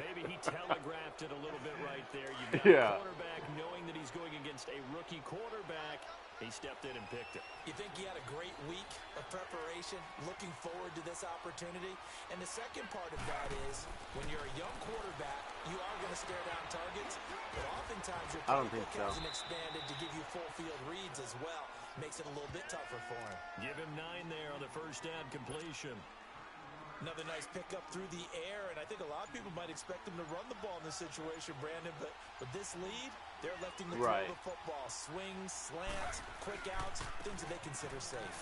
Maybe he telegraphed it a little bit right there. You've got a quarterback knowing that he's going against a rookie quarterback. He stepped in and picked it. You think he had a great week of preparation, looking forward to this opportunity? And the second part of that is, when you're a young quarterback, you are going to stare down targets, but oftentimes your playbook hasn't expanded to give you full field reads as well. Makes it a little bit tougher for him. Give him 9 there on the first down completion. Another nice pickup through the air, and I think a lot of people might expect him to run the ball in this situation, Brandon, but with this lead, they're electing to throw the football. Swings, slants, quick outs, things that they consider safe.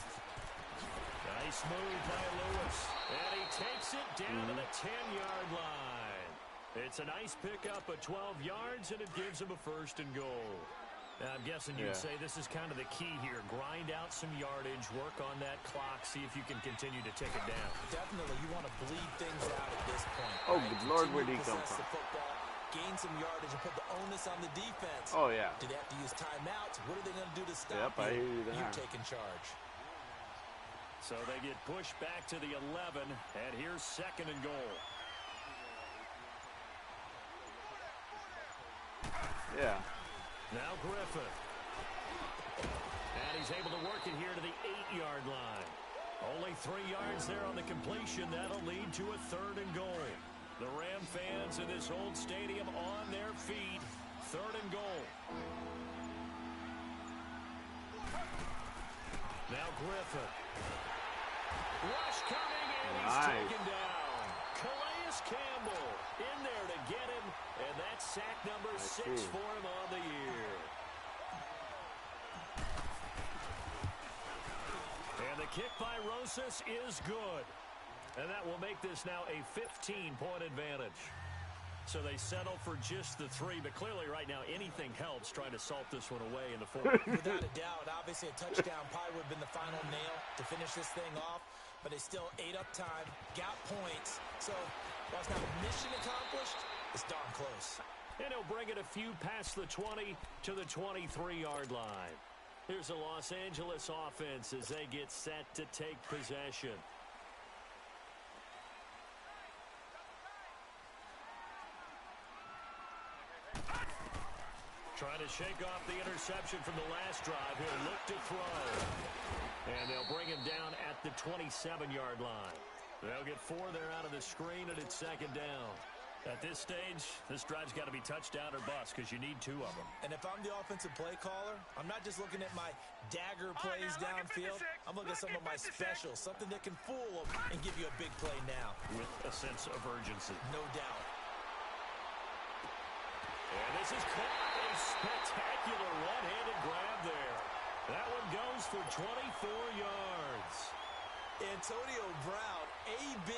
Nice move by Lewis, and he takes it down to the 10-yard line. It's a nice pickup of 12 yards, and it gives him a 1st and goal. Now, I'm guessing you'd say this is kind of the key here. Grind out some yardage, work on that clock, see if you can continue to take it down. Definitely, you want to bleed things out at this point. Oh, good Lord, where did he come from? The football, gain some yardage, and put the onus on the defense. Oh, yeah. Do they have to use timeouts? What are they going to do to stop you? I hear you there. You're taking charge. So they get pushed back to the 11, and here's 2nd and goal. Yeah. Now Griffin. And he's able to work it here to the 8-yard line. Only 3 yards there on the completion. That'll lead to a 3rd and goal. The Ram fans in this old stadium on their feet. 3rd and goal. Now Griffin. Rush coming, and he's taken down. Calais Campbell in there to get him, and that's sack number 6 for him on the year. And the kick by Rosas is good. And that will make this now a 15-point advantage. So they settle for just the 3, but clearly right now anything helps trying to salt this one away in the 4th. Without a doubt, obviously a touchdown probably would have been the final nail to finish this thing off, but they still ate up time, got points. So while it's not mission accomplished, it's darn close. And he'll bring it a few past the 20 to the 23-yard line. Here's the Los Angeles offense as they get set to take possession. Trying to shake off the interception from the last drive. He'll look to throw. And they'll bring him down at the 27-yard line. They'll get 4 there out of the screen, and it's 2nd down. At this stage, this drive's got to be touchdown or bust because you need 2 of them. And if I'm the offensive play caller, I'm not just looking at my dagger plays downfield. I'm looking at some of my specials, something that can fool them and give you a big play now. With a sense of urgency. No doubt. And this is caught. A spectacular one-handed grab there. That one goes for 24 yards. Antonio Brown, AB,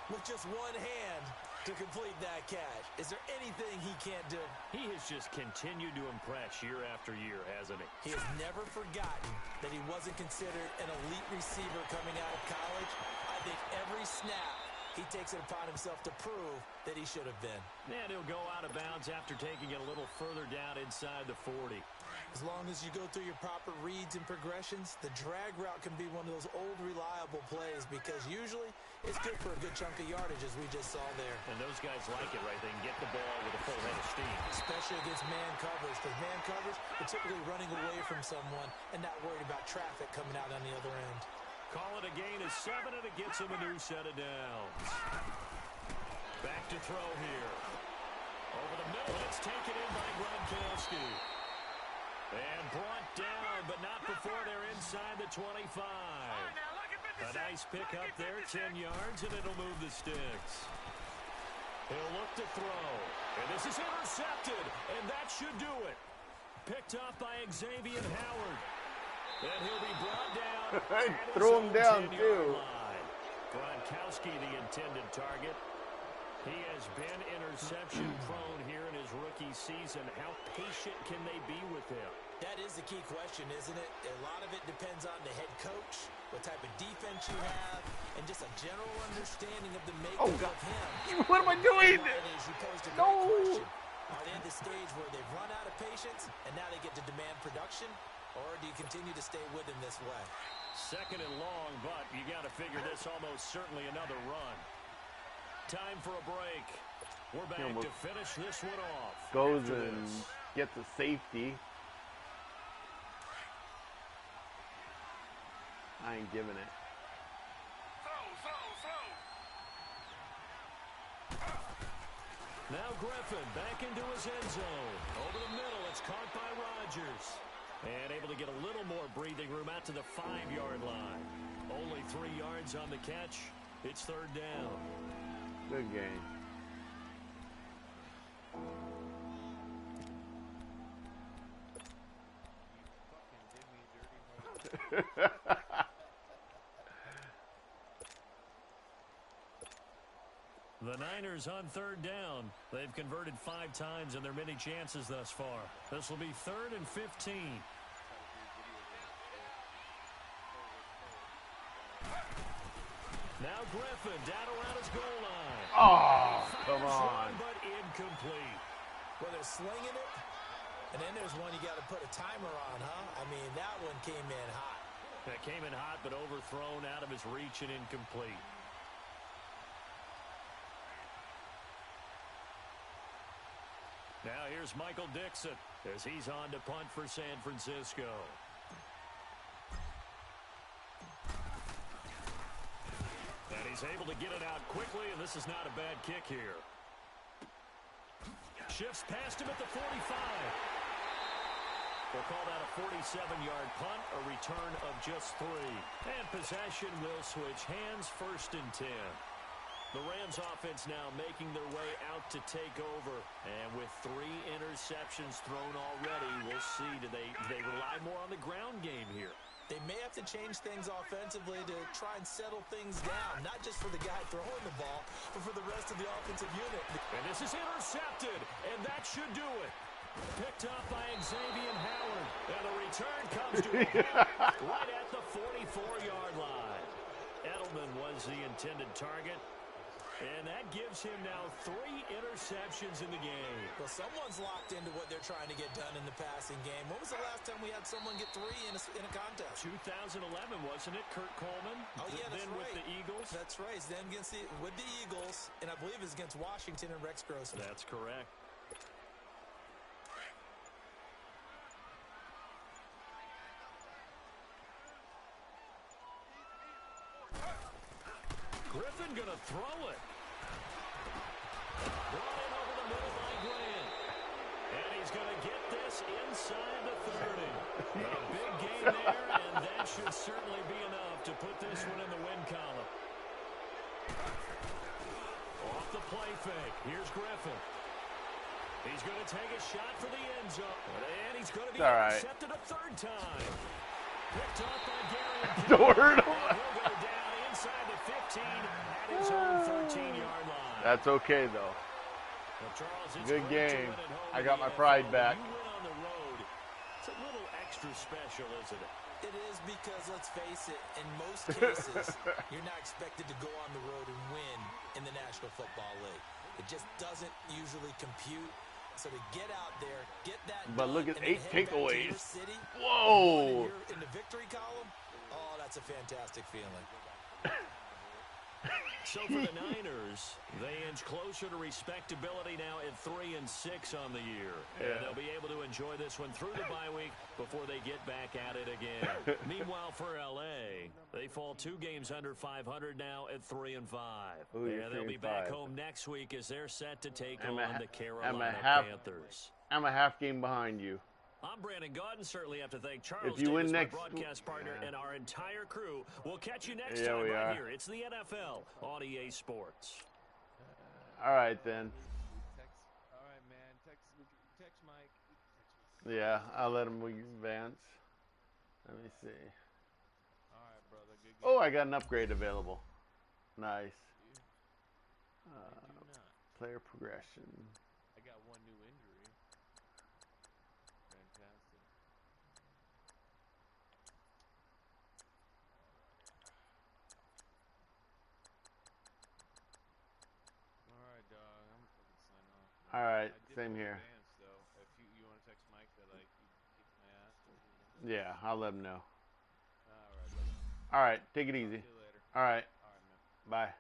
with just one hand to complete that catch. Is there anything he can't do? He has just continued to impress year after year, hasn't he? He has never forgotten that he wasn't considered an elite receiver coming out of college. I think every snap he takes it upon himself to prove that he should have been. And he'll go out of bounds after taking it a little further down inside the 40. As long as you go through your proper reads and progressions, the drag route can be one of those old reliable plays because usually it's good for a good chunk of yardage, as we just saw there. And those guys like it, right? They can get the ball with a full head of steam. Especially against man coverage, because man coverage, they're typically running away from someone and not worried about traffic coming out on the other end. Call it a gain of 7, and it gets him a new set of downs. Back to throw here. Over the middle, it's taken in by Gronkowski. And brought down, but not before they're inside the 25. A nice pickup there, 10 yards, and it'll move the sticks. He'll look to throw. And this is intercepted, and that should do it. Picked off by Xavier Howard. And he'll be brought down. Threw him down, too. Gronkowski, the intended target. He has been interception prone here in his rookie season. How patient can they be with him? That is the key question, isn't it? A lot of it depends on the head coach, what type of defense you have, and just a general understanding of the makeup of him. What am I doing? No! Are they at the stage where they've run out of patience, and now they get to demand production? Or do you continue to stay with him this way? Second and long, but you got to figure this almost certainly another run. Time for a break. We're back to finish this one off. Goes and gets a safety. I ain't giving it. Now Griffin back into his end zone. Over the middle, it's caught by Rodgers. And able to get a little more breathing room out to the 5-yard line. Only 3 yards on the catch. It's third down. Good game. The Niners on third down. They've converted 5 times in their many chances thus far. This will be 3rd and 15. Now Griffin down around his goal line. Oh, come on. But incomplete. Well, they're slinging it, and then there's one you got to put a timer on, huh? I mean, that one came in hot. That came in hot, but overthrown out of his reach and incomplete. Now here's Michael Dixon as he's on to punt for San Francisco. And he's able to get it out quickly, and this is not a bad kick here. Shifts past him at the 45. We'll call that a 47-yard punt, a return of just 3. And possession will switch hands, 1st and 10. The Rams offense now making their way out to take over. And with 3 interceptions thrown already, we'll see, do they rely more on the ground game here? They may have to change things offensively to try and settle things down, not just for the guy throwing the ball, but for the rest of the offensive unit. And this is intercepted, and that should do it. Picked up by Xavier Howard, and the return comes to a halt right at the 44-yard line. Edelman was the intended target, and that gives him now 3 interceptions in the game. Well, someone's locked into what they're trying to get done in the passing game. When was the last time we had someone get 3 in a contest? 2011, wasn't it? Kurt Coleman. Oh, yeah, that's then right. With the Eagles. That's right. It's then with the Eagles, and I believe it's against Washington and Rex Grossman. That's correct. Griffin gonna throw it. Brought in over the middle by Grant. And he's gonna get this inside the 30. A big gain there, and that should certainly be enough to put this one in the win column. Off the play fake. Here's Griffin. He's gonna take a shot for the end zone. And he's gonna be intercepted a 3rd time. Picked off by Gary. He'll go down inside the 15 at his own 13-yard line. That's okay, though. Well, Charles, good game. I got my pride back. You win on the road. It's a little extra special, isn't it? It is because, let's face it, in most cases, you're not expected to go on the road and win in the National Football League. It just doesn't usually compute. So to get out there, get that but look at 8 takeaways. City, whoa! In the victory column, oh, that's a fantastic feeling. So for the Niners, they inch closer to respectability now at 3-6 on the year. Yeah. And they'll be able to enjoy this one through the bye week before they get back at it again. Meanwhile, for L.A., they fall 2 games under 500 now at 3-5. Ooh, Yeah, they'll be back 3-5. home next week as they're set to take I'm on a the Carolina Panthers. I'm a half game behind you. I'm Brandon Gaudin. Certainly have to thank Charles If you win Davis, next, my broadcast partner, and our entire crew. We'll catch you next Yeah, time we right are. here. It's the NFL on EA Sports. All right then. All right, man. Text Mike. Text me. Yeah, I'll let him advance. Let me see. All right, brother. Good. Oh, I got an upgrade available. Nice. I do not. Player progression. I got one new injury. Fantastic. All right, dog. I'm fucking sign off. Man. All right, I did same put here. Advance, though. If you want to text Mike that like you kicked my ass. Yeah, I'll let him know. All right, brother. All right, take it easy. See you later. All right, All right, man. bye.